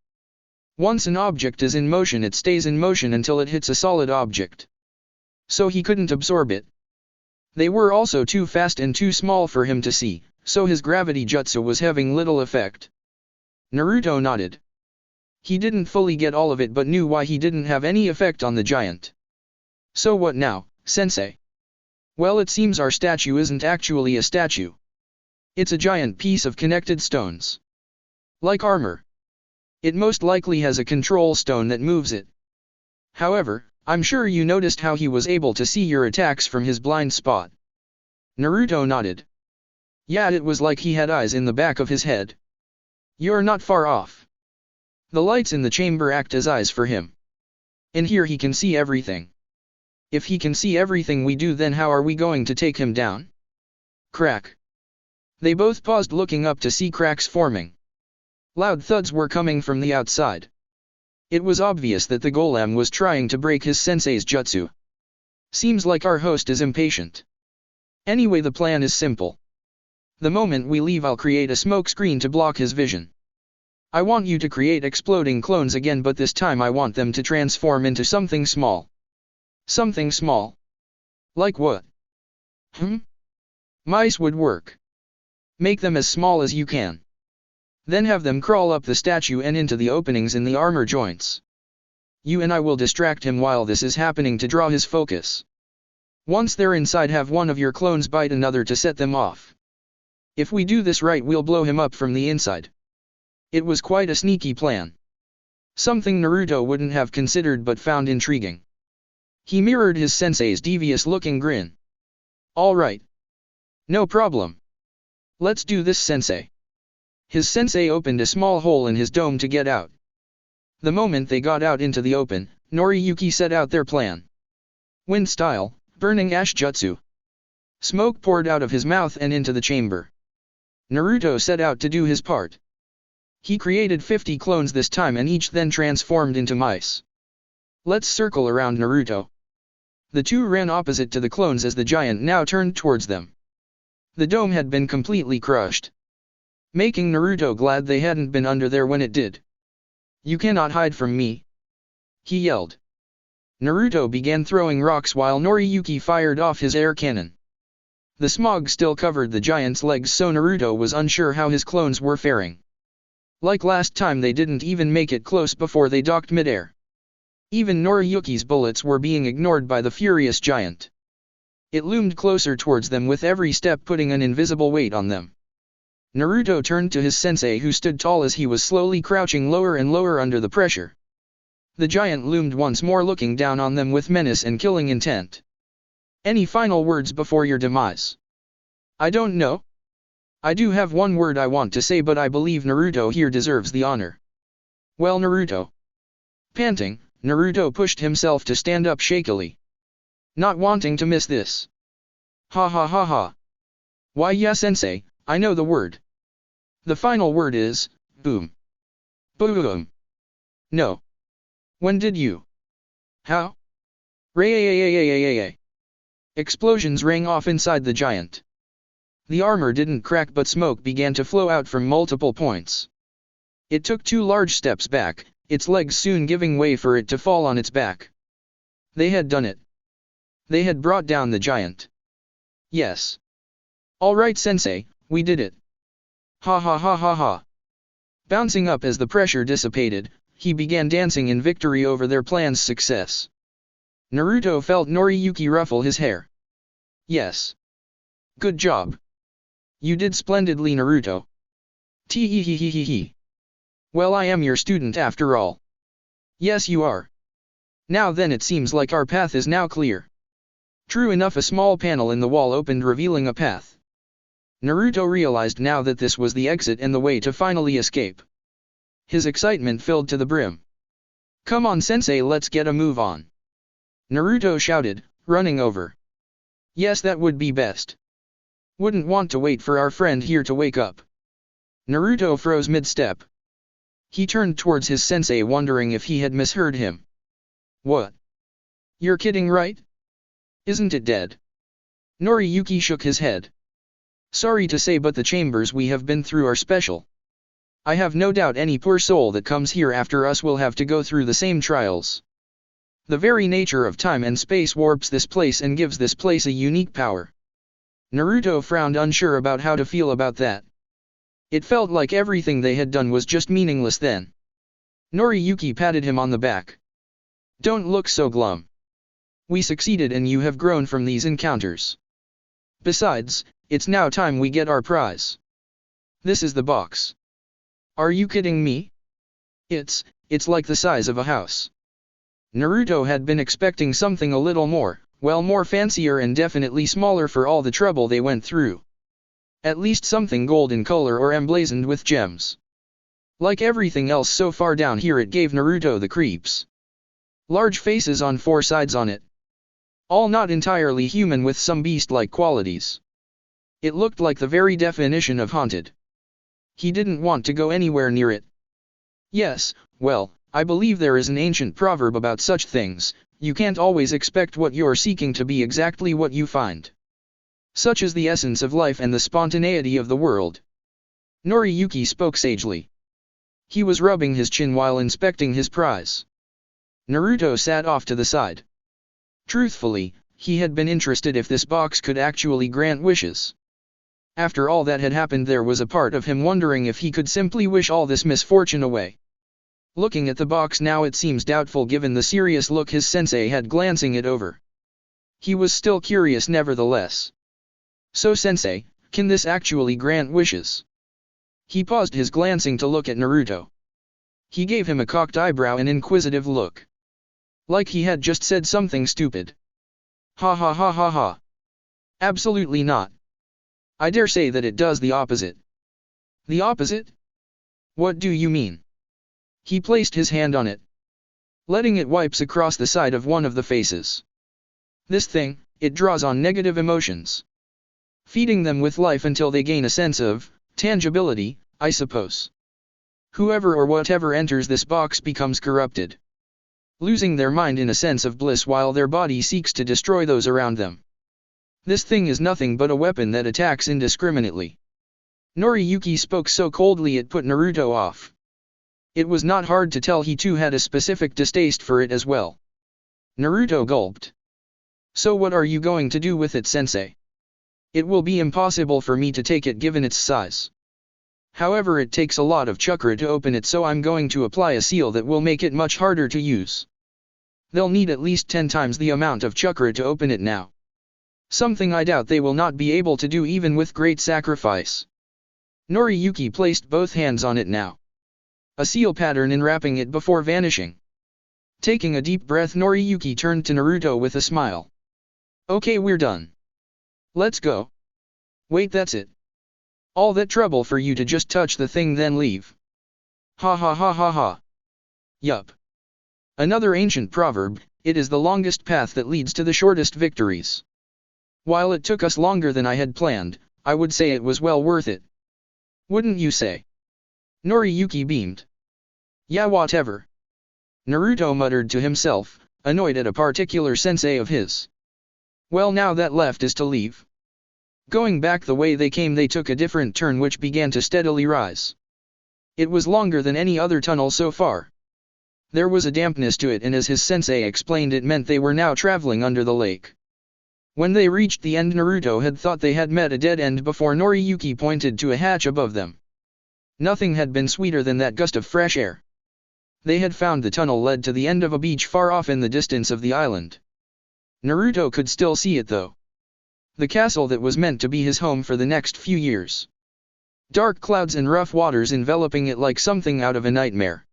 S1: Once an object is in motion, it stays in motion until it hits a solid object. So he couldn't absorb it. They were also too fast and too small for him to see, so his gravity jutsu was having little effect. Naruto nodded. He didn't fully get all of it but knew why he didn't have any effect on the giant. So what now, sensei? Well, it seems our statue isn't actually a statue. It's a giant piece of connected stones. Like armor. It most likely has a control stone that moves it. However, I'm sure you noticed how he was able to see your attacks from his blind spot. Naruto nodded. Yeah, it was like he had eyes in the back of his head. You're not far off. The lights in the chamber act as eyes for him. In here he can see everything. If he can see everything we do, then how are we going to take him down? Crack. They both paused, looking up to see cracks forming. Loud thuds were coming from the outside. It was obvious that the golem was trying to break his sensei's jutsu. Seems like our host is impatient. Anyway, the plan is simple. The moment we leave, I'll create a smoke screen to block his vision. I want you to create exploding clones again, but this time I want them to transform into something small. Something small? Like what? Mice would work. Make them as small as you can. Then have them crawl up the statue and into the openings in the armor joints. You and I will distract him while this is happening to draw his focus. Once they're inside, have one of your clones bite another to set them off. If we do this right, we'll blow him up from the inside. It was quite a sneaky plan. Something Naruto wouldn't have considered but found intriguing. He mirrored his sensei's devious-looking grin. All right. No problem. Let's do this, sensei. His sensei opened a small hole in his dome to get out. The moment they got out into the open, Noriyuki set out their plan. Wind style, burning ash jutsu. Smoke poured out of his mouth and into the chamber. Naruto set out to do his part. He created 50 clones this time, and each then transformed into mice. Let's circle around Naruto. The two ran opposite to the clones as the giant now turned towards them. The dome had been completely crushed, making Naruto glad they hadn't been under there when it did. You cannot hide from me, he yelled. Naruto began throwing rocks while Noriyuki fired off his air cannon. The smog still covered the giant's legs, so Naruto was unsure how his clones were faring. Like last time, they didn't even make it close before they docked midair. Even Noriyuki's bullets were being ignored by the furious giant. It loomed closer towards them with every step, putting an invisible weight on them. Naruto turned to his sensei, who stood tall as he was slowly crouching lower and lower under the pressure. The giant loomed once more, looking down on them with menace and killing intent. Any final words before your demise? I don't know. I do have one word I want to say, but I believe Naruto here deserves the honor. Well, Naruto. Panting, Naruto pushed himself to stand up shakily, not wanting to miss this. Ha ha ha ha. Why yeah sensei, I know the word. The final word is, boom. Boom. No. When did you? How? Ray. Explosions rang off inside the giant. The armor didn't crack, but smoke began to flow out from multiple points. It took 2 large steps back, its legs soon giving way for it to fall on its back. They had done it. They had brought down the giant. Yes. All right sensei, we did it. Ha ha ha ha ha. Bouncing up as the pressure dissipated, he began dancing in victory over their plan's success. Naruto felt Noriyuki ruffle his hair. Yes. Good job. You did splendidly, Naruto. Tee. Well, I am your student after all. Yes, you are. Now then, it seems like our path is now clear. True enough, a small panel in the wall opened, revealing a path. Naruto realized now that this was the exit and the way to finally escape. His excitement filled to the brim. Come on sensei, let's get a move on. Naruto shouted, running over. Yes, that would be best. Wouldn't want to wait for our friend here to wake up. Naruto froze mid-step. He turned towards his sensei, wondering if he had misheard him. What? You're kidding, right? Isn't it dead? Noriyuki shook his head. Sorry to say, but the chambers we have been through are special. I have no doubt any poor soul that comes here after us will have to go through the same trials. The very nature of time and space warps this place and gives this place a unique power. Naruto frowned, unsure about how to feel about that. It felt like everything they had done was just meaningless then. Noriyuki patted him on the back. Don't look so glum. We succeeded and you have grown from these encounters. Besides, it's now time we get our prize. This is the box. Are you kidding me? It's like the size of a house. Naruto had been expecting something a little more, well, more fancier and definitely smaller for all the trouble they went through. At least something gold in color or emblazoned with gems. Like everything else so far down here, it gave Naruto the creeps. Large faces on 4 sides on it. All not entirely human, with some beast-like qualities. It looked like the very definition of haunted. He didn't want to go anywhere near it. Yes, well, I believe there is an ancient proverb about such things: you can't always expect what you're seeking to be exactly what you find. Such is the essence of life and the spontaneity of the world. Noriyuki spoke sagely. He was rubbing his chin while inspecting his prize. Naruto sat off to the side. Truthfully, he had been interested if this box could actually grant wishes. After all that had happened, there was a part of him wondering if he could simply wish all this misfortune away. Looking at the box now, it seems doubtful given the serious look his sensei had glancing it over. He was still curious nevertheless. So sensei, can this actually grant wishes? He paused his glancing to look at Naruto. He gave him a cocked eyebrow and inquisitive look. Like he had just said something stupid. Ha ha ha ha ha. Absolutely not. I dare say that it does the opposite. The opposite? What do you mean? He placed his hand on it, letting it wipes across the side of one of the faces. This thing, it draws on negative emotions, feeding them with life until they gain a sense of tangibility, I suppose. Whoever or whatever enters this box becomes corrupted, losing their mind in a sense of bliss while their body seeks to destroy those around them. This thing is nothing but a weapon that attacks indiscriminately. Noriyuki spoke so coldly it put Naruto off. It was not hard to tell he too had a specific distaste for it as well. Naruto gulped. So what are you going to do with it, sensei? It will be impossible for me to take it given its size. However, it takes a lot of chakra to open it, so I'm going to apply a seal that will make it much harder to use. They'll need at least 10 times the amount of chakra to open it now. Something I doubt they will not be able to do even with great sacrifice. Noriyuki placed both hands on it now, a seal pattern enwrapping it before vanishing. Taking a deep breath, Noriyuki turned to Naruto with a smile. Okay, we're done. Let's go. Wait, that's it. All that trouble for you to just touch the thing then leave. Ha ha ha ha ha. Yup. Another ancient proverb, it is the longest path that leads to the shortest victories. While it took us longer than I had planned, I would say it was well worth it. Wouldn't you say? Noriyuki beamed. Yeah, whatever. Naruto muttered to himself, annoyed at a particular sensei of his. Well, now that left is to leave. Going back the way they came, they took a different turn which began to steadily rise. It was longer than any other tunnel so far. There was a dampness to it, and as his sensei explained, it meant they were now traveling under the lake. When they reached the end, Naruto had thought they had met a dead end before Noriyuki pointed to a hatch above them. Nothing had been sweeter than that gust of fresh air. They had found the tunnel led to the end of a beach far off in the distance of the island. Naruto could still see it though. The castle that was meant to be his home for the next few years. Dark clouds and rough waters enveloping it like something out of a nightmare.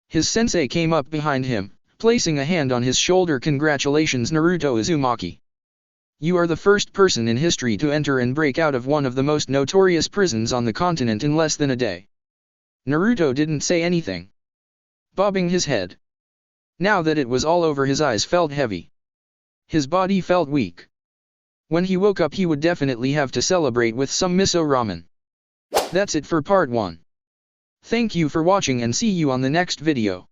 S1: His sensei came up behind him, placing a hand on his shoulder. Congratulations, Naruto Uzumaki. You are the first person in history to enter and break out of one of the most notorious prisons on the continent in less than a day. Naruto didn't say anything, bobbing his head. Now that it was all over, his eyes felt heavy. His body felt weak. When he woke up, he would definitely have to celebrate with some miso ramen. That's it for part 1. Thank you for watching and see you on the next video.